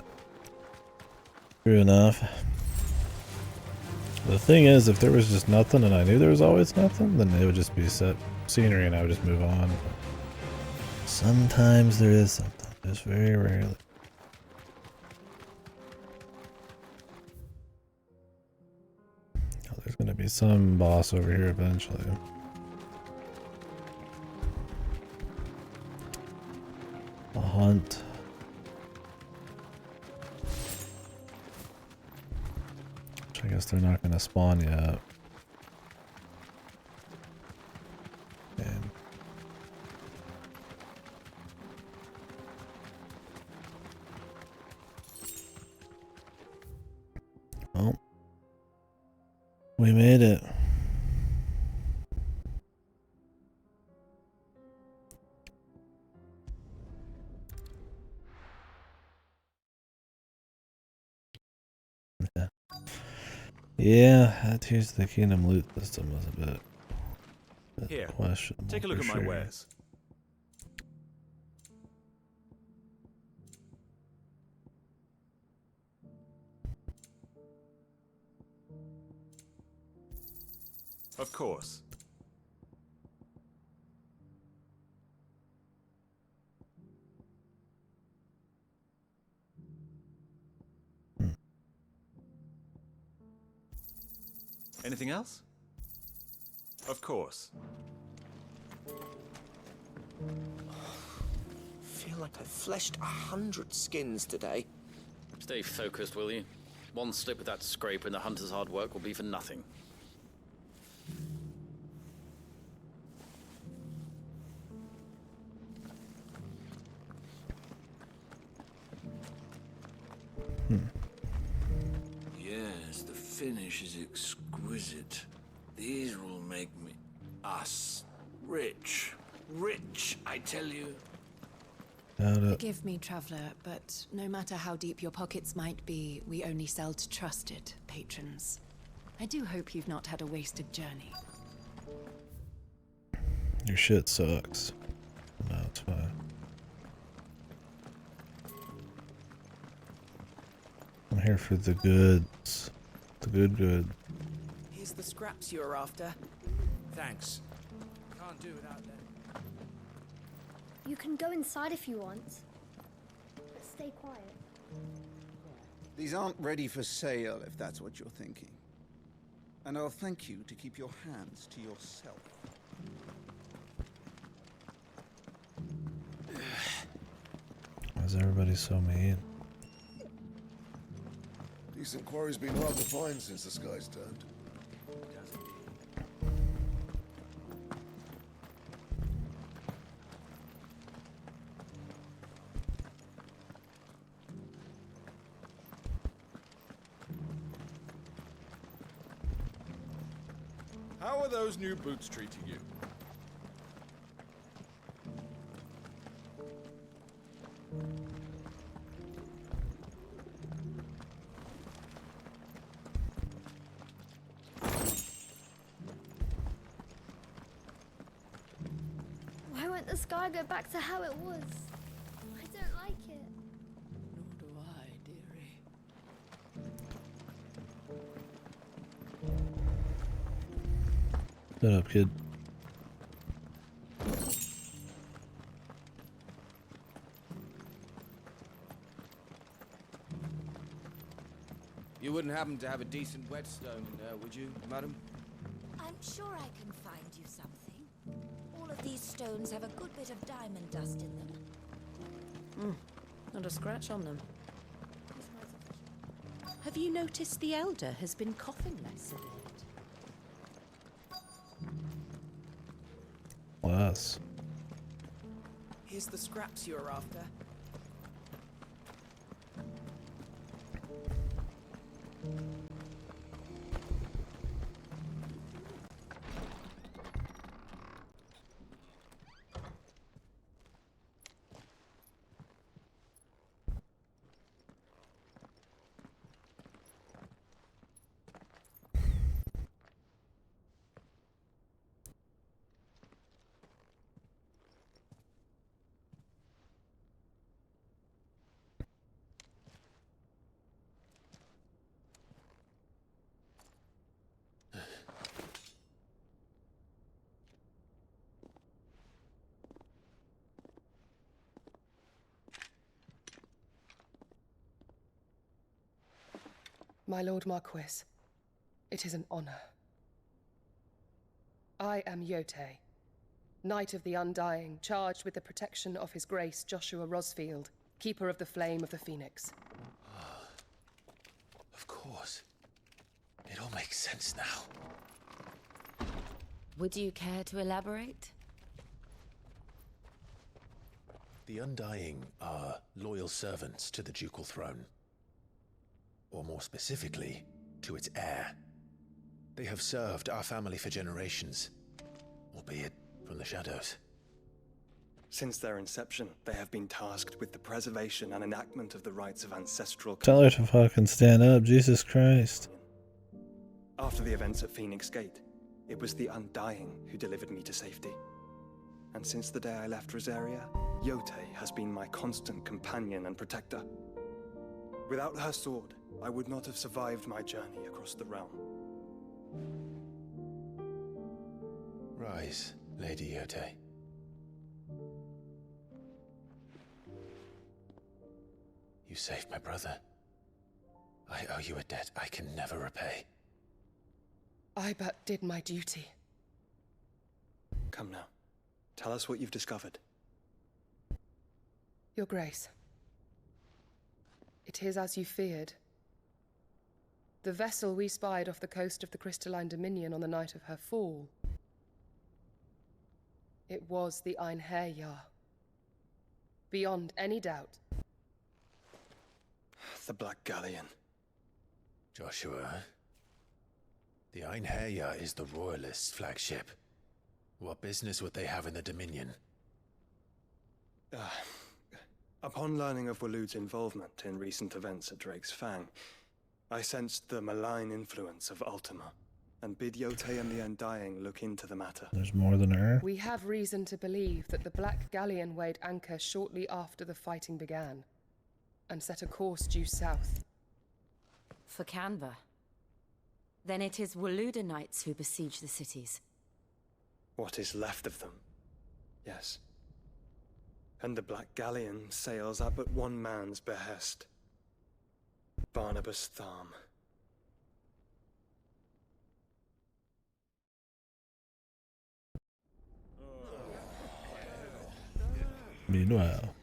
B: true enough. The thing is, if there was just nothing and I knew there was always nothing, then it would just be set scenery and I would just move on. Sometimes there is something, just very rarely. Oh, there's gonna be some boss over here eventually. A hunt. Which I guess they're not gonna spawn yet. And oh, we made it. Yeah, that Tears of the Kingdom loot system was a bit
F: Here,
B: questionable.
F: take a look at my wares. Of course. Anything else? Of course.
I: Feel like I've fleshed 100 skins today.
T: Stay focused, will you? One slip of that scrape and the hunter's hard work will be for nothing.
W: Yes, the finish is exquisite. These will make us rich. Rich, I tell you.
M: Forgive me, traveler, but no matter how deep your pockets might be, we only sell to trusted patrons. I do hope you've not had a wasted journey.
B: Your shit sucks. No, it's fine. I'm here for the goods. The good.
V: Here's the scraps you were after.
P: Thanks. Can't do without them.
X: You can go inside if you want. But stay quiet.
Y: These aren't ready for sale, if that's what you're thinking. And I'll thank you to keep your hands to yourself.
B: Why is everybody so mean?
J: Decent quarry's been hard to find since the skies turned.
F: How are those new boots treating you?
X: Why won't the sky go back to how it was? I don't like it.
V: Nor do I, dearie.
B: Shut up, kid.
Z: You wouldn't happen to have a decent whetstone, would you, madam?
V: I'm sure I can find you something. All of these stones have a good bit of diamond dust in them.
M: Not a scratch on them.
V: Have you noticed the elder has been coughing less of late?
B: Bless.
V: Here's the scraps you were after.
D: My Lord Marquis, it is an honor. I am Yote, Knight of the Undying, charged with the protection of His Grace Joshua Rosfield, Keeper of the Flame of the Phoenix.
A: Of course. It all makes sense now.
V: Would you care to elaborate?
A: The Undying are loyal servants to the ducal throne. Or more specifically, to its heir. They have served our family for generations, albeit from the shadows.
L: Since their inception, they have been tasked with the preservation and enactment of the rights of ancestral...
B: Tell her to fucking stand up, Jesus Christ.
L: After the events at Phoenix Gate, it was the Undying who delivered me to safety. And since the day I left Rosaria, Yote has been my constant companion and protector. Without her sword, I would not have survived my journey across the realm.
A: Rise, Lady Yote. You saved my brother. I owe you a debt I can never repay.
D: I but did my duty.
L: Come now. Tell us what you've discovered.
D: Your Grace. It is as you feared. The vessel we spied off the coast of the Crystalline Dominion on the night of her fall. It was the Einherjar. Beyond any doubt.
L: The Black Galleon.
A: Joshua, the Einherjar is the Royalists' flagship. What business would they have in the Dominion?
L: Upon learning of Waloed's involvement in recent events at Drake's Fang, I sensed the malign influence of Ultima, and bid Yote and the Undying look into the matter.
B: There's more than her.
D: We have reason to believe that the Black Galleon weighed anchor shortly after the fighting began, and set a course due south.
V: For Canva. Then it is Waloed knights who besiege the cities.
L: What is left of them, yes. And the Black Galleon sails at but one man's behest. Barnabas Tharm.
B: Meanwhile.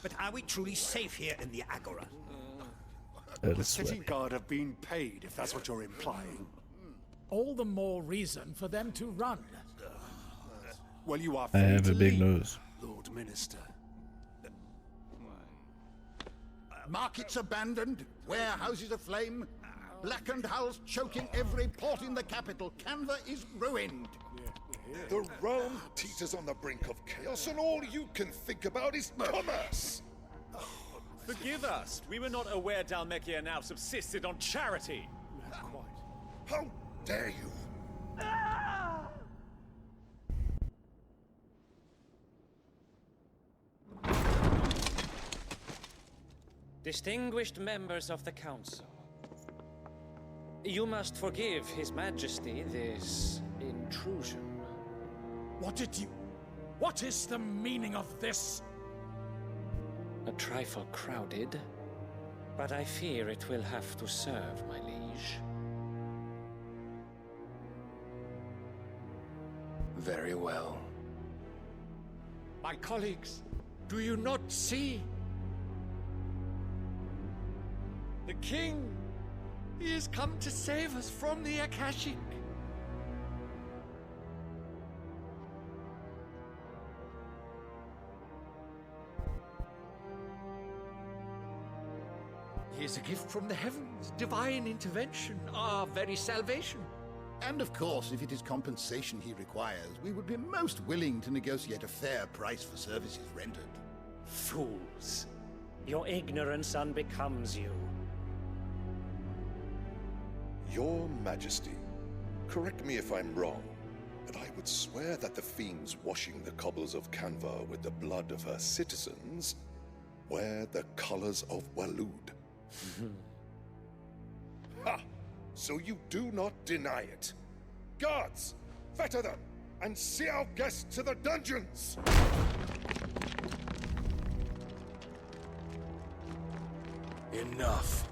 G: But are we truly safe here in the Agora?
B: The
H: city guard have been paid, if that's what you're implying.
K: All the more reason for them to run.
H: Well, you are
B: I
H: free
B: have
H: to
B: a big
H: leave,
B: nose.
H: Lord Minister.
J: Markets abandoned, warehouses aflame, blackened hulls choking every port in the capital. Canva is ruined.
O: The realm teeters on the brink of chaos, and all you can think about is commerce.
F: Forgive us. We were not aware Dhalmekia now subsisted on charity.
O: How dare you?
R: Distinguished members of the Council, you must forgive His Majesty this intrusion.
K: What is the meaning of this?
R: A trifle crowded, but I fear it will have to serve, my liege.
O: Very well.
K: My colleagues, do you not see? The King, he has come to save us from the Akashic. He is a gift from the heavens, divine intervention, our very salvation.
J: And of course, if it is compensation he requires, we would be most willing to negotiate a fair price for services rendered.
R: Fools. Your ignorance unbecomes you.
O: Your Majesty, correct me if I'm wrong, but I would swear that the fiends washing the cobbles of Canva with the blood of her citizens wear the colors of Waloed. Ha! So you do not deny it. Guards, fetter them, and see our guests to the dungeons!
Z: Enough.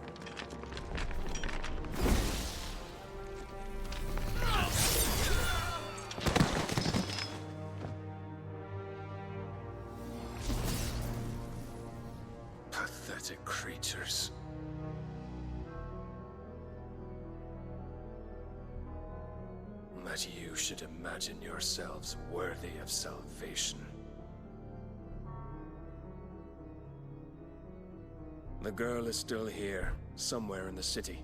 Z: Pathetic creatures. That you should imagine yourselves worthy of salvation. The girl is still here, somewhere in the city.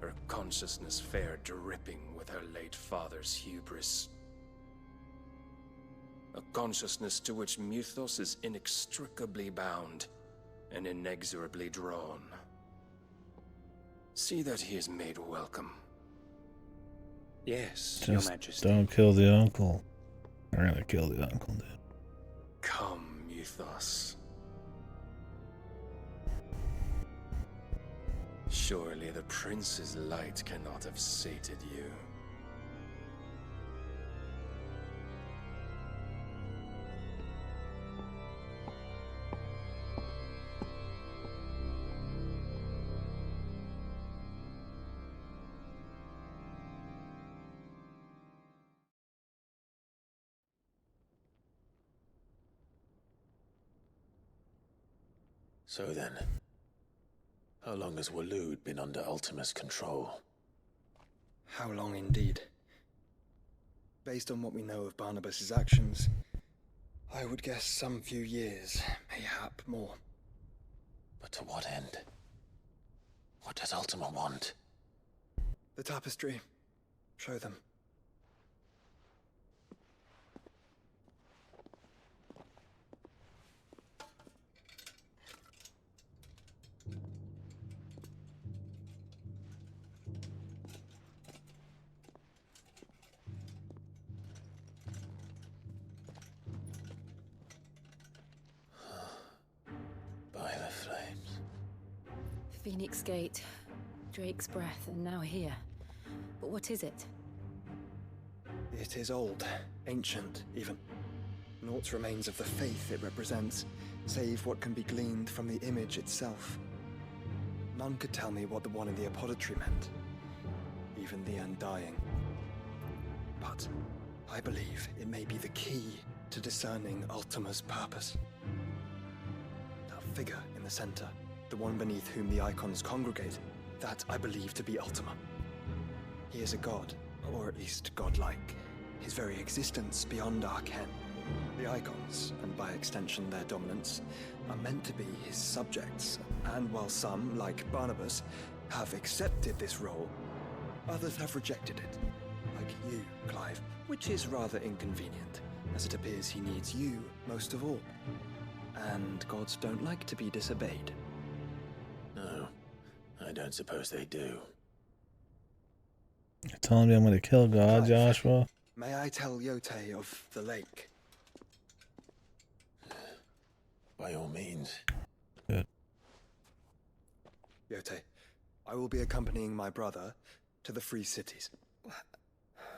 Z: Her consciousness fair dripping with her late father's hubris. A consciousness to which Mythos is inextricably bound and inexorably drawn. See that he is made welcome.
P: Yes, Your
B: Just
P: Majesty.
B: don't kill the uncle. We're gonna kill the uncle, dude.
Z: Come, Mythos. Surely the prince's light cannot have sated you.
A: So then, how long has Waloed been under Ultima's control?
L: How long indeed? Based on what we know of Barnabas's actions, I would guess some few years, mayhap more.
A: But to what end? What does Ultima want?
L: The tapestry. Show them.
A: By the flames.
M: Phoenix Gate, Drake's Breath, and now here. But what is it?
L: It is old, ancient, even. Naught remains of the faith it represents, save what can be gleaned from the image itself. None could tell me what the one in the apothecary meant, even the Undying. But I believe it may be the key to discerning Ultima's purpose. That figure in the center, the one beneath whom the icons congregate, that I believe to be Ultima. He is a god, or at least godlike. His very existence beyond our ken. The icons, and by extension their dominance, are meant to be his subjects, and while some, like Barnabas, have accepted this role, others have rejected it. Like you, Clive, which is rather inconvenient, as it appears he needs you most of all. And gods don't like to be disobeyed.
A: No, I don't suppose they do.
B: You're telling me I'm gonna kill God,
L: Clive,
B: Joshua?
L: May I tell Yote of the lake?
A: By all means.
B: Good.
L: Yote, I will be accompanying my brother to the Free Cities.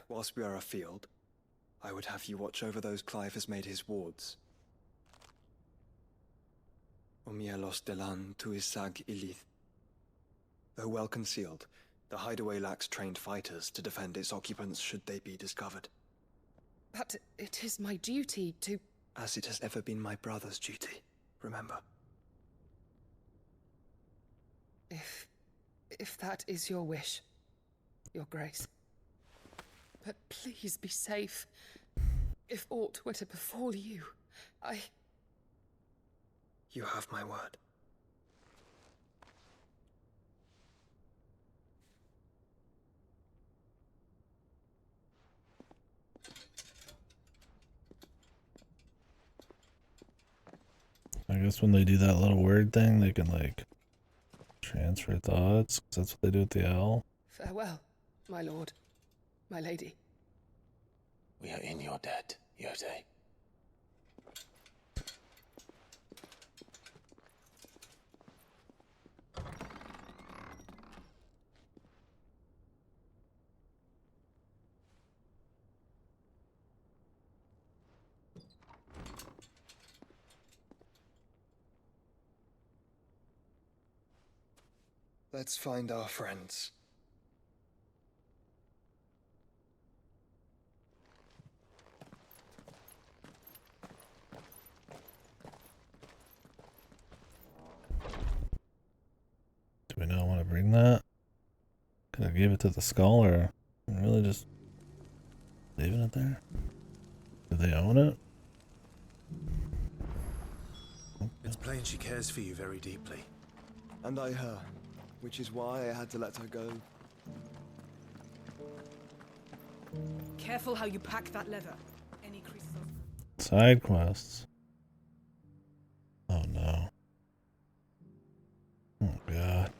L: Whilst we are afield, I would have you watch over those Clive has made his wards. Omielos delan tuisag ilith. Though well concealed, the hideaway lacks trained fighters to defend its occupants should they be discovered.
D: But it is my duty to...
L: As it has ever been my brother's duty, remember.
D: If that is your wish, Your Grace. But please be safe. If aught were to befall you,
L: You have my word.
B: I guess when they do that little word thing, they can, like, transfer thoughts, 'cause that's what they do with the owl.
D: Farewell, my lord, my lady.
A: We are in your debt, Yote.
L: Let's find our friends.
B: Do we not want to bring that? Could I give it to the skull, or really just leaving it there? Do they own it?
A: It's plain she cares for you very deeply.
L: And I her, which is why I had to let her go.
C: Careful how you pack that leather. Any creases of...
B: Side quests. Oh no. Oh god.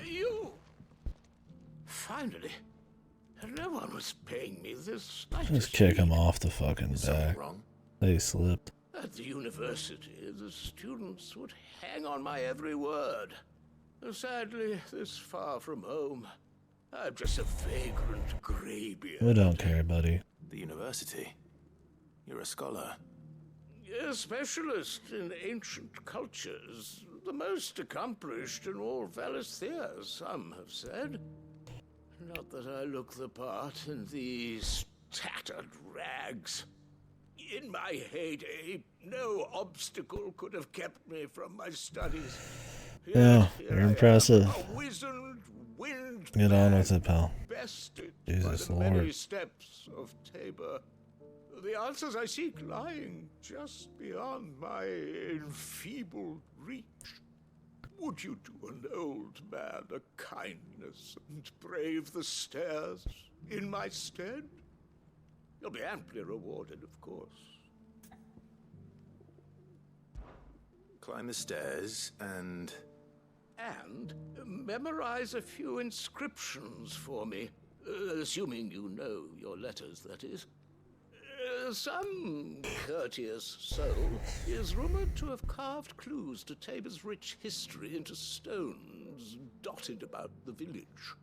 E: You! Finally. No one was paying me this.
B: Just kick him off the fucking back. They slipped.
E: At the university, the students would hang on my every word. Sadly, this far from home, I'm just a vagrant greybeard.
B: We don't care, buddy.
A: The university? You're a scholar.
E: A specialist in ancient cultures. The most accomplished in all Valisthea, some have said. Not that I look the part in these tattered rags. In my heyday, no obstacle could have kept me from my studies.
B: Yeah, you're impressive.
E: A wizened, wind
B: Get on with it, pal.
E: bested
B: Jesus
E: by the many
B: Lord.
E: steps of Tabor. The answers I seek lying just beyond my enfeebled reach. Would you do an old man a kindness and brave the stairs in my stead? You'll be amply rewarded, of course.
A: Climb the stairs and...
E: And memorize a few inscriptions for me, assuming you know your letters, that is. Some courteous soul is rumored to have carved clues to Tabor's rich history into stones dotted about the village.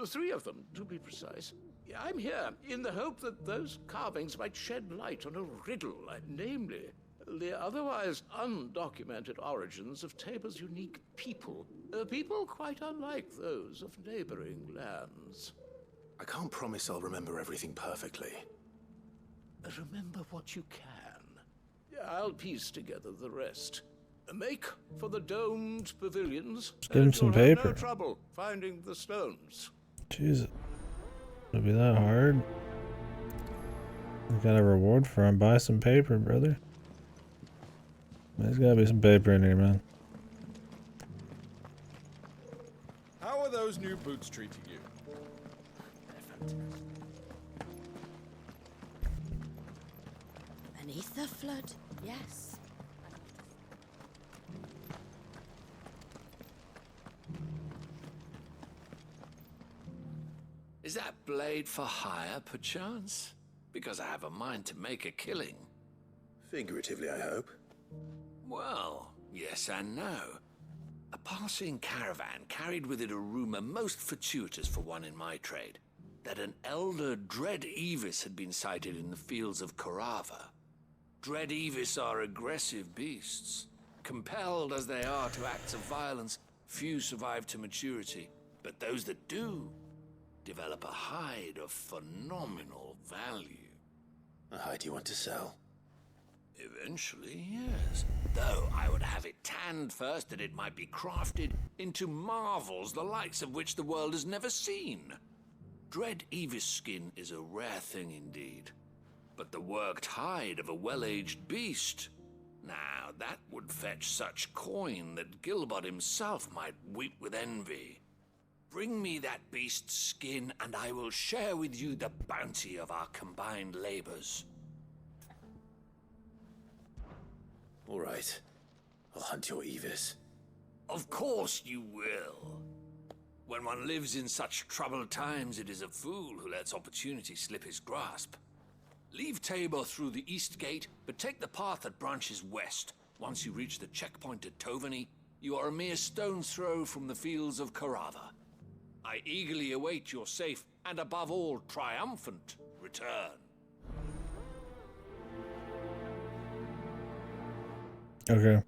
E: 3 of them, to be precise. I'm here in the hope that those carvings might shed light on a riddle, namely, the otherwise undocumented origins of Tabor's unique people. People quite unlike those of neighboring lands.
A: I can't promise I'll remember everything perfectly.
E: Remember what you can. I'll piece together the rest. Make for the domed pavilions.
B: Just give him some paper.
E: No trouble finding the stones.
B: Jesus. Would it be that hard? You got a reward for him. Buy some paper, brother. There's gotta be some paper in here, man.
F: How are those new boots treating you?
E: They're fantastic.
V: Beneath the flood, yes.
W: Is that blade for hire, perchance? Because I have a mind to make a killing.
A: Figuratively, I hope.
W: Well, yes and no. A passing caravan carried with it a rumor most fortuitous for one in my trade, that an elder Dread Evis had been sighted in the fields of Korava. Dread Evis are aggressive beasts. Compelled as they are to acts of violence, few survive to maturity, but those that do develop a hide of phenomenal value.
A: A hide you want to sell?
W: Eventually, yes. Though I would have it tanned first that it might be crafted into marvels the likes of which the world has never seen. Dread Evis skin is a rare thing indeed. But the worked hide of a well-aged beast, now that would fetch such coin that Gilbert himself might weep with envy. Bring me that beast's skin, and I will share with you the bounty of our combined labors.
A: All right. I'll hunt your Evis.
W: Of course you will. When one lives in such troubled times, it is a fool who lets opportunity slip his grasp. Leave Tabor through the east gate, but take the path that branches west. Once you reach the checkpoint at Tovany, you are a mere stone's throw from the fields of Korava. I eagerly await your safe, and above all, triumphant return.
B: Okay.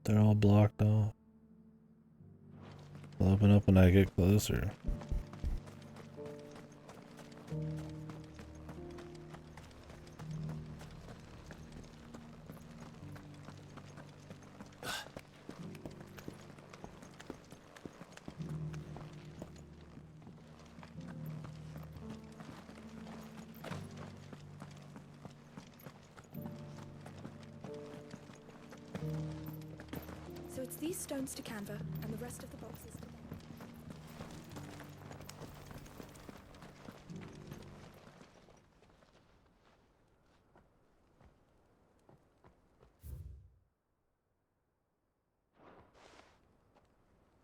B: They're all blocked off. They'll open up when I get closer.
I: So it's these stones to Canva, and the rest of the boxes to...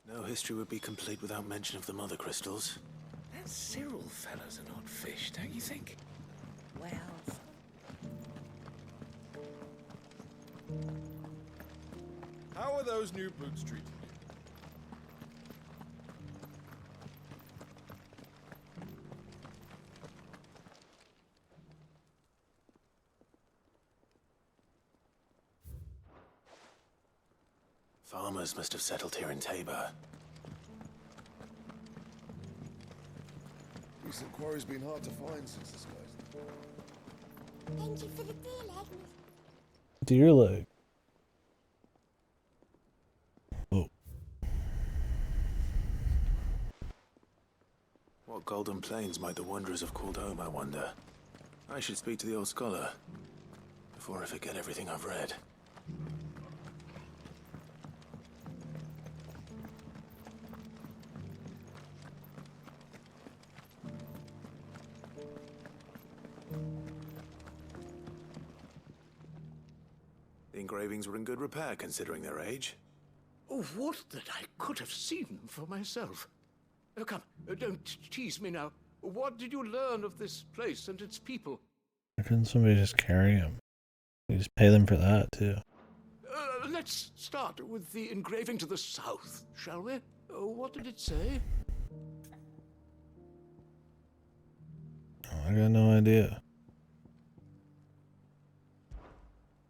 A: No history would be complete without mention of the mother crystals.
E: That Cyril fella's an odd fish, don't you think?
V: Well,
K: How are those new boots treating you?
A: Farmers must have settled here in Tabor.
O: Recent quarry's been hard to find since this guy's...
X: Thank you for the deal, Agnes.
B: Deer leg. Oh.
A: What golden plains might the wanderers have called home, I wonder? I should speak to the old scholar before I forget everything I've read. The engravings were in good repair considering their age.
E: Oh, would that I could have seen them for myself. Oh, come, don't tease me now. What did you learn of this place and its people?
B: Why couldn't somebody just carry him? You just pay them for that too.
E: Let's start with the engraving to the south, shall we? What did it say?
B: Oh, I got no idea.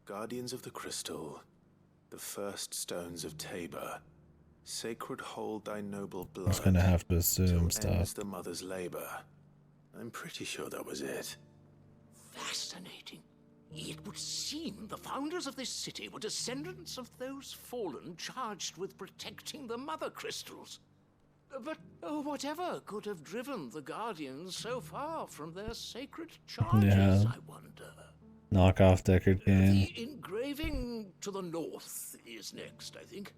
A: Guardians of the Crystal, the first stones of Tabor, sacred hold thy noble blood.
B: I was gonna have to assume
A: till ends
B: stuff.
A: the mother's labor. I'm pretty sure that was it.
E: Fascinating. It would seem the founders of this city were descendants of those fallen charged with protecting the mother crystals. But whatever could have driven the Guardians so far from their sacred charges,
B: Yeah.
E: I wonder.
B: Knock off Deckard Cain.
E: The engraving to the north is next, I think.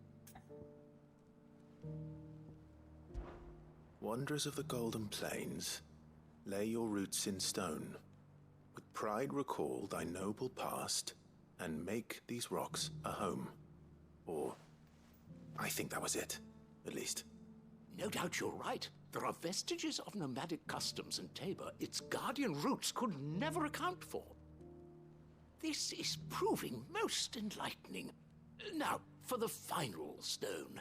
A: Wanderers of the Golden Plains, lay your roots in stone. With pride recall thy noble past, and make these rocks a home. Or, I think that was it, at least.
E: No doubt you're right. There are vestiges of nomadic customs in Tabor its guardian roots could never account for. This is proving most enlightening. Now, for the final stone.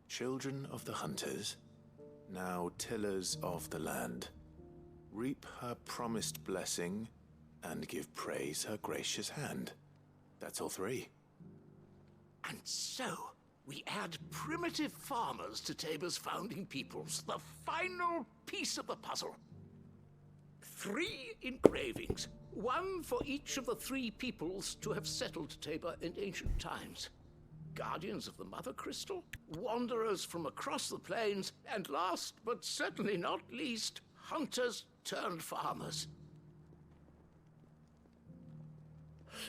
A: Children of the hunters, now tillers of the land, reap her promised blessing and give praise her gracious hand. That's all three.
E: And so, we add primitive farmers to Tabor's founding peoples, the final piece of the puzzle. 3 engravings, one for each of the 3 peoples to have settled Tabor in ancient times. Guardians of the Mother Crystal, wanderers from across the plains, and last but certainly not least, hunters turned farmers.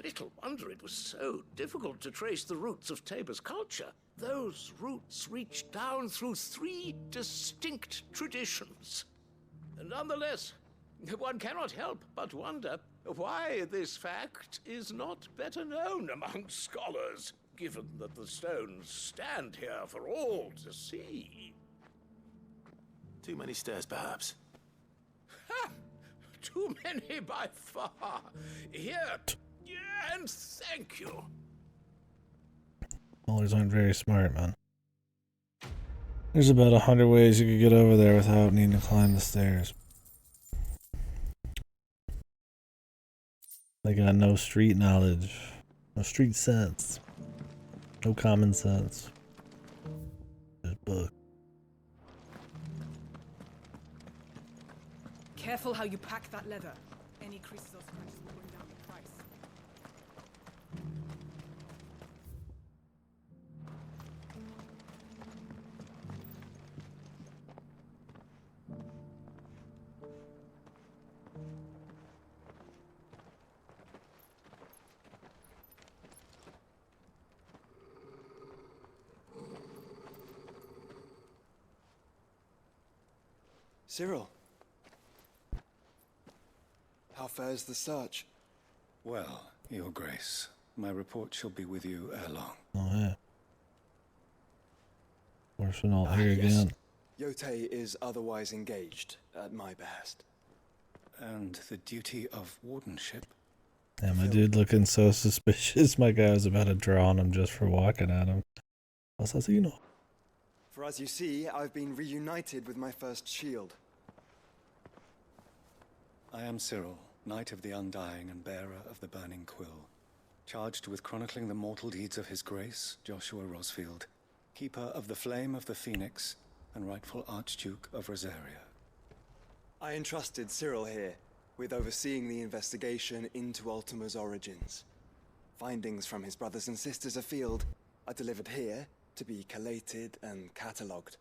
E: Little wonder it was so difficult to trace the roots of Tabor's culture. Those roots reach down through 3 distinct traditions. Nonetheless, one cannot help but wonder why this fact is not better known among scholars, given that the stones stand here for all to see.
A: Too many stairs, perhaps.
E: Ha! Too many by far. Here, and thank you.
B: Scholars aren't very smart, man. There's about 100 ways you could get over there without needing to climb the stairs. They got no street knowledge, no street sense, no common sense. Just book.
C: Careful how you pack that leather. Any creases or scratches will bring down the price.
L: Cyril. How fares the search?
Z: Well, Your Grace, my report shall be with you ere long.
B: Oh yeah. We're not here again.
L: Yotei is otherwise engaged at my behest.
Z: And the duty of wardenship?
B: Yeah, my dude looking so suspicious. My guy was about to draw on him just for walking at him. Assassino.
L: For as you see, I've been reunited with my first shield.
Z: I am Cyril, Knight of the Undying and bearer of the Burning Quill, charged with chronicling the mortal deeds of His Grace, Joshua Rosfield, Keeper of the Flame of the Phoenix, and rightful Archduke of Rosaria.
L: I entrusted Cyril here with overseeing the investigation into Ultima's origins. Findings from his brothers and sisters afield are delivered here to be collated and catalogued.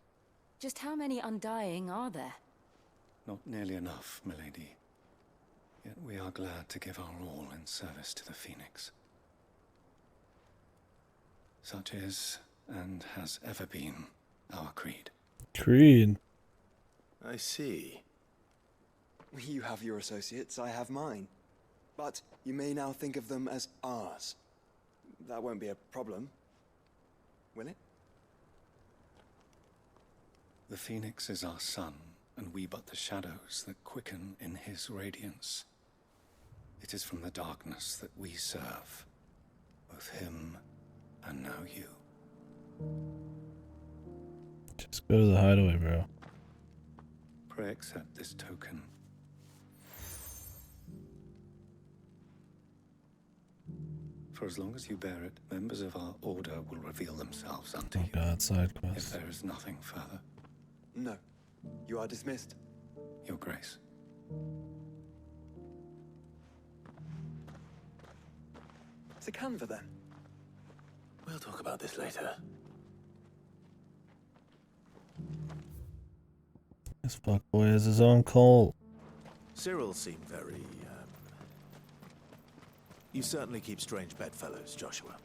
V: Just how many Undying are there?
Z: Not nearly enough, milady. Yet we are glad to give our all in service to the Phoenix. Such is, and has ever been, our creed.
B: Creed?
A: I see.
L: You have your associates, I have mine. But you may now think of them as ours. That won't be a problem, will it?
Z: The Phoenix is our sun, and we but the shadows that quicken in his radiance. It is from the darkness that we serve, both him and now you.
B: Just go to the hideaway, bro.
Z: Pray accept this token. For as long as you bear it, members of our order will reveal themselves unto you.
B: Oh god, side
Z: If
B: quest.
Z: there is nothing further.
L: No. You are dismissed.
Z: Your Grace.
L: To Canva, then.
A: We'll talk about this later.
B: This fuckboy has his own cult.
A: Cyril seemed very, You certainly keep strange bedfellows, Joshua.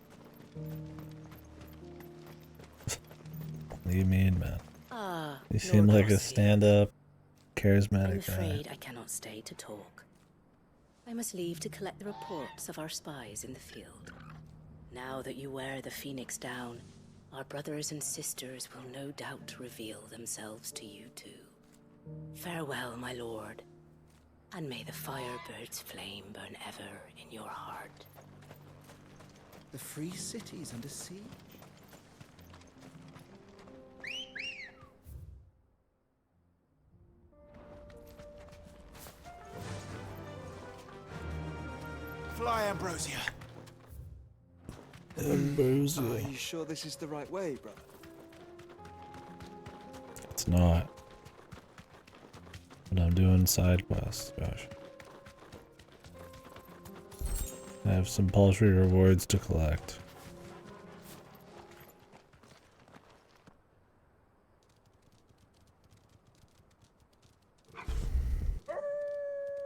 B: What do you mean, man?
N: Ah,
B: You seem
N: Lord
B: like a
N: Rosfield.
B: stand-up,
N: I'm
B: charismatic guy.
N: afraid I cannot stay to talk. I must leave to collect the reports of our spies in the field. Now that you wear the Phoenix down, our brothers and sisters will no doubt reveal themselves to you too. Farewell, my lord, and may the Firebird's flame burn ever in your heart.
G: The free city's under siege.
H: Fly, Ambrosia.
B: Ambrosia.
L: Are you sure this is the right way, brother?
B: It's not. But I'm doing side quests, gosh. I have some paltry rewards to collect.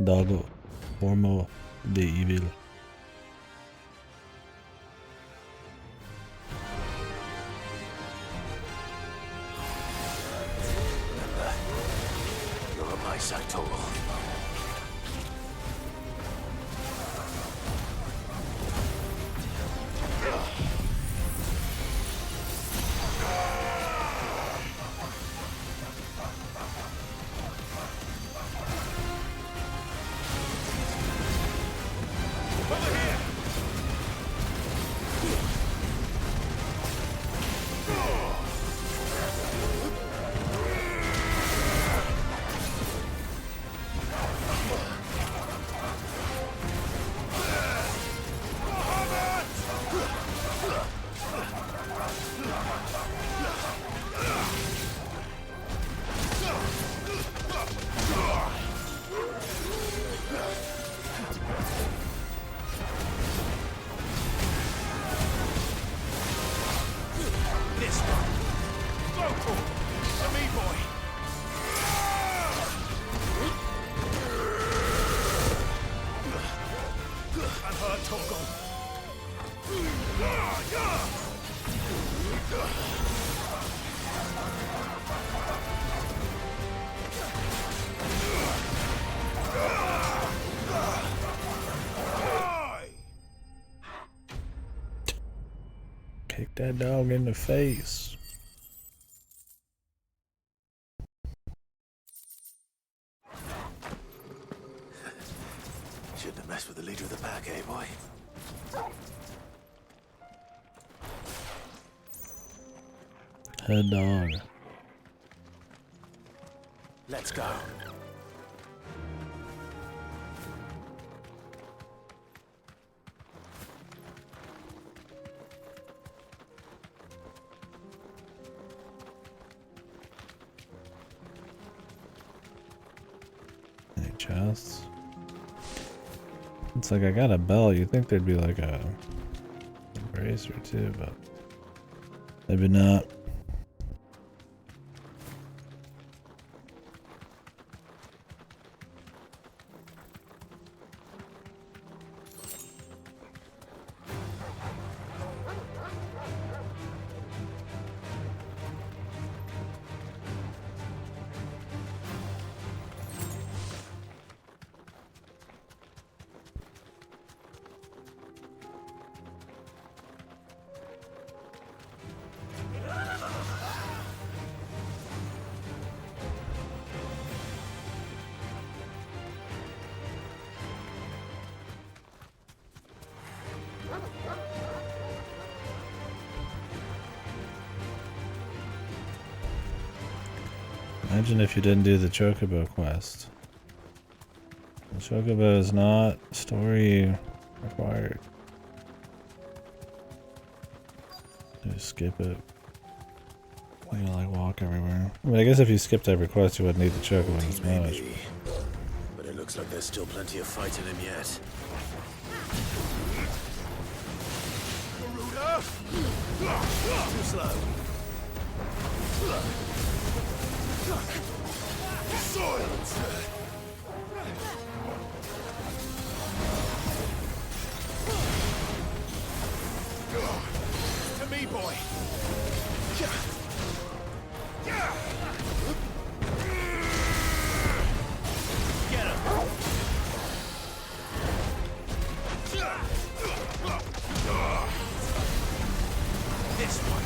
B: Dago, Formo de Evil.
A: You're on my side, Toro.
B: that dog in the face.
A: Shouldn't have messed with the leader of the pack, eh, boy?
B: Head dog.
A: Let's go.
B: Any chests? It's like I got a bell. You'd think there'd be like a brace or two, but maybe not. Imagine if you didn't do the Chocobo quest. The Chocobo is not story required. Just skip it. You can like walk everywhere. I mean, I guess if you skipped every quest, you wouldn't need the Chocobo as much.
A: But it looks like there's still plenty of fight in him yet. Too slow. Silence!
H: To me, boy! Get him! This one!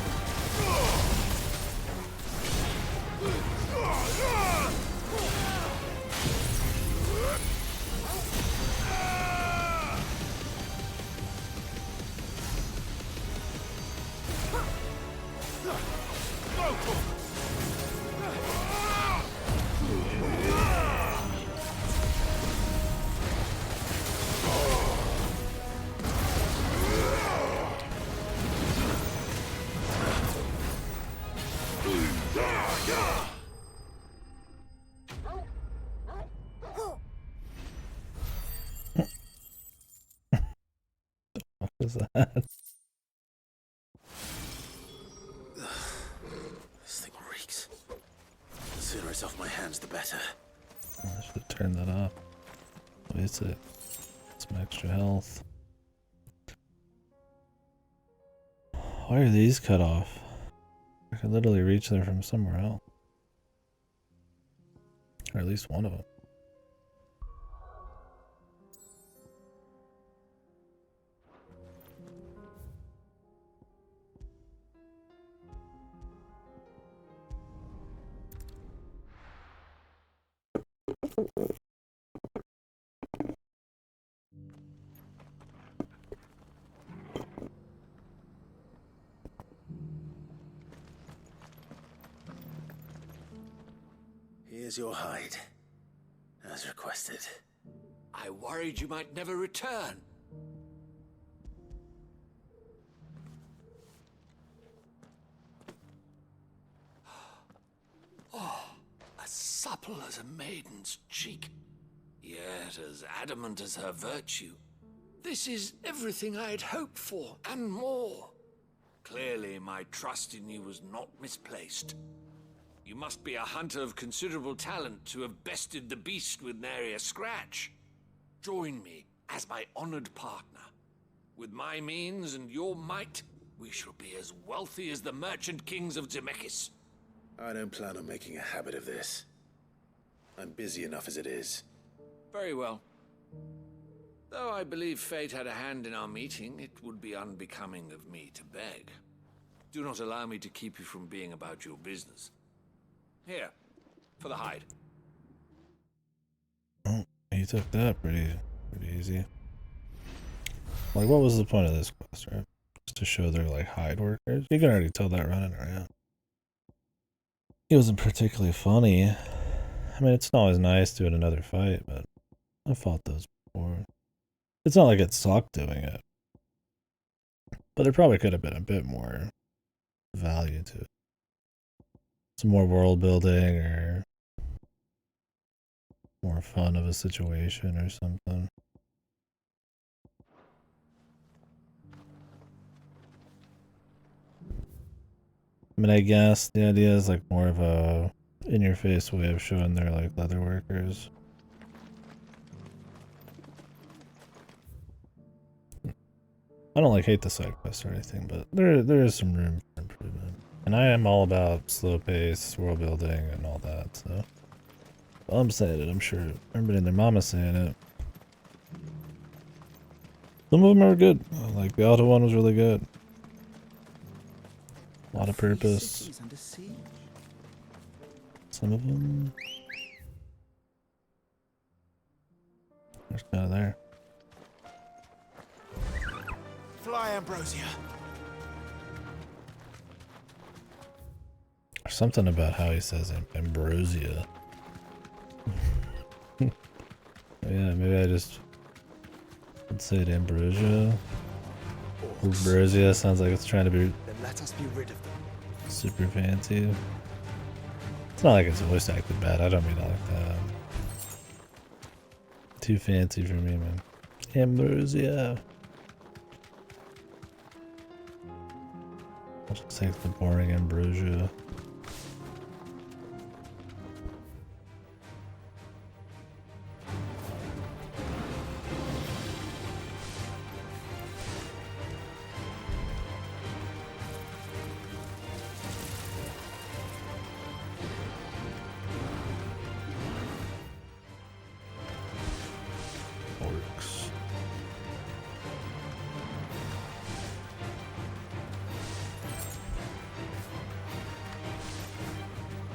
B: What is that?
A: This thing reeks. The sooner it's off my hands, the better.
B: I should have turned that off. What is it? Some extra health. Why are these cut off? I could literally reach there from somewhere else. Or at least one of them.
A: Here's your hide, as requested.
W: I worried you might never return. Oh, as supple as a maiden's cheek, yet as adamant as her virtue. This is everything I had hoped for, and more. Clearly, my trust in you was not misplaced. You must be a hunter of considerable talent to have bested the beast with nary a scratch. Join me as my honored partner. With my means and your might, we shall be as wealthy as the merchant kings of Zemeckis.
A: I don't plan on making a habit of this. I'm busy enough as it is.
W: Very well. Though I believe fate had a hand in our meeting, it would be unbecoming of me to beg. Do not allow me to keep you from being about your business. Here, for the hide.
B: Oh, he took that pretty easy. Like, what was the point of this quest, right? Just to show they're like hide workers? You can already tell that running around. He wasn't particularly funny. I mean, it's not always nice doing another fight, but I fought those before. It's not like it sucked doing it. But there probably could have been a bit more value to it. Some more world building or more fun of a situation or something. I mean, I guess the idea is like more of a in-your-face way of showing they're like leather workers. I don't like hate the side quests or anything, but there is some room for improvement. And I am all about slow pace, world building, and all that, so. Well, I'm saying it, I'm sure everybody and their mama saying it. Some of them are good. Like the auto one was really good. A lot of purpose. Some of them. There's kind of there.
H: Fly, Ambrosia.
B: There's something about how he says Ambrosia. Yeah, maybe I just would say it Ambrosia. Ambrosia sounds like it's trying to be
L: Then let us be rid of them.
B: super fancy. It's not like it's voice acted bad, I don't mean it like that. Too fancy for me, man. Ambrosia. I'll just take the boring Ambrosia.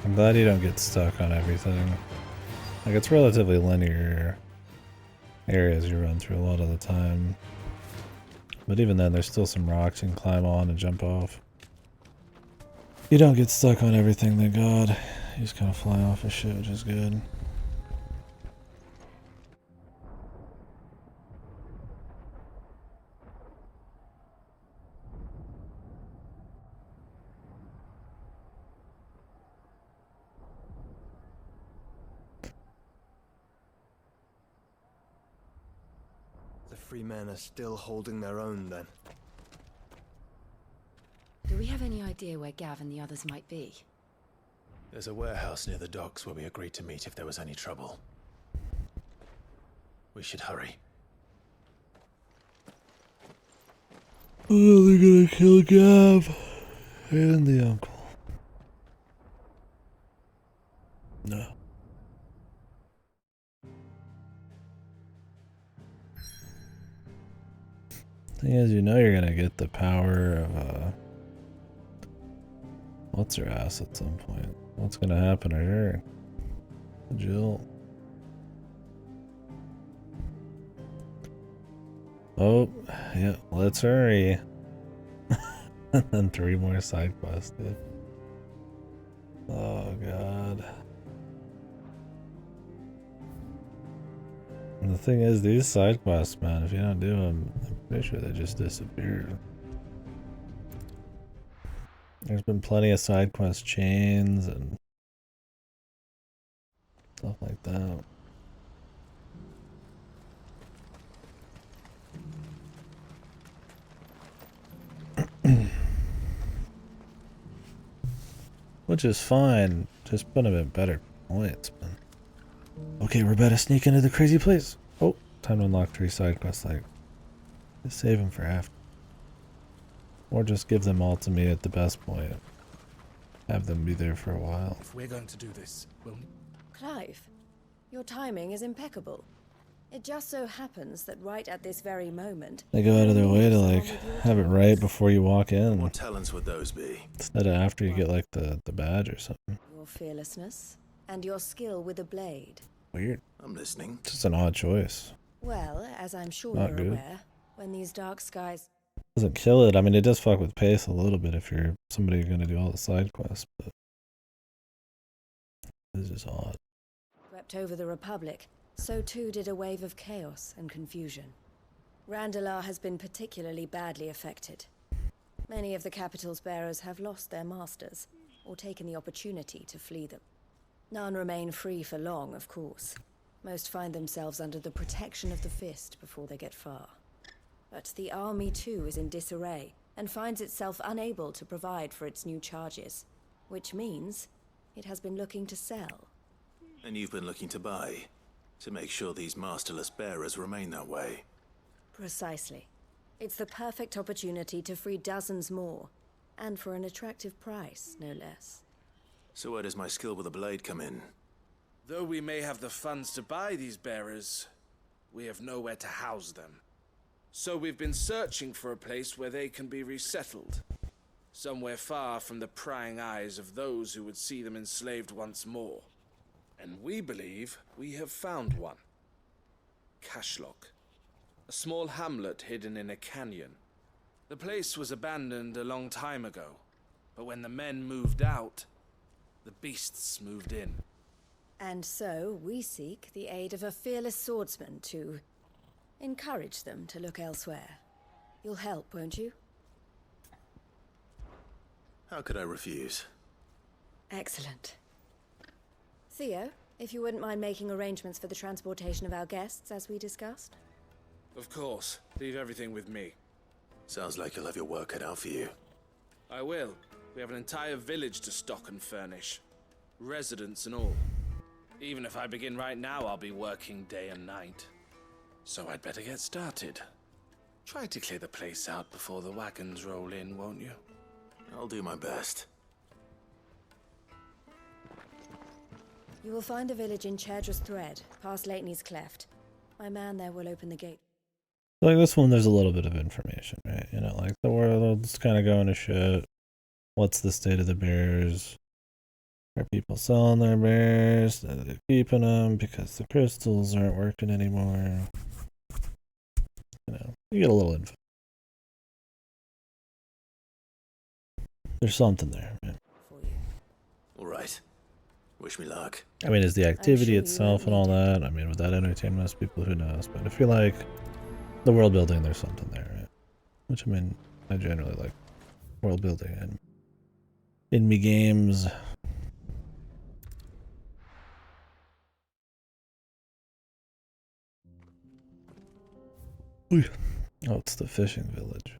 B: I'm glad you don't get stuck on everything. Like, it's relatively linear areas you run through a lot of the time. But even then, there's still some rocks you can climb on and jump off. You don't get stuck on everything, thank God. You just kind of fly off of shit, which is good.
L: The free men are still holding their own, then.
M: Do we have any idea where Gav and the others might be?
A: There's a warehouse near the docks where we agreed to meet if there was any trouble. We should hurry.
B: Oh, they're gonna kill Gav and the uncle. No. Thing is, you know you're gonna get the power of what's her ass at some point. What's gonna happen to her? Jill. Oh, yeah, let's hurry. And then 3 more side quests, dude. Oh god. And the thing is, these side quests, man, if you don't do them, I'm pretty sure they just disappear. There's been plenty of side quest chains and stuff like that. Which is fine, just put them at better points, man. Okay, we're about to sneak into the crazy place. Oh, time to unlock 3 side quests, like, just save them for after. Or just give them all to me at the best point. Have them be there for a while.
H: If we're going to do this, we'll...
M: Clive, your timing is impeccable.
V: It just so happens that right at this very moment,
B: They go out of their way to like have it right before you walk in.
A: What talents would those be?
B: Instead of after you get like the badge or something.
V: your fearlessness and your skill with a blade.
B: Weird.
A: I'm listening.
B: It's just an odd choice.
V: Well, as I'm sure
B: Not
V: you're
B: good.
V: aware, when these dark skies...
B: Doesn't kill it. I mean, it does fuck with pace a little bit if you're somebody who's gonna do all the side quests, but this is odd.
V: swept over the Republic, so too did a wave of chaos and confusion. Randalar has been particularly badly affected. Many of the capital's bearers have lost their masters, or taken the opportunity to flee them. None remain free for long, of course. Most find themselves under the protection of the Fist before they get far. But the army too is in disarray, and finds itself unable to provide for its new charges, which means it has been looking to sell.
A: And you've been looking to buy, to make sure these masterless bearers remain that way.
V: Precisely. It's the perfect opportunity to free dozens more, and for an attractive price, no less.
A: So where does my skill with a blade come in?
J: Though we may have the funds to buy these bearers, we have nowhere to house them. So we've been searching for a place where they can be resettled. Somewhere far from the prying eyes of those who would see them enslaved once more. And we believe we have found one. Cashlock. A small hamlet hidden in a canyon. The place was abandoned a long time ago, but when the men moved out, the beasts moved in.
V: And so we seek the aid of a fearless swordsman to encourage them to look elsewhere. You'll help, won't you?
A: How could I refuse?
V: Excellent. Theo, if you wouldn't mind making arrangements for the transportation of our guests, as we discussed.
J: Of course. Leave everything with me.
A: Sounds like you'll have your work cut out for you.
J: I will. We have an entire village to stock and furnish. Residents and all. Even if I begin right now, I'll be working day and night. So I'd better get started. Try to clear the place out before the wagons roll in, won't you?
A: I'll do my best.
V: You will find a village in Chairdra's Thread, past Lateney's Cleft. My man there will open the gate.
B: Like this one, there's a little bit of information, right? You know, like the world's kind of going to shit. What's the state of the bears? Are people selling their bears? Are they keeping them because the crystals aren't working anymore? You know, you get a little info. There's something there, man.
A: All right. Wish me luck.
B: I mean, is the activity itself and all that? I mean, would that entertain most people? Who knows? But I feel like the world building, there's something there, right? Which, I mean, I generally like world building and in me games. Ooh. Oh, it's the fishing village.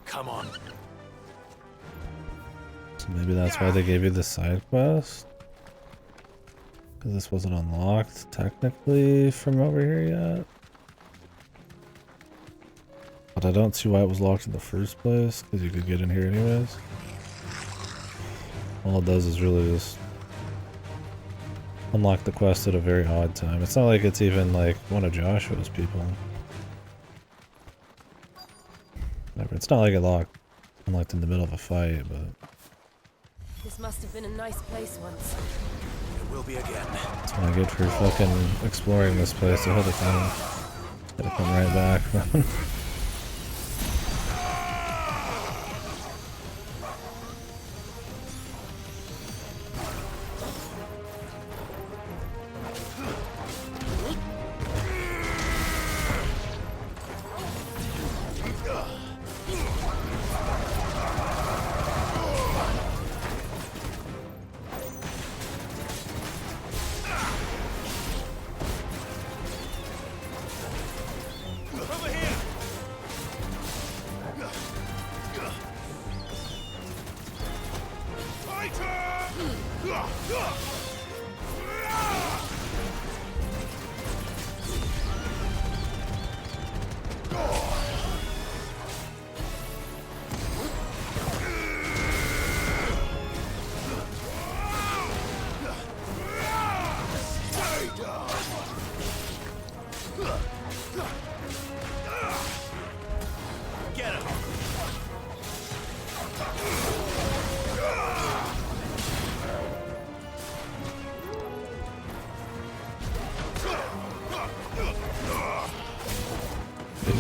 A: Come on.
B: So maybe that's why they gave you the side quest? Because this wasn't unlocked technically from over here yet? But I don't see why it was locked in the first place, because you could get in here anyways. All it does is really just unlock the quest at a very odd time. It's not like it's even like one of Joshua's people. Whatever. It's not like it unlocked in the middle of a fight, but
V: This must have been a nice place once.
A: It will be again.
B: that's what I get for fucking exploring this place ahead of time. Gotta come right back.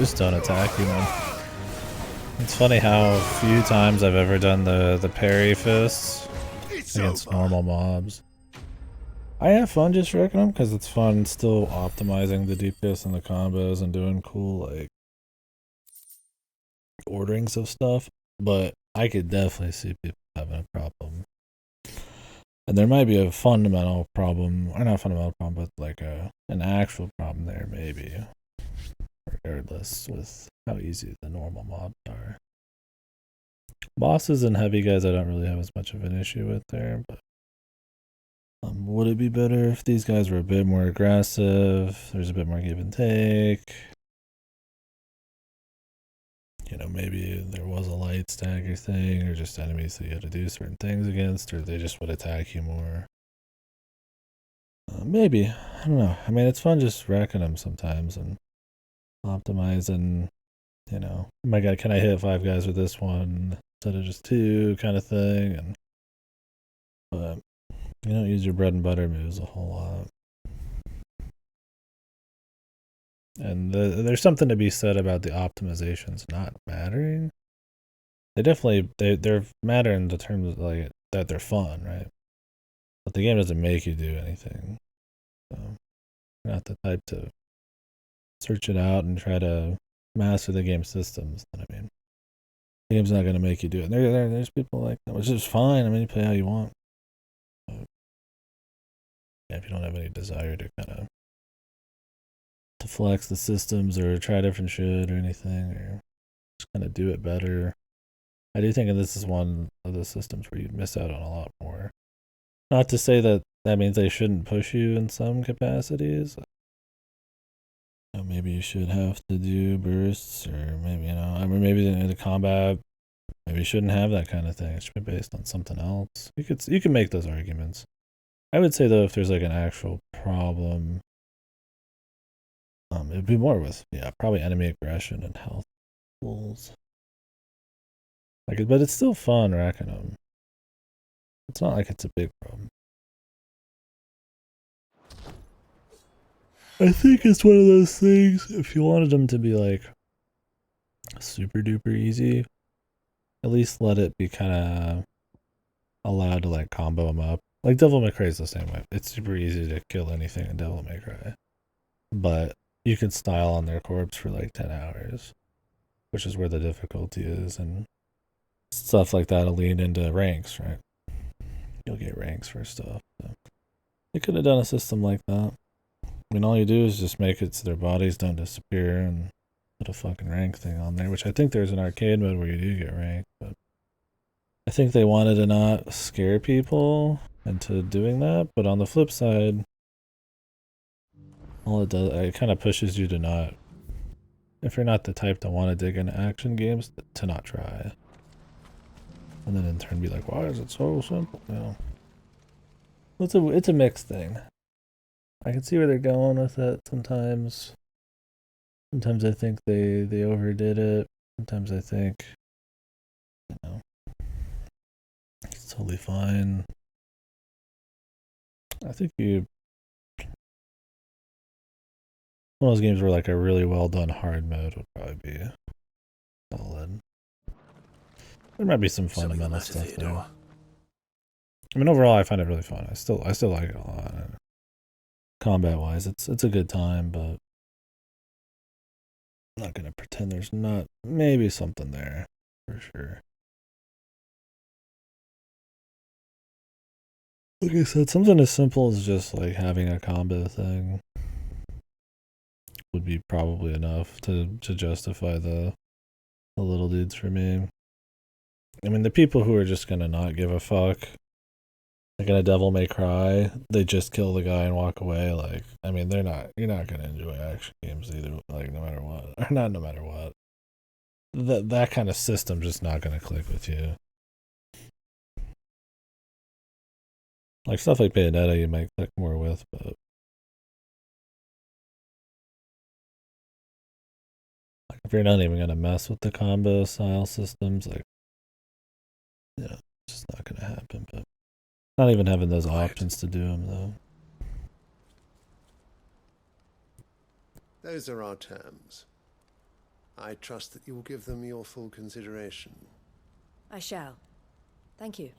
B: just don't attack you, man. It's funny how few times I've ever done the parry fists against normal mobs. I have fun just wrecking them because it's fun still optimizing the DPS and the combos and doing cool like orderings of stuff, but I could definitely see people having a problem. And there might be a fundamental problem, or not a fundamental problem, but like an actual problem there maybe, regardless with how easy the normal mobs are. Bosses and heavy guys I don't really have as much of an issue with there, but would it be better if these guys were a bit more aggressive, there's a bit more give and take? You know, maybe there was a light stagger thing, or just enemies that you had to do certain things against, or they just would attack you more. Maybe. I don't know. I mean, it's fun just wrecking them sometimes and optimizing, you know, oh my god, can I hit 5 guys with this one instead of just 2 kind of thing? And but you don't use your bread and butter moves a whole lot. And there's something to be said about the optimizations not mattering. They definitely they're matter in the terms of like that they're fun, right? But the game doesn't make you do anything. So you're not the type to search it out and try to master the game systems. I mean, the game's not going to make you do it. There's people like that, which is fine. I mean, you play how you want. But yeah, if you don't have any desire to kind of to flex the systems or try different shit or anything, or just kind of do it better. I do think this is one of the systems where you'd miss out on a lot more. Not to say that that means they shouldn't push you in some capacities. You know, maybe you should have to do bursts, or maybe, you know, I mean, maybe in the combat, maybe you shouldn't have that kind of thing. It should be based on something else. You can make those arguments. I would say though, if there's like an actual problem, it'd be more with, yeah, probably enemy aggression and health pools. Like, but it's still fun racking them. It's not like it's a big problem. I think it's one of those things, if you wanted them to be like super duper easy, at least let it be kind of allowed to like combo them up. Like Devil May Cry is the same way. It's super easy to kill anything in Devil May Cry, but you can style on their corpse for like 10 hours, which is where the difficulty is, and stuff like that'll lead into ranks, right? You'll get ranks for stuff. So they could have done a system like that. I mean, all you do is just make it so their bodies don't disappear and put a fucking rank thing on there, which I think there's an arcade mode where you do get ranked, but I think they wanted to not scare people into doing that, but on the flip side, all it does, it kind of pushes you to not, if you're not the type to want to dig into action games, to not try. And then in turn be like, why is it so simple? You know, it's a mixed thing. I can see where they're going with it sometimes. Sometimes I think they overdid it. Sometimes I think, you know, it's totally fine. I think one of those games where like a really well done hard mode would probably be solid. There might be some fundamental stuff there. I mean, overall, I find it really fun. I still like it a lot. Combat wise, it's a good time, but I'm not gonna pretend there's not maybe something there for sure. Like I said, something as simple as just like having a combo thing would be probably enough to justify the little dudes for me. I mean, the people who are just gonna not give a fuck, like in a Devil May Cry, they just kill the guy and walk away. Like, I mean, you're not gonna enjoy action games either. Like, no matter what, or not no matter what. That kind of system just not gonna click with you. Like stuff like Bayonetta, you might click more with, but like if you're not even gonna mess with the combo style systems, like, yeah, it's just not gonna happen. But not even having those options to do them though.
Q: Those are our terms. I trust that you will give them your full consideration.
V: I shall. Thank you.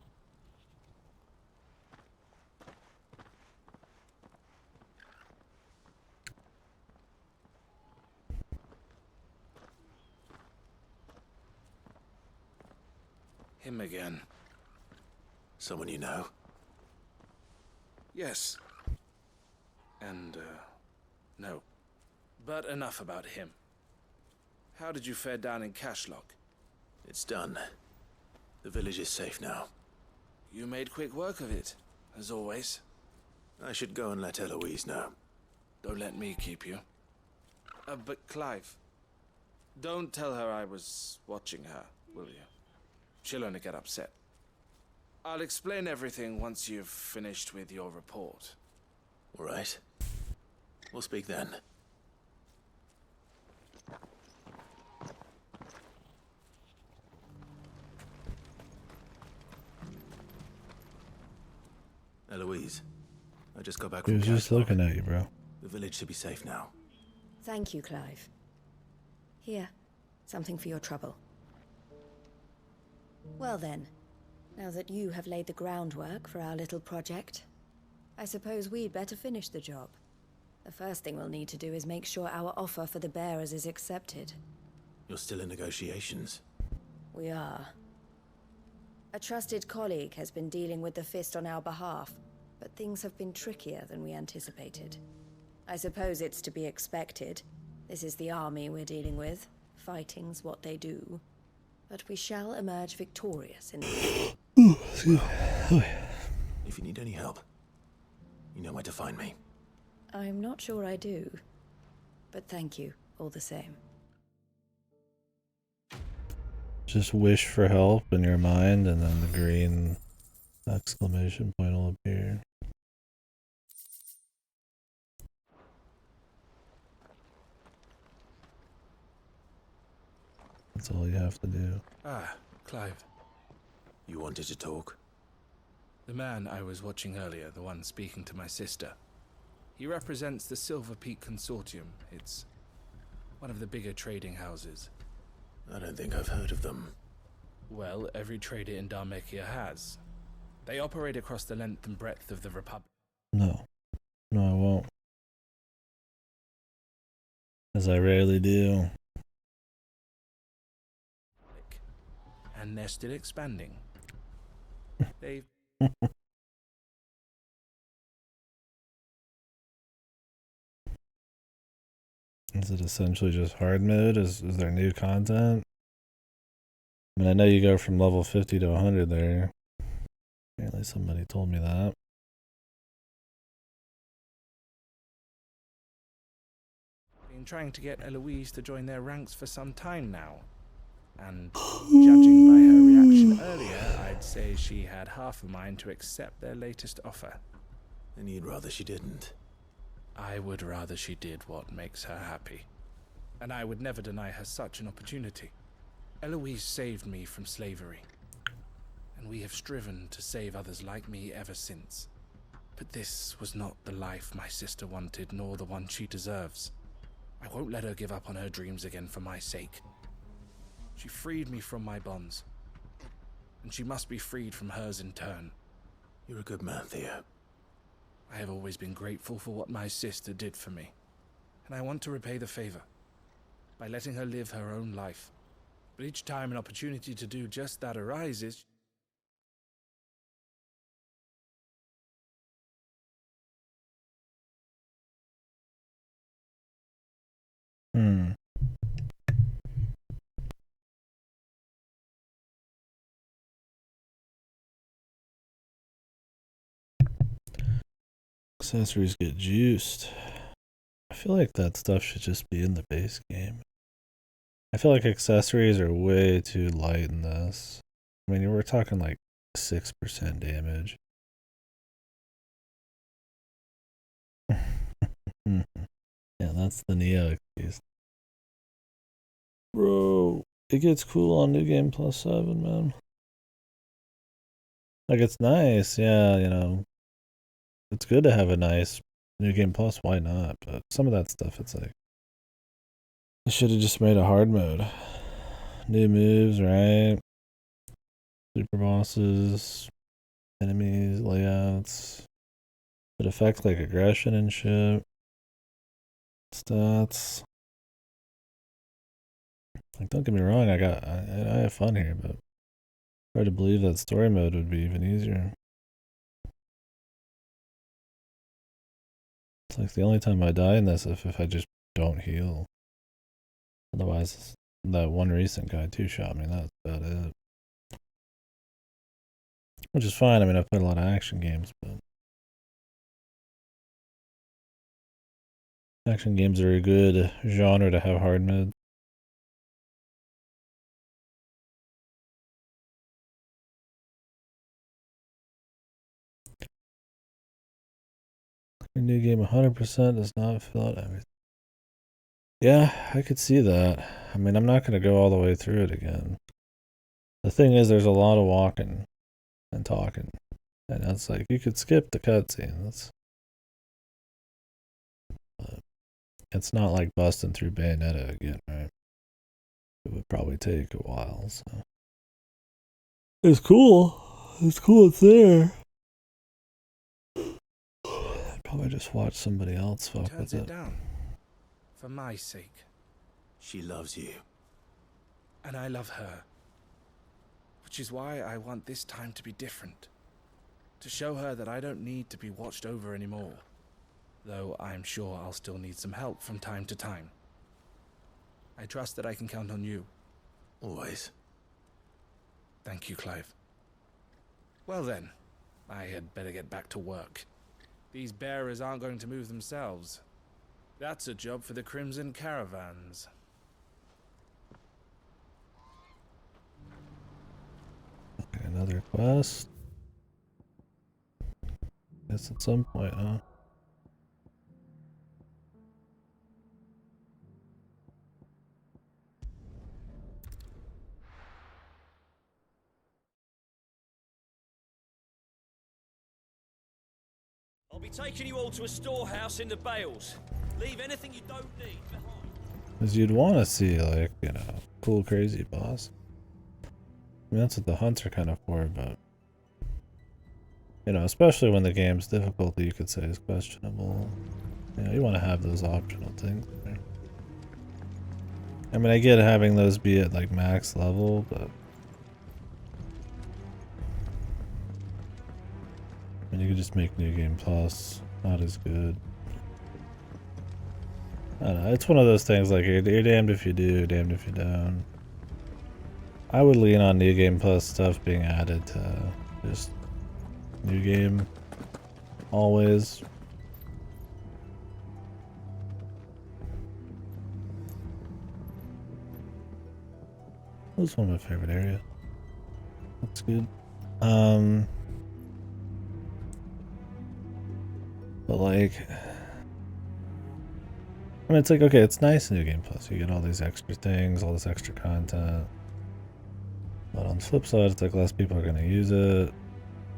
J: Him again.
A: Someone you know?
J: Yes. And, no. But enough about him. How did you fare down in Cashlock?
A: It's done. The village is safe now.
J: You made quick work of it, as always.
A: I should go and let Eloise know.
J: Don't let me keep you. But Clive, don't tell her I was watching her, will you? She'll only get upset. I'll explain everything once you've finished with your report.
A: All right. We'll speak then. Eloise, I just got back
B: He
A: from
B: was just
A: Cashlock.
B: looking at you, bro.
A: The village should be safe now.
V: Thank you, Clive. Here, something for your trouble. Well then, now that you have laid the groundwork for our little project, I suppose we'd better finish the job. The first thing we'll need to do is make sure our offer for the bearers is accepted.
A: You're still in negotiations?
V: We are. A trusted colleague has been dealing with the Fist on our behalf, but things have been trickier than we anticipated. I suppose it's to be expected. This is the army we're dealing with. Fighting's what they do. But we shall emerge victorious in the end.
A: If you need any help, you know where to find me.
V: I'm not sure I do. But thank you, all the same.
B: Just wish for help in your mind, and then the green exclamation point will appear. That's all you have to do.
J: Ah, Clive.
A: You wanted to talk?
J: The man I was watching earlier, the one speaking to my sister. He represents the Silver Peak Consortium. It's one of the bigger trading houses.
A: I don't think I've heard of them.
J: Well, every trader in Dharmekia has. They operate across the length and breadth of the Republic.
B: No. No, I won't. As I rarely do.
J: And they're still expanding. They've...
B: Is it essentially just hard mode? Is there new content? I mean, I know you go from level 50 to 100 there. Apparently somebody told me that.
J: Been trying to get Eloise to join their ranks for some time now. And judging by her reaction earlier, I'd say she had half a mind to accept their latest offer.
A: And you'd rather she didn't?
J: I would rather she did what makes her happy. And I would never deny her such an opportunity. Eloise saved me from slavery. And we have striven to save others like me ever since. But this was not the life my sister wanted, nor the one she deserves. I won't let her give up on her dreams again for my sake. She freed me from my bonds. And she must be freed from hers in turn.
A: You're a good man, Theo.
J: I have always been grateful for what my sister did for me. And I want to repay the favor by letting her live her own life. But each time an opportunity to do just that arises...
B: Accessories get juiced. I feel like that stuff should just be in the base game. I feel like accessories are way too light in this. I mean, we're talking like 6% damage. Yeah, that's the Neo excuse. Bro, it gets cool on New Game Plus 7, man. Like, it's nice, yeah, you know. It's good to have a nice New Game Plus, why not? But some of that stuff, it's like, I should have just made a hard mode. New moves, right? Super bosses, enemies, layouts. It affects like aggression and shit. Stats. Like, don't get me wrong, I have fun here, but hard to believe that story mode would be even easier. It's like the only time I die in this if I just don't heal. Otherwise, that one recent guy two-shot me, that's about it. Which is fine, I mean, I've played a lot of action games, but action games are a good genre to have hard mode. Your new game 100% does not fill out everything. Yeah, I could see that. I mean, I'm not going to go all the way through it again. The thing is, there's a lot of walking and talking. And that's like, you could skip the cutscenes. But it's not like busting through Bayonetta again, right? It would probably take a while, so. It's cool. It's cool it's there. I'd probably just watch somebody else fuck with it.
J: Down. For my sake.
A: She loves you.
J: And I love her. Which is why I want this time to be different. To show her that I don't need to be watched over anymore. Though I'm sure I'll still need some help from time to time. I trust that I can count on you.
A: Always.
J: Thank you, Clive. Well then, I had better get back to work. These bearers aren't going to move themselves. That's a job for the Crimson Caravans.
B: Okay, another quest. Guess at some point, huh?
P: I'll be taking you all to a storehouse in the Bales. Leave anything you don't need behind.
B: Because you'd want to see, like, you know, cool, crazy boss. I mean, that's what the hunts are kind of for, but... You know, especially when the game's difficulty, you could say, is questionable. You know, you want to have those optional things. Right? I mean, I get having those be at, like, max level, but... I mean, you could just make New Game Plus not as good. I don't know, it's one of those things, like, you're damned if you do, damned if you don't. I would lean on New Game Plus stuff being added to just New Game always. That's one of my favorite areas. That's good. But like, I mean, it's like, okay, it's nice New Game Plus. You get all these extra things, all this extra content. But on the flip side, it's like less people are going to use it.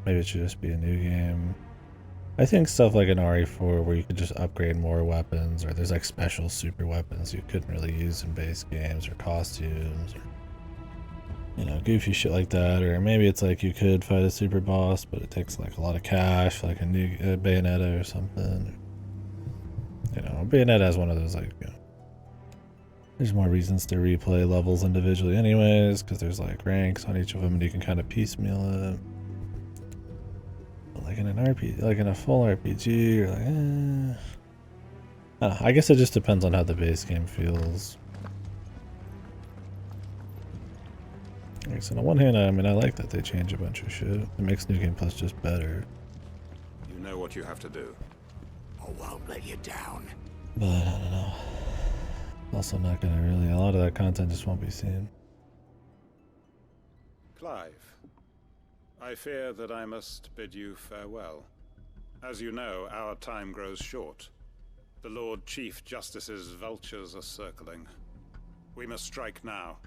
B: Maybe it should just be a new game. I think stuff like an RE4 where you could just upgrade more weapons, or there's like special super weapons you couldn't really use in base games, or costumes, or, you know, goofy shit like that. Or maybe it's like you could fight a super boss, but it takes like a lot of cash, like a new Bayonetta or something. You know, Bayonetta has one of those, like, you know, there's more reasons to replay levels individually anyways, because there's like ranks on each of them and you can kind of piecemeal it. But like in an RPG, like in a full RPG, you're like, I don't know, I guess it just depends on how the base game feels. Like, so on the one hand, I mean, I like that they change a bunch of shit. It makes New Game Plus just better.
F: You know what you have to do.
W: I won't let you down.
B: But I don't know. Also not gonna really, a lot of that content just won't be seen.
F: Clive, I fear that I must bid you farewell. As you know, our time grows short. The Lord Chief Justice's vultures are circling. We must strike now.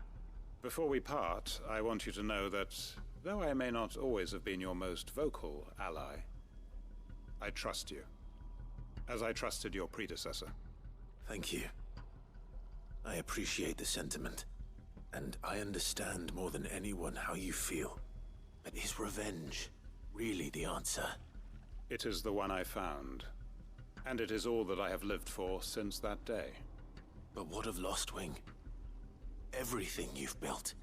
F: Before we part, I want you to know that, though I may not always have been your most vocal ally, I trust you, as I trusted your predecessor.
A: Thank you. I appreciate the sentiment, and I understand more than anyone how you feel. But is revenge really the answer?
F: It is the one I found, and it is all that I have lived for since that day.
A: But what of Lostwing? Everything you've built.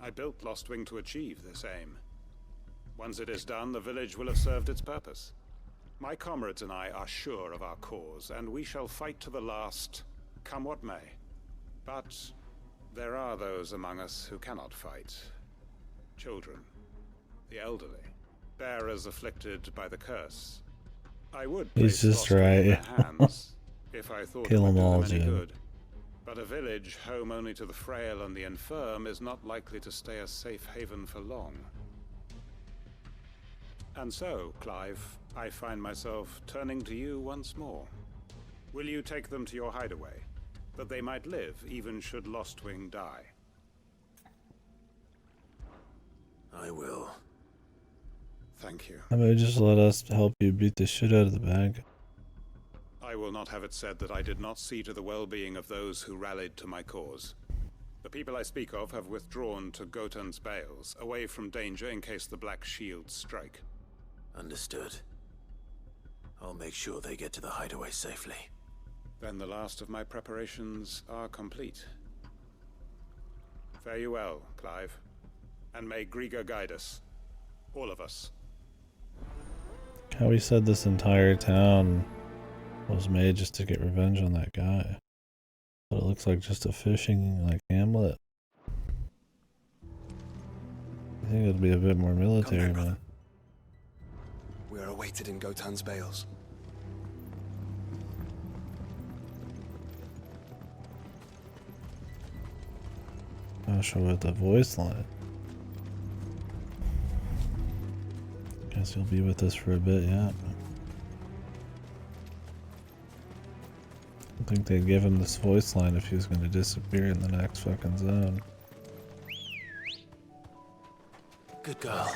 F: I built Lostwing to achieve this aim. Once it is done, the village will have served its purpose. My comrades and I are sure of our cause, and we shall fight to the last, come what may. But there are those among us who cannot fight. Children, the elderly, bearers afflicted by the curse. I would
B: He's
F: place
B: just
F: Lostwing
B: right.
F: in their hands, if I thought
B: Kill
F: it would
B: them
F: do
B: all,
F: them any
B: Jim.
F: good. But a village home only to the frail and the infirm is not likely to stay a safe haven for long. And so, Clive, I find myself turning to you once more. Will you take them to your hideaway, that they might live even should Lostwing die?
A: I will.
F: Thank you.
B: How about just let us help you beat the shit out of the bag?
F: I will not have it said that I did not see to the well-being of those who rallied to my cause. The people I speak of have withdrawn to Gotan's Bales, away from danger in case the Black Shields strike.
A: Understood. I'll make sure they get to the hideaway safely.
F: Then the last of my preparations are complete. Fare you well, Clive. And may Griga guide us. All of us.
B: How he said this entire town was made just to get revenge on that guy. But it looks like just a fishing hamlet. I think it'd be a bit more military, man.
L: We are awaited in Gotan's Bales.
B: Not sure what the voice line. Guess he'll be with us for a bit, yeah. I think they'd give him this voice line if he was going to disappear in the next fucking zone.
A: Good girl.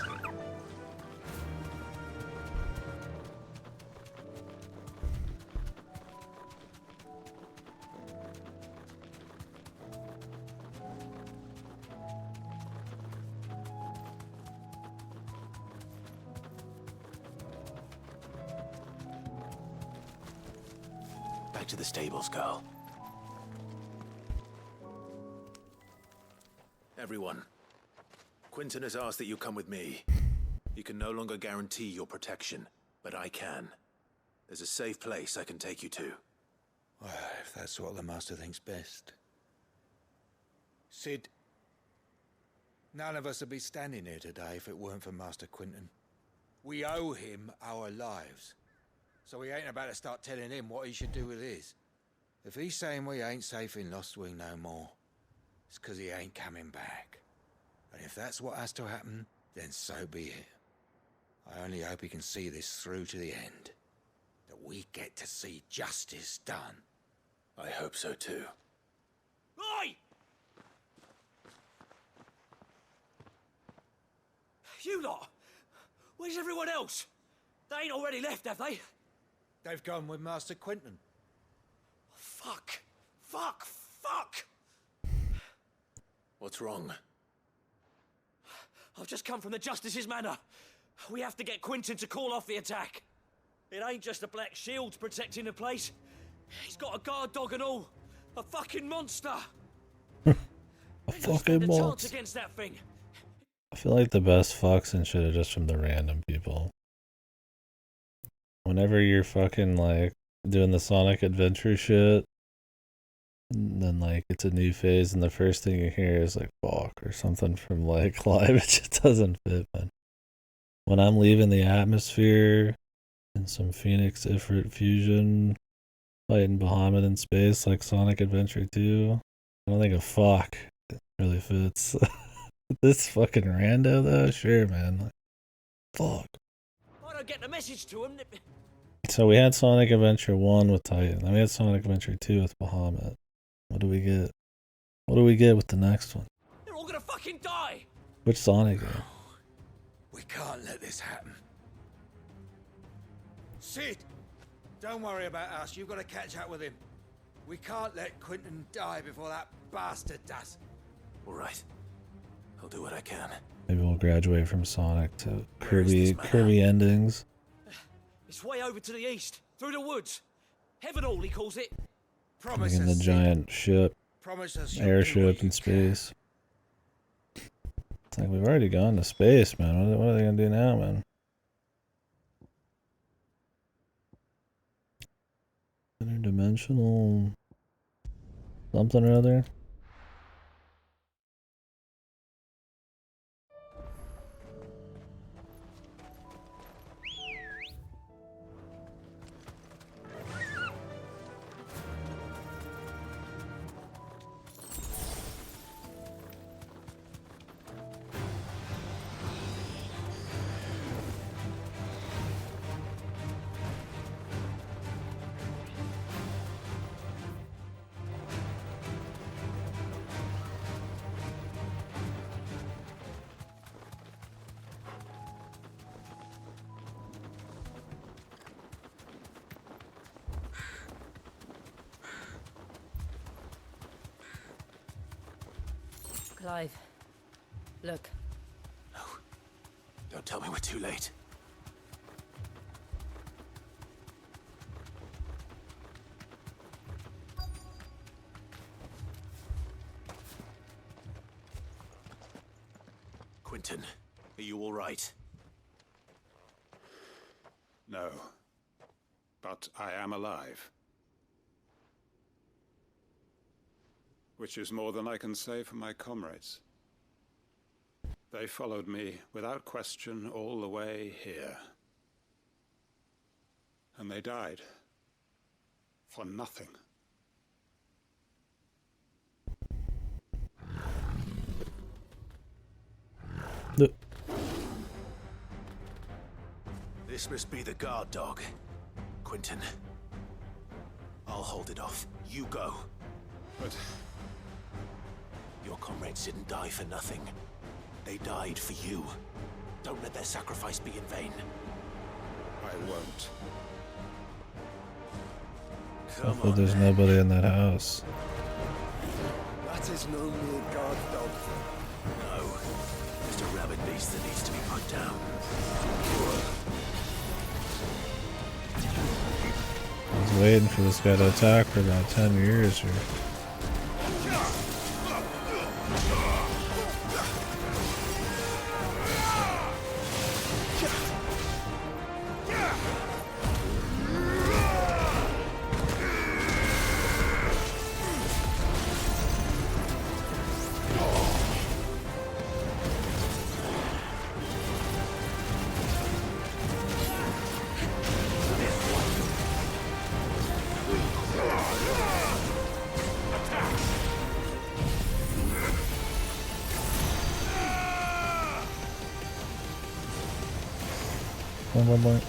A: Back to the stables, girl. Everyone, Quinton has asked that you come with me. He can no longer guarantee your protection, but I can. There's a safe place I can take you to.
H: Well, if that's what the Master thinks best. Sid, none of us would be standing here today if it weren't for Master Quinton. We owe him our lives. So we ain't about to start telling him what he should do with his. If he's saying we ain't safe in Lostwing no more, it's 'cause he ain't coming back. And if that's what has to happen, then so be it. I only hope he can see this through to the end. That we get to see justice done.
A: I hope so too.
P: Oi! You lot! Where's everyone else? They ain't already left, have they?
H: They've gone with Master Quinton.
P: Fuck! Fuck! Fuck!
A: What's wrong?
P: I've just come from the Justice's manor. We have to get Quinton to call off the attack. It ain't just the Black Shields protecting the place. He's got a guard dog and all. A fucking monster.
B: A
P: Ain't
B: fucking
P: stand a chance
B: monster.
P: against that thing.
B: I feel like the best fucks and shit are just from the random people. Whenever you're fucking doing the Sonic Adventure shit, and then it's a new phase and the first thing you hear is fuck or something from Clive, it just doesn't fit, man. When I'm leaving the atmosphere in some Phoenix Ifrit fusion, fighting Bahamut in space like Sonic Adventure 2, I don't think a fuck really fits. This fucking rando though, sure man. Fuck.
P: I don't get the message to him.
B: So we had Sonic Adventure 1 with Titan, then we had Sonic Adventure 2 with Bahamut. What do we get? What do we get with the next one?
P: They're all gonna fucking die.
B: Which Sonic game?
H: We can't let this happen. Sid! Don't worry about us. You've got to catch up with him. We can't let Quentin die before that bastard does.
A: All right. I'll do what I can.
B: Maybe we'll graduate from Sonic to Kirby endings.
P: It's way over to the east, through the woods. Heaven Hall, he calls it.
B: Like in the giant ship, airship in space. It's like we've already gone to space, man. What are they gonna do now, man? Interdimensional something or other.
V: Clive, look.
A: No. Don't tell me we're too late. Quentin, are you all right?
F: No. But I am alive. Which is more than I can say for my comrades. They followed me without question all the way here. And they died. For nothing.
A: This must be the guard dog. Quentin. I'll hold it off. You go.
F: But...
A: your comrades didn't die for nothing. They died for you. Don't let their sacrifice be in vain.
F: I won't.
B: Hopefully there's nobody in that house.
K: That is no mere guard dog.
A: No. Just a rabid beast that needs to be put down.
B: I was waiting for this guy to attack for about 10 years here.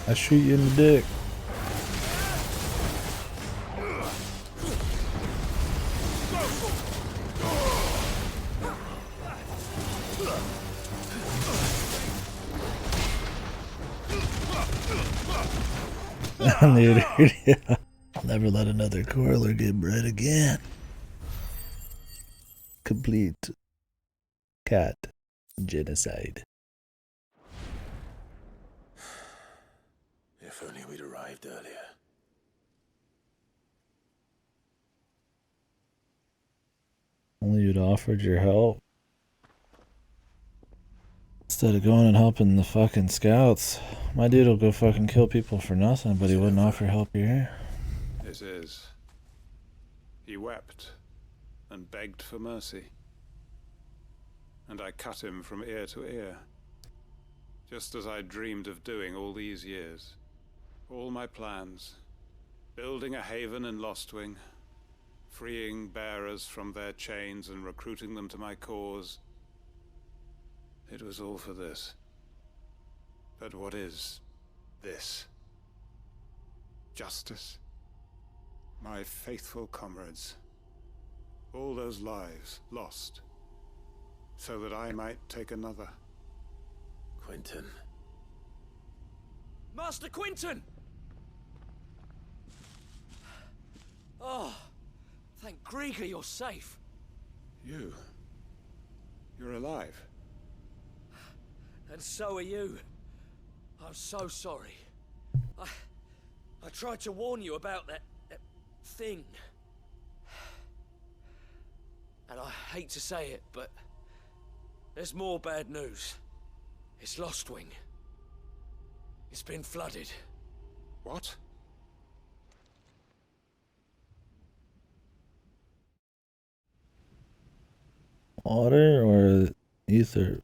B: I shoot you in the dick. Dude, yeah. I'll never let another Corler get bred again. Complete cat genocide.
A: If only we'd arrived earlier.
B: Only you'd offered your help. Instead of going and helping the fucking scouts. My dude will go fucking kill people for nothing, but he wouldn't offer help here.
F: It is. He wept and begged for mercy. And I cut him from ear to ear. Just as I dreamed of doing all these years. All my plans. Building a haven in Lostwing. Freeing bearers from their chains and recruiting them to my cause. It was all for this. But what is this? Justice? My faithful comrades. All those lives lost. So that I might take another.
A: Quentin.
P: Master Quentin! Oh, Grieger, you're safe.
F: You're alive.
P: And so are you. I'm so sorry. I tried to warn you about that thing. And I hate to say it, but there's more bad news. It's Lostwing. It's been flooded.
F: What?
B: Water or ether?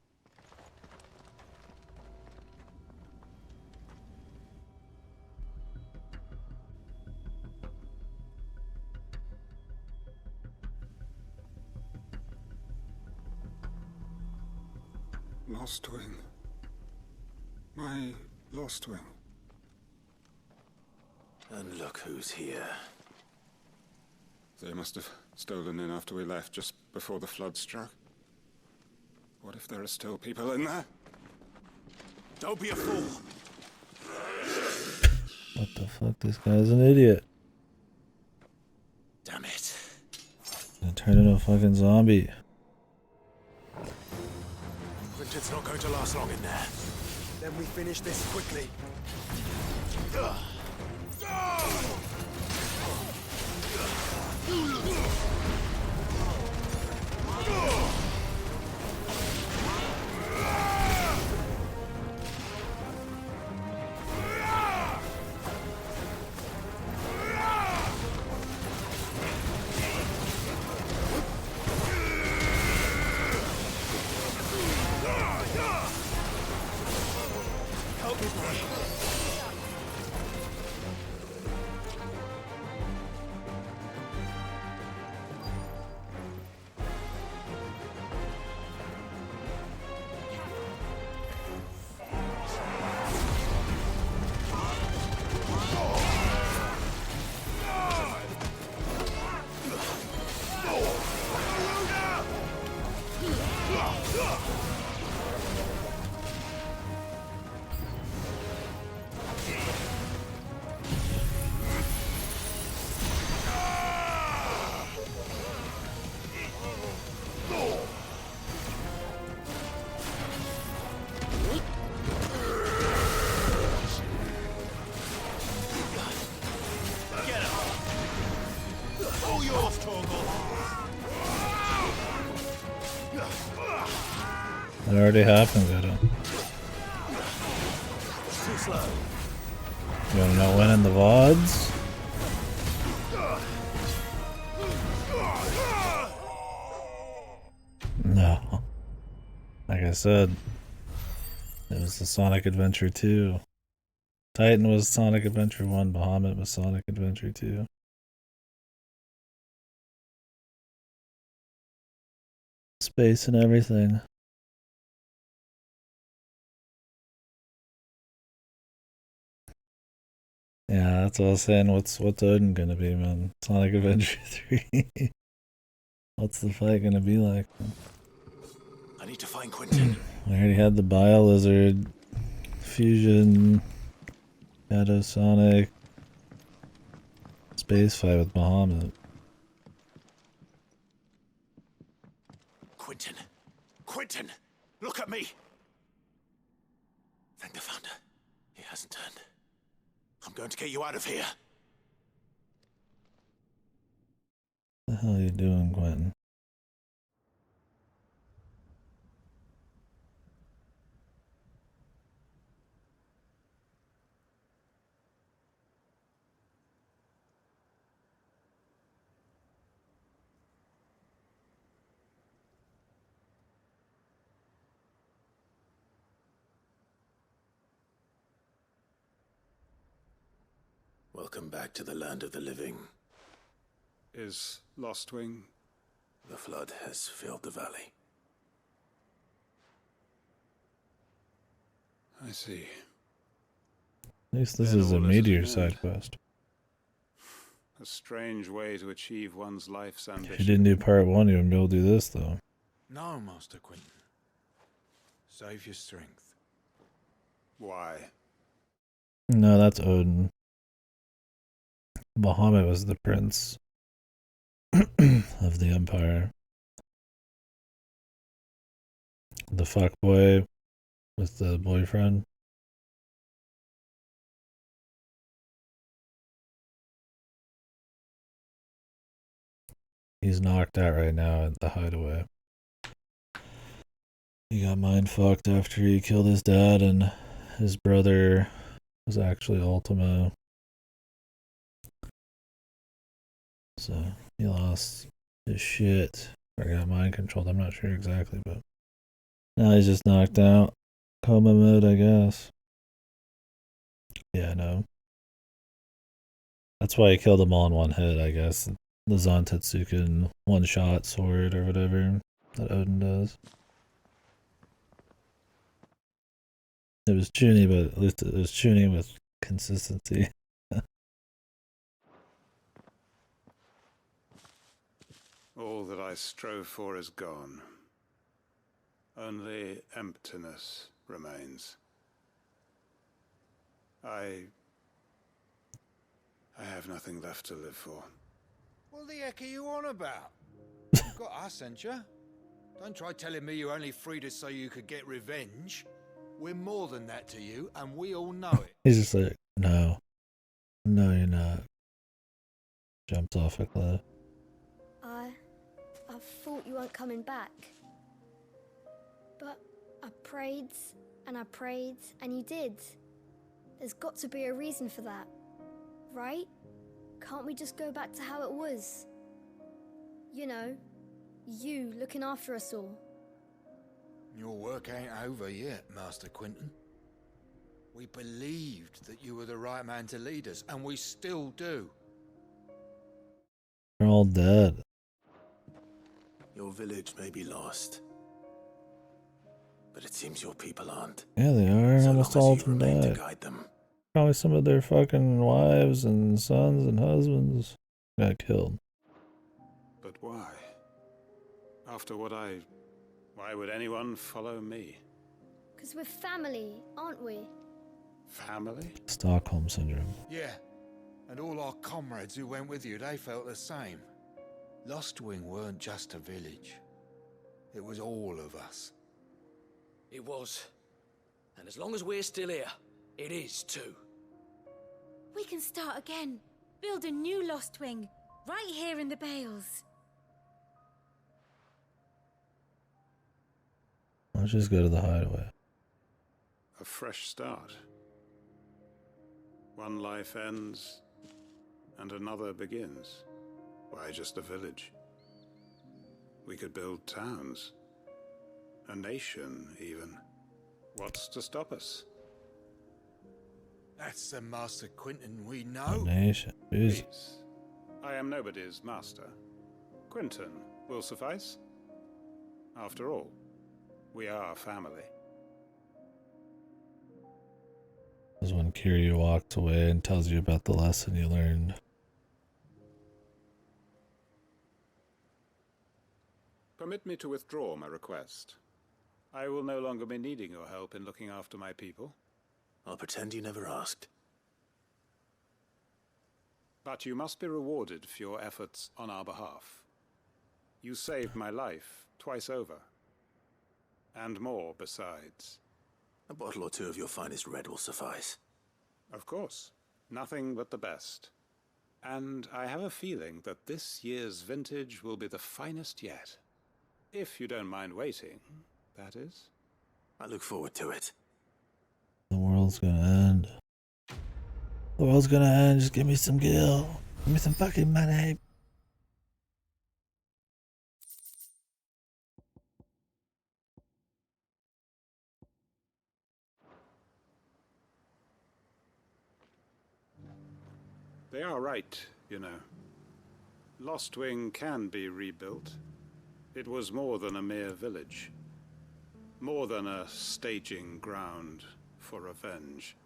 F: Lostwing. My Lostwing.
A: And look who's here.
F: They must have stolen in after we left, just before the flood struck. What if there are still people in there?
P: Don't be a fool.
B: What the fuck? This guy's an idiot.
P: Damn it.
B: Gonna turn into a fucking zombie.
A: Quinton's not going to last long in there.
K: Then we finish this quickly.
P: Help me, boy.
B: It already happened, Vito.
P: Too slow.
B: You wanna know when in the VODs? No. Like I said, it was the Sonic Adventure 2. Titan was Sonic Adventure 1, Bahamut was Sonic Adventure 2. Space and everything. Yeah, that's what I was saying. What's Odin gonna be, man? Sonic Adventure 3. What's the fight gonna be like?
A: I need to find Quinton.
B: We already had the Bio Lizard, Fusion, Shadow Sonic, space fight with Bahamut.
A: Quinton! Quinton! Look at me! Thank the Founder. He hasn't turned. I'm going to get you out of here.
B: What the hell are you doing, Quentin?
A: Welcome back to the land of the living.
F: Is Lostwing?
A: The flood has filled the valley.
F: I see.
B: At least this
F: Then
B: is a
F: all is at
B: meteor
F: an
B: side
F: end.
B: quest.
F: A strange way to achieve one's life's ambition.
B: If you didn't do part 1, you wouldn't be able to do this, though.
H: No, Master Quinton. Save your strength.
F: Why?
B: No, that's Odin. Bahamut was the prince. of the Empire. The fuckboy with the boyfriend. He's knocked out right now at the hideaway. He got mind fucked after he killed his dad, and his brother was actually Ultima. So he lost his shit. Or got mind controlled. I'm not sure exactly, but now he's just knocked out. Coma mode, I guess. Yeah, no. That's why he killed them all in one hit, I guess. The Zantetsuken one-shot sword or whatever that Odin does. It was Chuny, but at least it was Chuny with consistency.
F: All that I strove for is gone. Only emptiness remains. I have nothing left to live for.
H: What the heck are you on about? You've got us, ain't you? Don't try telling me you only freed us so you could get revenge. We're more than that to you, and we all know it.
B: He's just like, no. No, you're not. Jumps off a cliff.
X: I thought you weren't coming back. But I prayed, and you did. There's got to be a reason for that, right? Can't we just go back to how it was? You know, you looking after us all.
H: Your work ain't over yet, Master Quinton. We believed that you were the right man to lead us, and we still do.
B: They're all dead.
A: Your village may be lost, but it seems your people aren't.
B: Yeah, they are.
A: So
B: Almost
A: long as
B: all
A: you
B: of them
A: remain to
B: died.
A: guide them.
B: Probably some of their fucking wives and sons and husbands got killed.
F: But why? After what why would anyone follow me?
X: 'Cause we're family, aren't we?
F: Family?
B: Stockholm Syndrome.
H: Yeah, and all our comrades who went with you, they felt the same. Lostwing weren't just a village. It was all of us.
P: It was. And as long as we're still here, it is too.
D: We can start again. Build a new Lost Wing, right here in the Bales.
B: Let's just go to the hideaway.
F: A fresh start. One life ends, and another begins. Why just a village? We could build towns. A nation, even. What's to stop us?
H: That's the Master Quinton we know.
B: Nation. Jesus.
F: Please. I am nobody's master. Quinton will suffice. After all, we are family.
B: This is when Kiryu walks away and tells you about the lesson you learned.
F: Permit me to withdraw my request. I will no longer be needing your help in looking after my people.
A: I'll pretend you never asked.
F: But you must be rewarded for your efforts on our behalf. You saved my life twice over. And more besides.
A: A bottle or two of your finest red will suffice.
F: Of course. Nothing but the best. And I have a feeling that this year's vintage will be the finest yet. If you don't mind waiting, that is.
A: I look forward to it.
B: The world's gonna end. The world's gonna end. Just give me some gil. Give me some fucking money.
F: They are right, you know. Lostwing can be rebuilt. It was more than a mere village. More than a staging ground for revenge.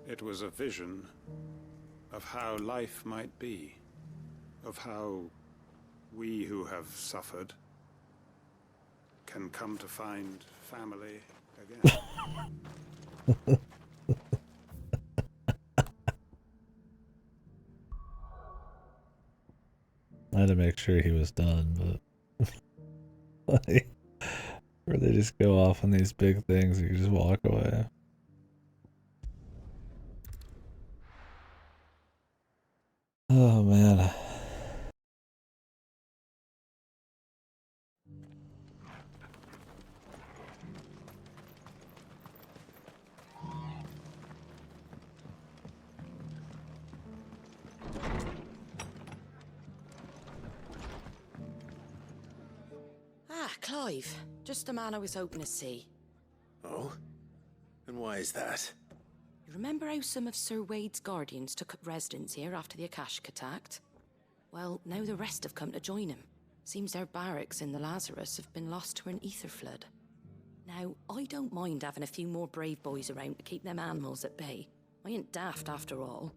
F: It was a vision of how life might be. Of how we who have suffered can come to find family again.
B: to make sure he was done, but like, where they just go off on these big things and you just walk away. Oh man.
I: Ah, Clive. Just the man I was hoping to see.
A: Oh? And why is that?
I: You remember how some of Sir Wade's guardians took up residence here after the Akashic attacked? Well, now the rest have come to join him. Seems their barracks in the Lazarus have been lost to an ether flood. Now, I don't mind having a few more brave boys around to keep them animals at bay. I ain't daft after all.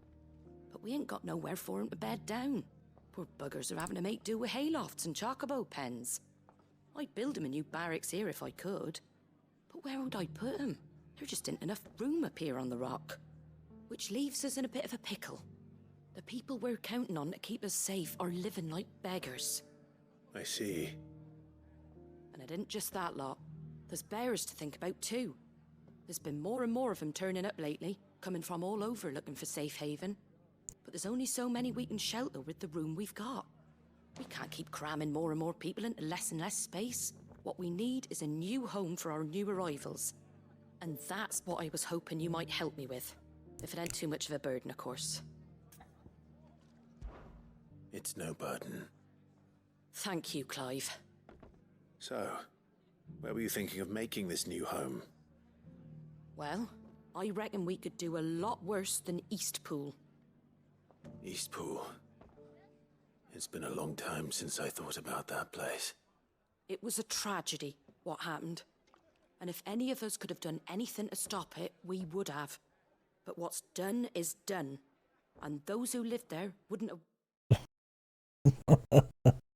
I: But we ain't got nowhere for 'em to bed down. Poor buggers are having to make do with haylofts and chocobo pens. I'd build 'em a new barracks here if I could. But where would I put 'em? There just ain't enough room up here on the rock. Which leaves us in a bit of a pickle. The people we're counting on to keep us safe are living like beggars.
A: I see.
I: And it isn't just that lot. There's bears to think about too. There's been more and more of them turning up lately, coming from all over looking for safe haven. But there's only so many we can shelter with the room we've got. We can't keep cramming more and more people into less and less space. What we need is a new home for our new arrivals. And that's what I was hoping you might help me with. If it ain't too much of a burden, of course.
A: It's no burden.
I: Thank you, Clive.
A: So, where were you thinking of making this new home?
I: Well, I reckon we could do a lot worse than Eastpool.
A: Eastpool. It's been a long time since I thought about that place.
I: It was a tragedy, what happened. And if any of us could have done anything to stop it, we would have. But what's done is done. And those who lived there wouldn't have...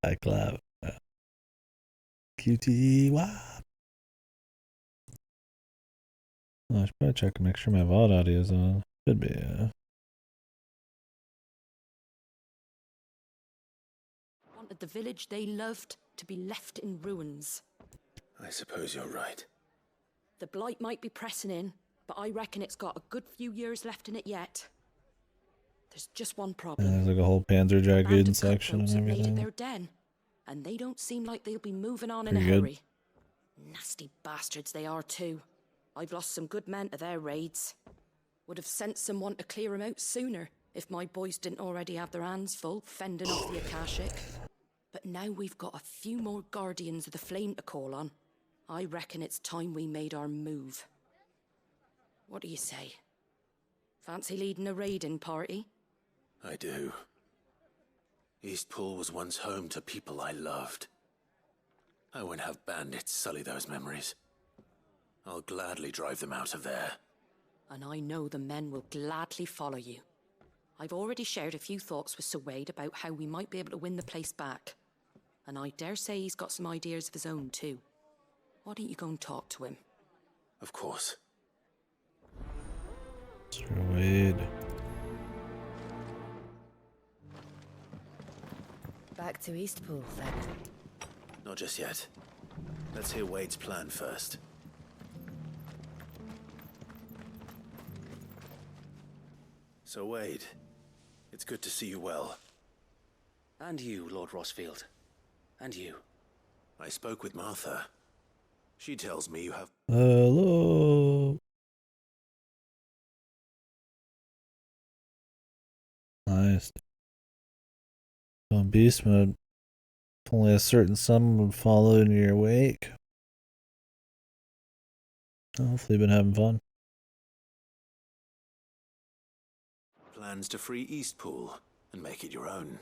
B: I clap. QT, wow. Oh, I should probably check and make sure my VOD audio is on. Should be, yeah.
I: wanted the village they loved to be left in ruins.
A: I suppose you're right.
I: The blight might be pressing in, but I reckon it's got a good few years left in it yet. There's just one problem.
B: And there's like a whole Panzer Dragoon section and
I: Made it
B: everything.
I: their den, and they don't seem like they'll be moving on in
B: Pretty
I: a
B: good.
I: hurry. Nasty bastards they are too. I've lost some good men to their raids. Would have sent someone to clear them out sooner if my boys didn't already have their hands full fending off the Akashic. But now we've got a few more Guardians of the Flame to call on. I reckon it's time we made our move. What do you say? Fancy leading a raiding party?
A: I do. Eastpool was once home to people I loved. I won't have bandits sully those memories. I'll gladly drive them out of there.
I: And I know the men will gladly follow you. I've already shared a few thoughts with Sir Wade about how we might be able to win the place back. And I dare say he's got some ideas of his own too. Why don't you go and talk to him?
A: Of course.
B: Sir Wade.
V: Back to Eastpool, then.
A: Not just yet. Let's hear Wade's plan first. So Wade, it's good to see you well.
P: And you, Lord Rosfield. And you.
A: I spoke with Martha. She tells me you have...
B: Hello. Nice. On beast mode. If only a certain sum would follow in your wake. Hopefully you've been having fun.
A: plans to free Eastpool and make it your own.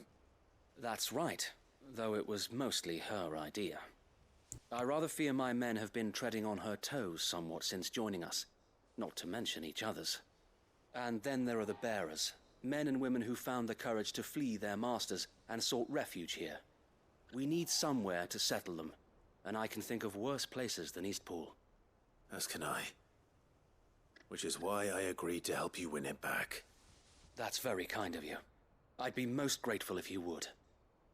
P: That's right, though it was mostly her idea. I rather fear my men have been treading on her toes somewhat since joining us, not to mention each other's. And then there are the bearers, men and women who found the courage to flee their masters and sought refuge here. We need somewhere to settle them, and I can think of worse places than Eastpool.
A: As can I. Which is why I agreed to help you win it back.
P: That's very kind of you. I'd be most grateful if you would.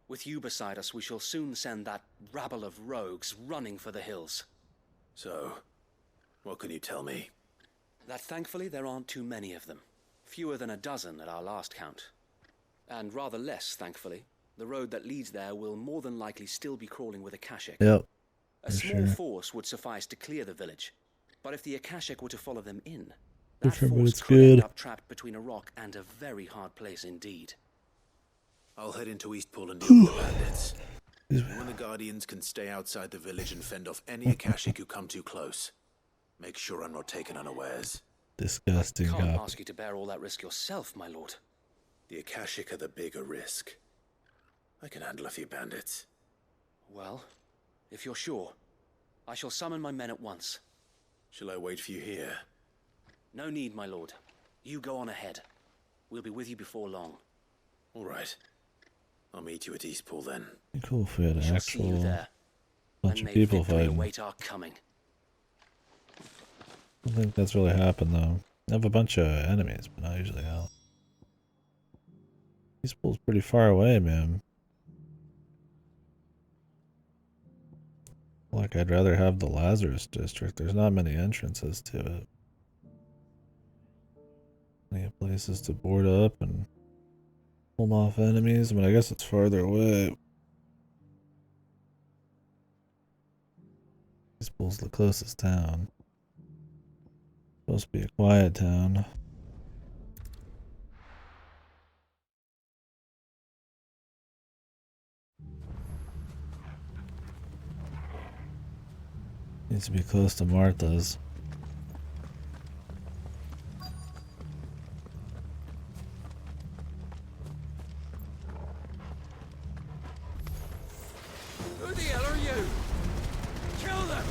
P: With you beside us, we shall soon send that rabble of rogues running for the hills.
A: So, what can you tell me?
P: That thankfully there aren't too many of them. Fewer than a dozen at our last count. And rather less, thankfully. The road that leads there will more than likely still be crawling with Akashic.
B: Yep.
P: A small force would suffice to clear the village. But if the Akashic were to follow them in, that
B: Different, but
P: force
B: it's
P: could end
B: good.
P: up trapped between a rock and a very hard place indeed.
A: I'll head into Eastpool and deal with the bandits. You and the Guardians can stay outside the village and fend off any Akashic who come too close. Make sure I'm not taken unawares.
B: Disgusting
P: I can't
B: cop.
P: ask you to bear all that risk yourself, my lord.
A: The Akashic are the bigger risk. I can handle a few bandits.
P: Well, if you're sure, I shall summon my men at once.
A: Shall I wait for you here?
P: No need, my lord. You go on ahead. We'll be with you before long.
A: All right. I'll meet you at Eastpool then.
B: Cool if we had an
P: See you
B: actual
P: there.
B: bunch
P: And
B: of
P: may
B: people
P: victory
B: fighting.
P: await our coming.
B: I don't think that's really happened though. I have a bunch of enemies, but not usually out. Eastpool's pretty far away, man. Like, I'd rather have the Lazarus district. There's not many entrances to it. Plenty of places to board up and hold off enemies. I mean, I guess it's farther away. Eastpool's the closest town. Supposed to be a quiet town. Needs to be close to Martha's.
K: Who the hell are you? Kill them!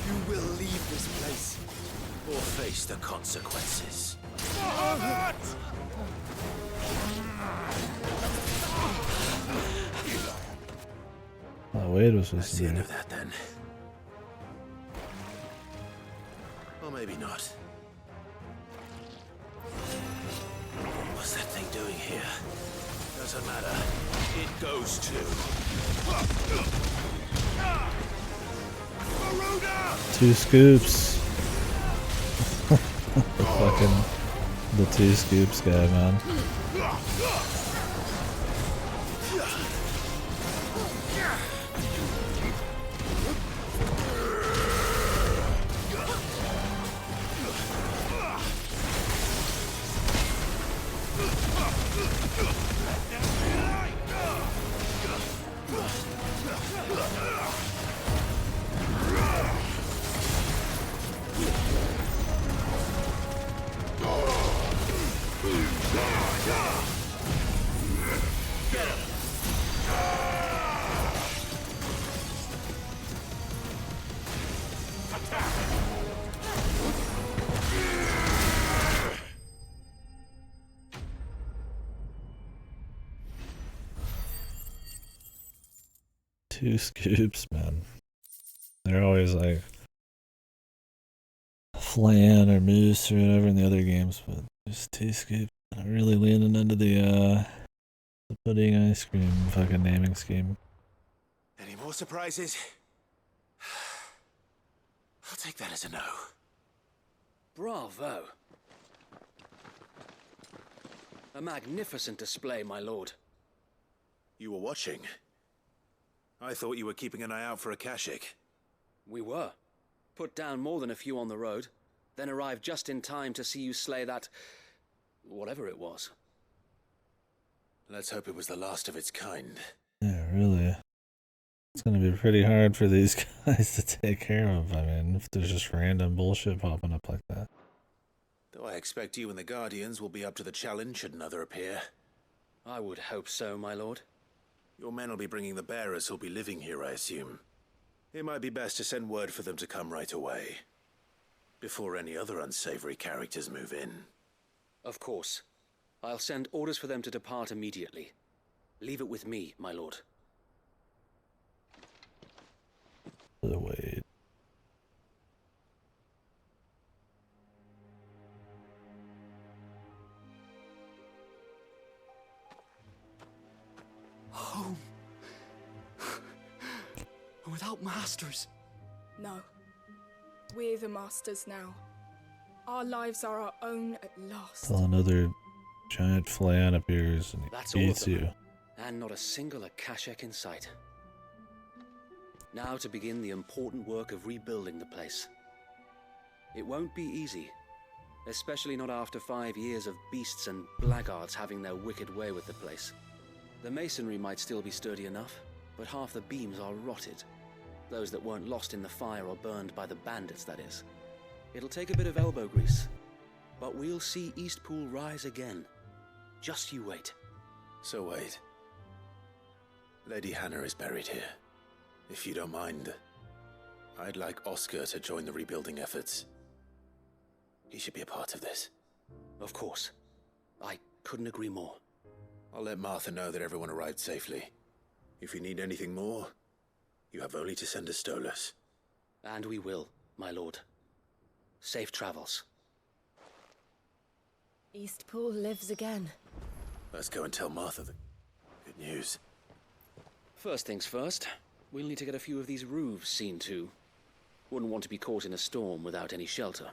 A: You will leave this place or face the consequences.
B: Oh, Wade was supposed
A: That's
B: to
A: the
B: be.
A: end of that then. Or maybe not. What's that thing doing here? Doesn't matter. It goes to.
B: 2 scoops. the 2 scoops guy, man. Two scoops, man. They're always like flan or moose or whatever in the other games, but just 2 scoops. I'm really leaning into the pudding ice cream fucking naming scheme.
A: Any more surprises? I'll take that as a no.
P: Bravo. A magnificent display, my lord.
A: You were watching. I thought you were keeping an eye out for Akashic.
P: We were. Put down more than a few on the road, then arrived just in time to see you slay that... whatever it was.
A: Let's hope it was the last of its kind.
B: Yeah, really. It's gonna be pretty hard for these guys to take care of. I mean, if there's just random bullshit popping up like that.
A: Though I expect you and the Guardians will be up to the challenge should another appear.
P: I would hope so, my lord.
A: Your men will be bringing the bearers who'll be living here, I assume. It might be best to send word for them to come right away, before any other unsavory characters move in.
P: Of course. I'll send orders for them to depart immediately. Leave it with me, my lord.
B: Wait.
K: home. And without masters.
O: No. We're the masters now. Our lives are our own at last.
B: Till another giant flan appears and
P: That's all of
B: eats
P: them.
B: you.
P: And not a single Akashek in sight. Now to begin the important work of rebuilding the place. It won't be easy, especially not after 5 years of beasts and blackguards having their wicked way with the place. The masonry might still be sturdy enough, but half the beams are rotted. Those that weren't lost in the fire or burned by the bandits, that is. It'll take a bit of elbow grease, but we'll see Eastpool rise again. Just you wait.
A: So wait. Lady Hannah is buried here. If you don't mind, I'd like Oscar to join the rebuilding efforts. He should be a part of this.
P: Of course. I couldn't agree more.
A: I'll let Martha know that everyone arrived safely. If you need anything more, you have only to send a Stolas.
P: And we will, my lord. Safe travels.
V: Eastpool lives again.
A: Let's go and tell Martha the good news.
P: First things first, we'll need to get a few of these roofs seen to. Wouldn't want to be caught in a storm without any shelter.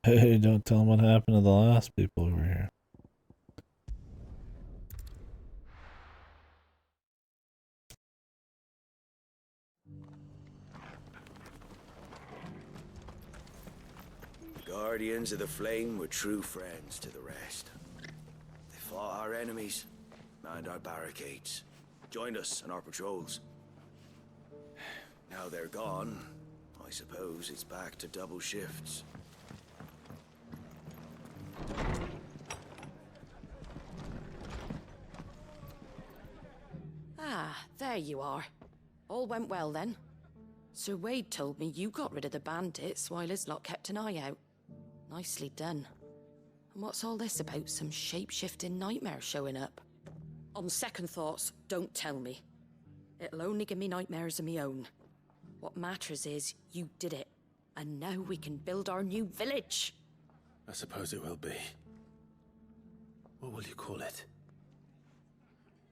B: Hey, don't tell them what happened to the last people who were here.
R: The Guardians of the Flame were true friends to the rest. They fought our enemies, manned our barricades, joined us on our patrols. Now they're gone, I suppose it's back to double shifts.
I: Ah, there you are. All went well then. Sir Wade told me you got rid of the bandits while his lot kept an eye out. Nicely done. And what's all this about some shape-shifting nightmare showing up? On second thoughts, don't tell me. It'll only give me nightmares of my own. What matters is you did it. And now we can build our new village.
A: I suppose it will be. What will you call it?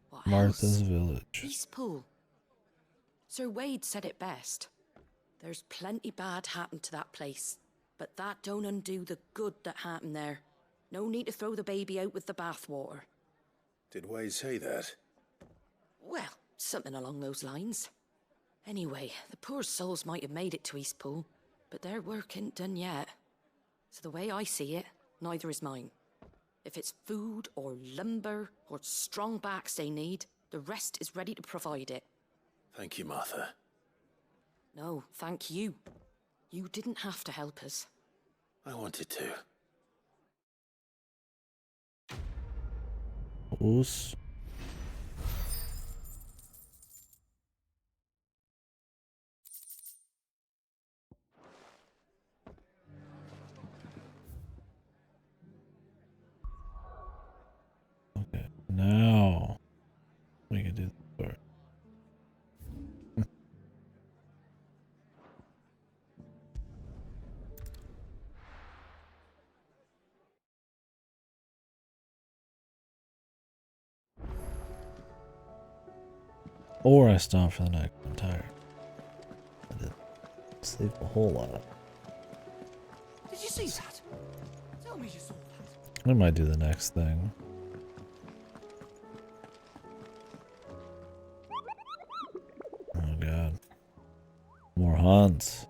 I: What
B: Martha's
I: else?
B: Village.
I: Eastpool. Sir Wade said it best. There's plenty bad happened to that place, but that don't undo the good that happened there. No need to throw the baby out with the bathwater.
A: Did Wade say that?
I: Well, something along those lines. Anyway, the poor souls might have made it to Eastpool, but their work ain't done yet. So the way I see it, neither is mine. If it's food or lumber or strong backs they need, the rest is ready to provide it.
A: Thank you, Martha.
I: No, thank you. You didn't have to help us.
A: I wanted to.
B: Oos. Okay, now we can do the part. Or I stomp for the neck. I'm tired. I did sleep a whole lot.
K: Did you see that? Tell me you saw that.
B: I might do the next thing. Oh god. More hunts.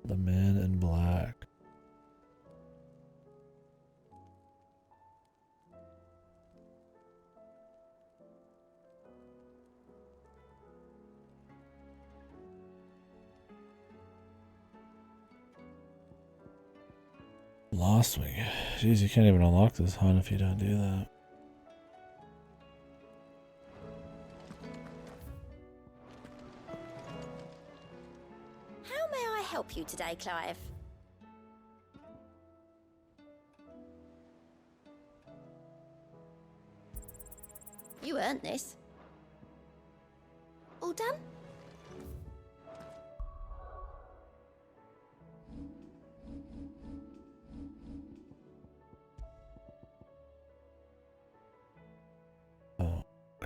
B: The men in black. Lost Wing. Jeez, you can't even unlock this hunt if you don't do that.
D: How may I help you today, Clive? You earned this. All done?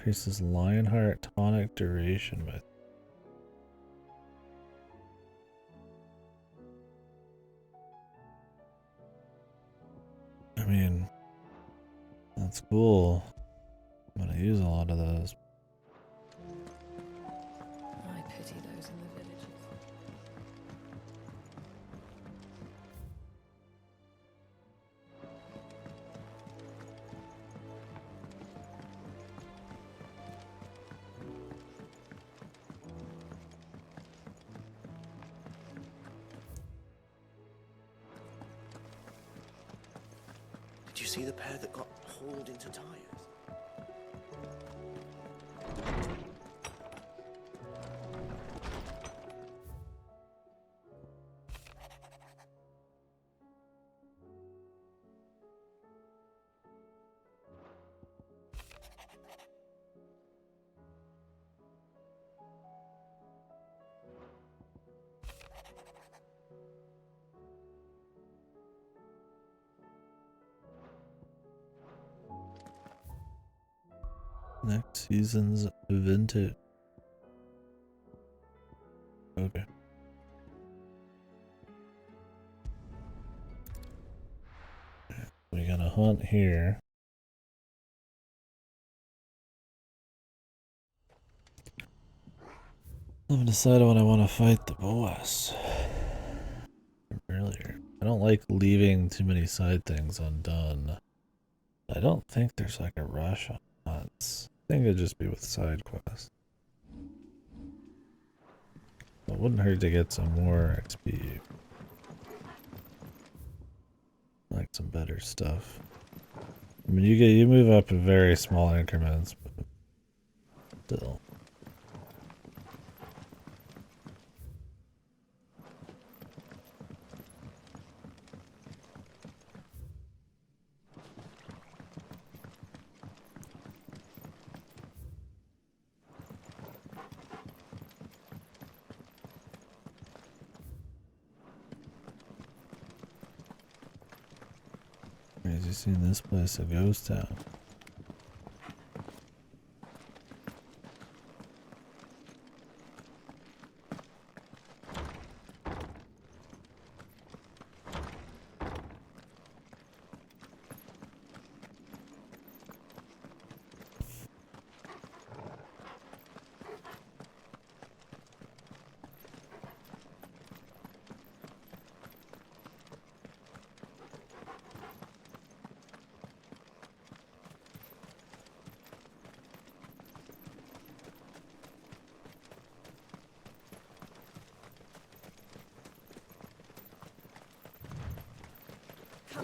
B: Increases Lionheart tonic duration by. I mean, that's cool. I'm gonna use a lot of those.
M: I pity those in the villages.
R: Did you see the pair that got hauled into tires?
B: Next season's vintage. Okay. We got a hunt here. I haven't decided when I want to fight the boss. Earlier. I don't like leaving too many side things undone. I don't think there's like a rush on hunts. I think it'd just be with side quests. It wouldn't hurt to get some more XP. Like some better stuff. I mean, you move up in very small increments, but still. Have you seen this place, a ghost town?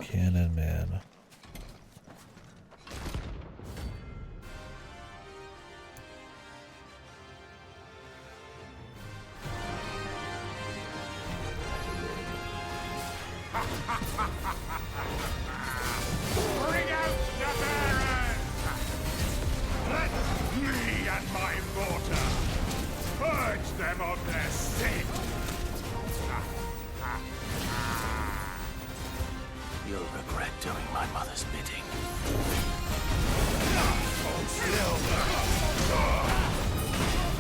B: Cannon man.
C: Bring out the bearers! Let me and my mortar purge them of their sin!
A: You'll regret doing my mother's bidding.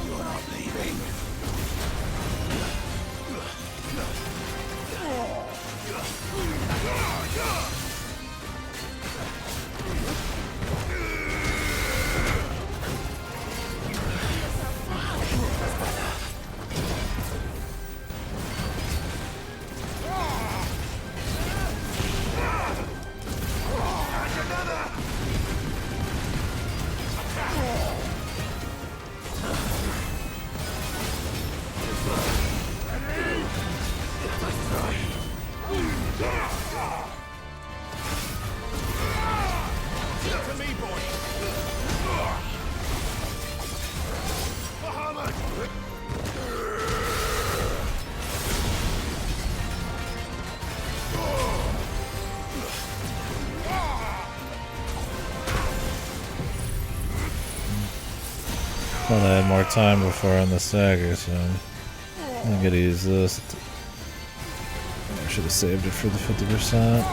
A: You're not leaving.
B: Thought I had more time before on the stagger, so I'm gonna use this. I should have saved it for the 50%.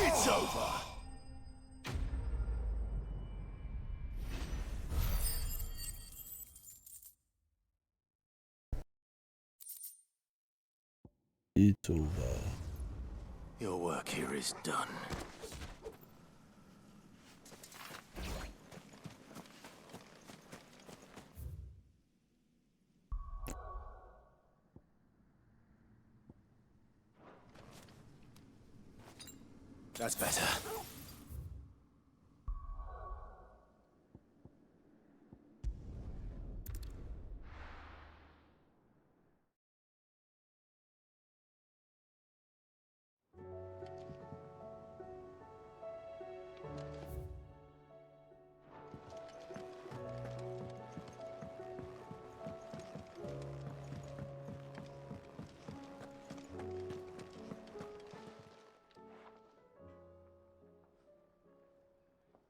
C: It's over.
B: It's over.
A: Your work here is done. That's better.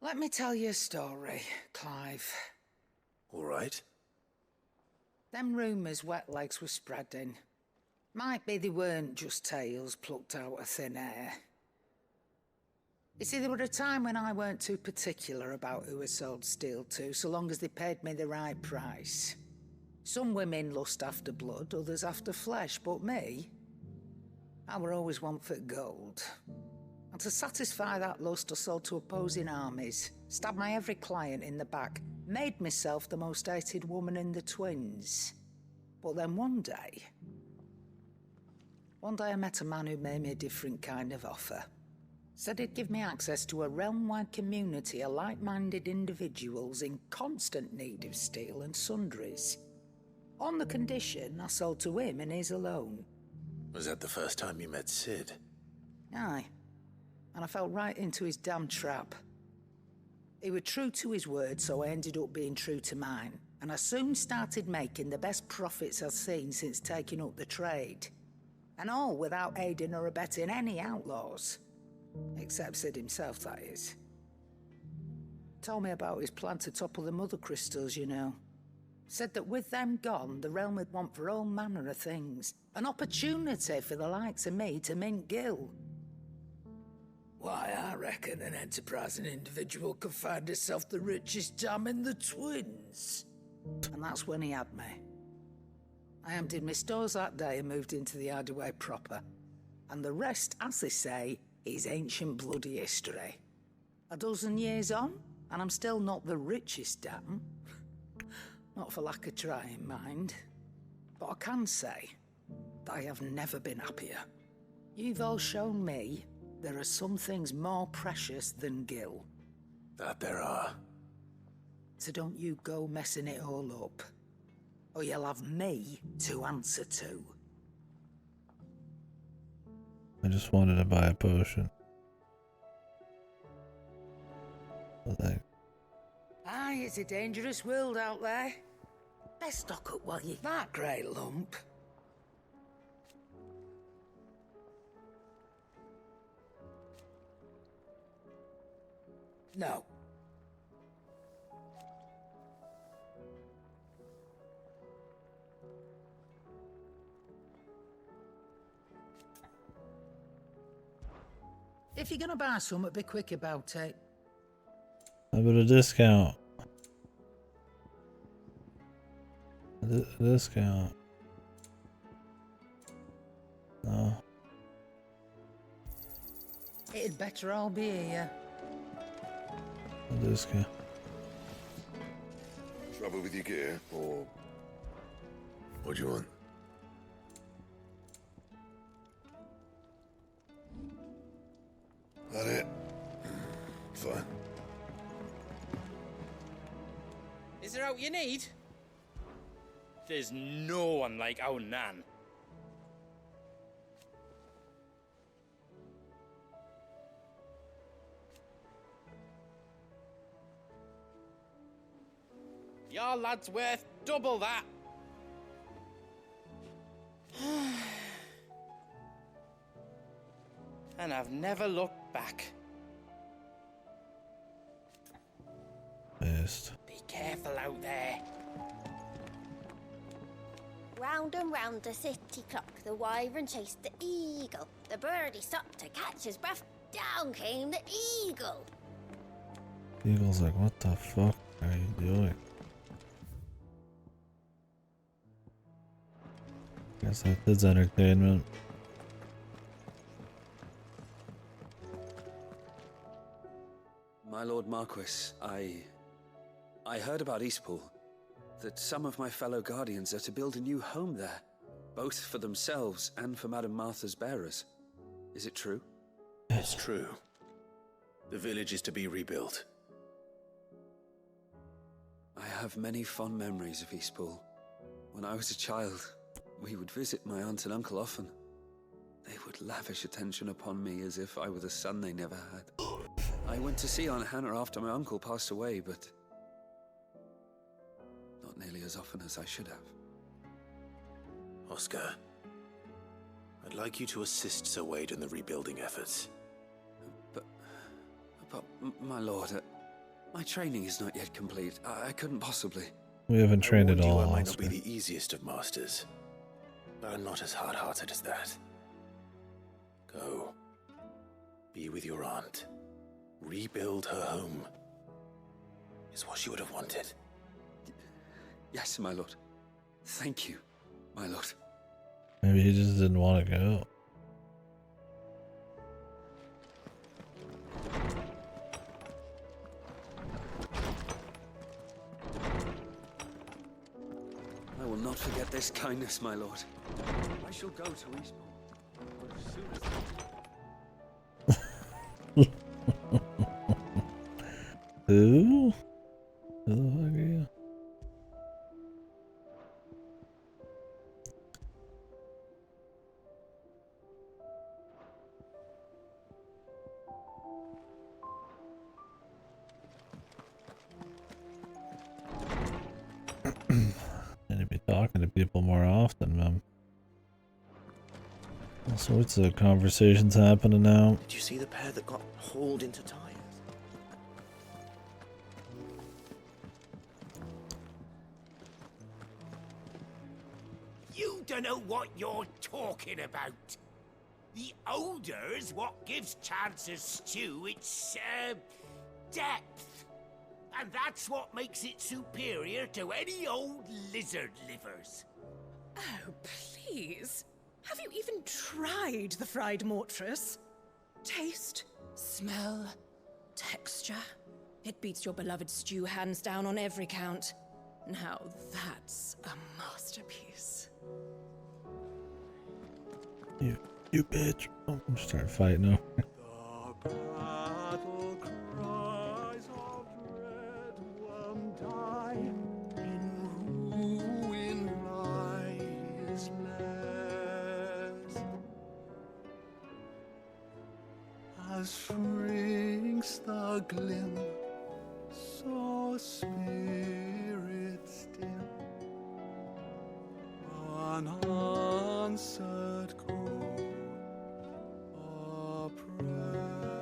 E: Let me tell you a story, Clive.
A: All right.
E: Them rumours Wetlegs were spreading. Might be they weren't just tales plucked out of thin air. You see, there were a time when I weren't too particular about who I sold steel to, so long as they paid me the right price. Some women lust after blood, others after flesh, but me, I were always one for gold. And to satisfy that lust, I sold to opposing armies, stabbed my every client in the back, made myself the most hated woman in the twins. But then one day I met a man who made me a different kind of offer. Said he'd give me access to a realm-wide community of like-minded individuals in constant need of steel and sundries. On the condition I sold to him and his alone.
A: Was that the first time you met Sid?
E: Aye. And I fell right into his damn trap. He was true to his word, so I ended up being true to mine. And I soon started making the best profits I've seen since taking up the trade. And all without aiding or abetting any outlaws. Except Sid himself, that is. Told me about his plan to topple the mother crystals, you know. Said that with them gone, the realm would want for all manner of things. An opportunity for the likes of me to mint gil. Why, I reckon an enterprising individual could find himself the richest dam in the twins. And that's when he had me. I emptied my stores that day and moved into the Hideaway proper. And the rest, as they say, is ancient bloody history. A dozen years on, and I'm still not the richest dam. Not for lack of trying, mind. But I can say that I have never been happier. You've all shown me there are some things more precious than gil.
A: That there are.
E: So don't you go messing it all up, or you'll have me to answer to.
B: I just wanted to buy a potion. Thanks.
E: Aye, it's a dangerous world out there. Best stock up while you're that great lump. No. If you're gonna buy something, be quick about it.
B: How about a discount? A discount. No.
E: It'd better all be here.
B: A discount.
Q: Trouble with your gear, or what do you want? That it? Fine.
S: Is there out you need? There's no one like our Nan. Your lad's worth double that. And I've never looked back.
B: Best.
S: Be careful out there.
X: Round and round the city clock, the wyvern chased the eagle. The birdie stopped to catch his breath. Down came the eagle.
B: Eagle's like, what the fuck are you doing? Guess that is entertainment.
P: My Lord Marquis, I heard about Eastpool. That some of my fellow guardians are to build a new home there, both for themselves and for Madame Martha's bearers. Is it true?
A: It's true. The village is to be rebuilt.
P: I have many fond memories of Eastpool. When I was a child, we would visit my aunt and uncle often. They would lavish attention upon me as if I were the son they never had. I went to see Aunt Hannah after my uncle passed away, but not nearly as often as I should have.
A: Oscar, I'd like you to assist Sir Wade in the rebuilding efforts.
P: But my lord, my training is not yet complete. I couldn't possibly.
B: We haven't trained at all.
A: I might not be the easiest of masters, but I'm not as hard-hearted as that. Go. Be with your aunt. Rebuild her home. Is what she would have wanted.
P: Yes, my lord. Thank you, my lord.
B: Maybe he just didn't want to go.
P: I will not forget this kindness, my lord. I shall go to Eastpool as soon as
B: Who? Who the fuck are you? Need to be talking to people more often, man. All sorts of conversations happening now.
R: Did you see the pair that got hauled into tires?
G: You don't know what you're talking about. The odor's what gives Chance's stew its, depth. And that's what makes it superior to any old lizard livers.
N: Oh, please. Have you even tried the fried mortress? Taste, smell, texture. It beats your beloved stew hands down on every count. Now that's a masterpiece.
B: You bitch. Oh, I'm starting fighting now.
T: As shrinks the glim, so spirit still, unanswered call or prayers.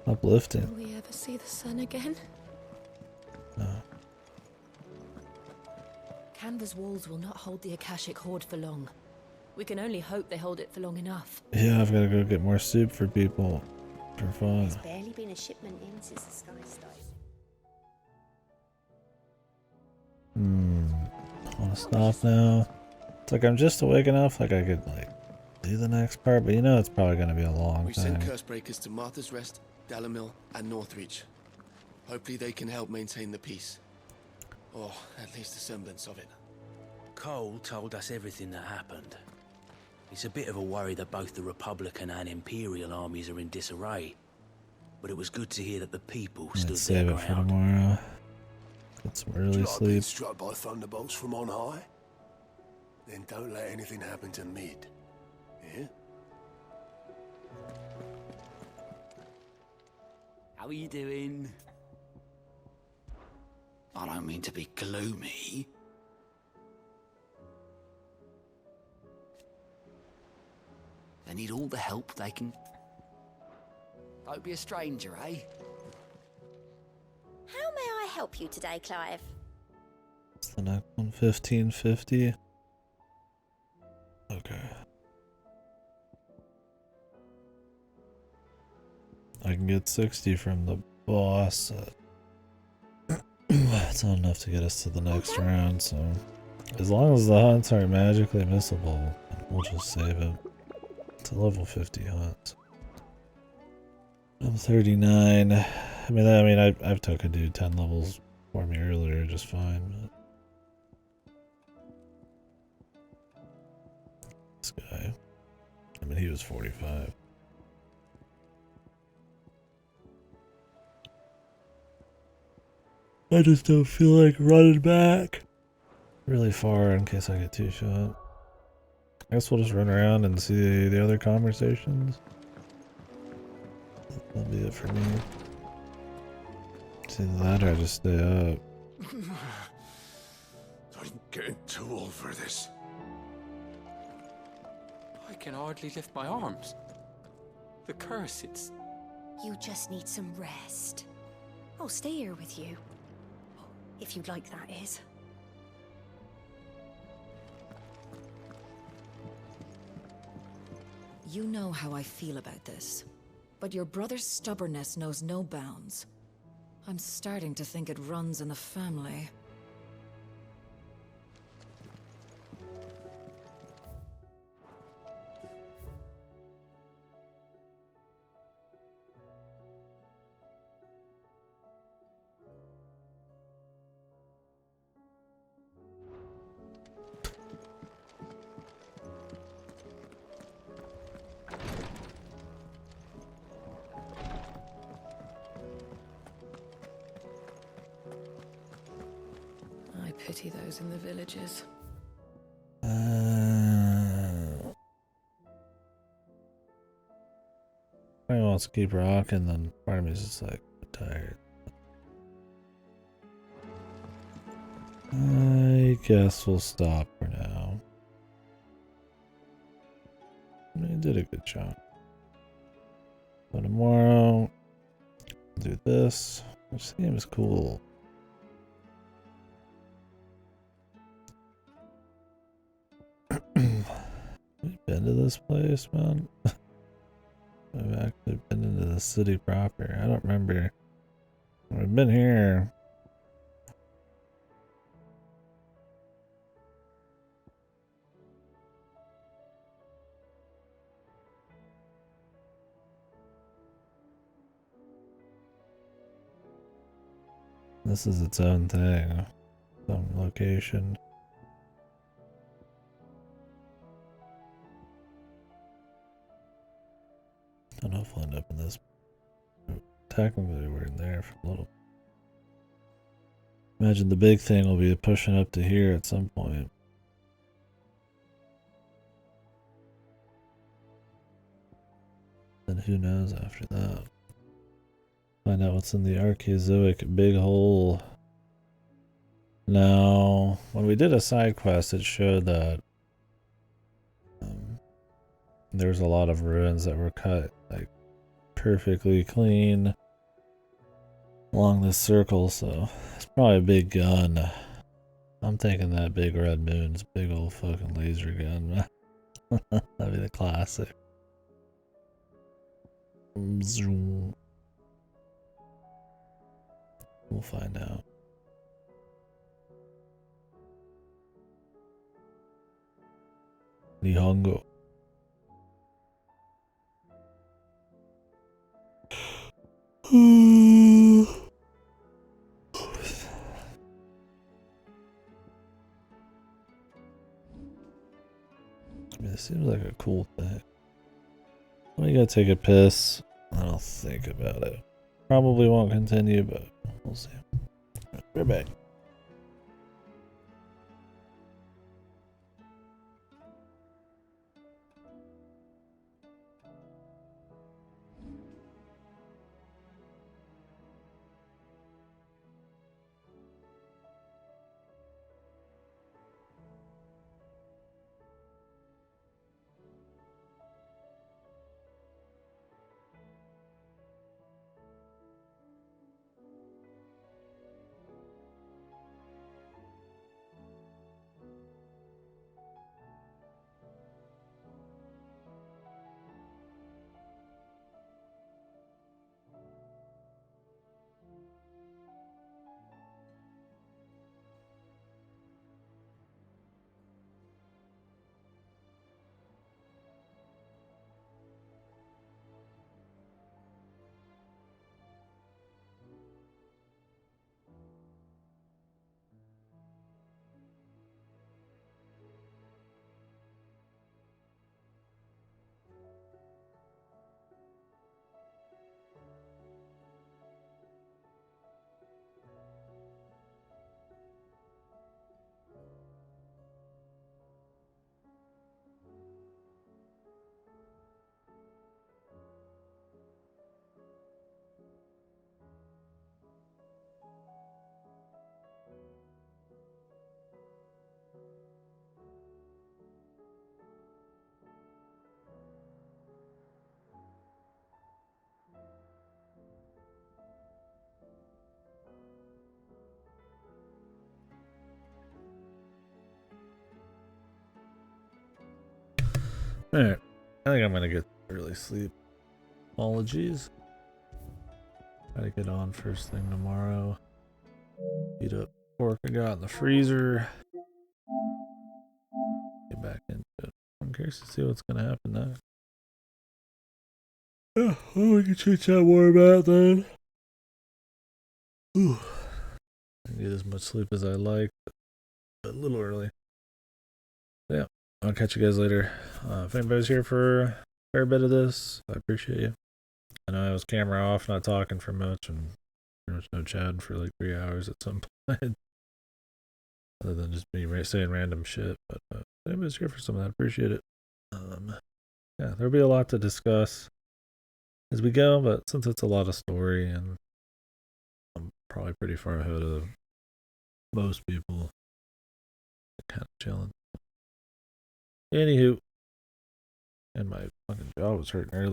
B: Uplifting.
V: Will we ever see the sun again?
B: No.
M: Canva's walls will not hold the Akashic Horde for long. We can only hope they hold it for long enough.
B: Yeah, I've got to go get more soup for people. For fun.
X: There's barely been a shipment in since the sky started.
B: Wanna stop now? It's like I'm just awake enough, like I could like do the next part, but you know it's probably gonna be a long
U: We
B: time.
U: sent Cursebreakers to Martha's Rest, Dalamil, and Northreach. Hopefully they can help maintain the peace. Or at least a semblance of it.
Y: Cole told us everything that happened. It's a bit of a worry that both the Republican and Imperial armies are in disarray. But it was good to hear that the people stood
B: Let's
Y: their
B: save it for
Y: ground.
B: tomorrow. Get some
W: Do you
B: early
W: like being
B: sleep.
W: struck by thunderbolts from on high? Then don't let anything happen to Mid. Yeah?
F: How are you doing? I don't mean to be gloomy. They need all the help they can. Don't be a stranger, eh?
H: How may I help you today, Clive?
B: What's the next one? 1550. Okay. I can get 60 from the boss. That's not enough to get us to the next round, so as long as the hunts aren't magically missable, we'll just save it. It's a level 50 hunt. I'm 39. I mean, I've took a dude 10 levels for me earlier just fine, but this guy, I mean, he was 45. I just don't feel like running back really far in case I get two shot. I guess we'll just run around and see the other conversations. That'll be it for me. See that, or I just stay up.
W: I'm getting too old for this.
K: I can hardly lift my arms. The curse, it's...
H: You just need some rest. I'll stay here with you. If you'd like, that is.
J: You know how I feel about this, but your brother's stubbornness knows no bounds. I'm starting to think it runs in the family. Pity those in the villages.
B: I wants to keep rocking, then part of me is just like tired. I guess we'll stop for now. I mean, did a good job. So tomorrow, I'll do this. This game is cool. We've been to this place, man. I've actually been into the city proper. I don't remember. I've been here. This is its own thing. Some location. I don't know if we'll end up in this. Technically, we're in there for a little. Imagine the big thing will be pushing up to here at some point. Then who knows after that? Find out what's in the Archaeozoic big hole. Now, when we did a side quest, it showed that there was a lot of ruins that were cut like perfectly clean along this circle, so it's probably a big gun. I'm thinking that big red moon's big old fucking laser gun. That'd be the classic. We'll find out. Nihongo. I mean, it seems like a cool thing. I'm gonna take a piss. I'll think about it. Probably won't continue, but we'll see. Right back. Alright. I think I'm gonna get early sleep. Apologies. Gotta get on first thing tomorrow. Heat up pork I got in the freezer. Get back into it. I'm curious to see what's gonna happen next. Yeah, well, we can chit chat more about then. Ooh. I didn't get as much sleep as I like, but a little early. Yeah, I'll catch you guys later. If anybody's here for a fair bit of this, I appreciate you. I know I was camera off, not talking for much, and there was no chat for like 3 hours at some point. Other than just me saying random shit. But if anybody's here for some of that, I appreciate it. Yeah, there'll be a lot to discuss as we go, but since it's a lot of story and I'm probably pretty far ahead of most people, kind of chilling. Anywho, and my fucking jaw was hurting earlier.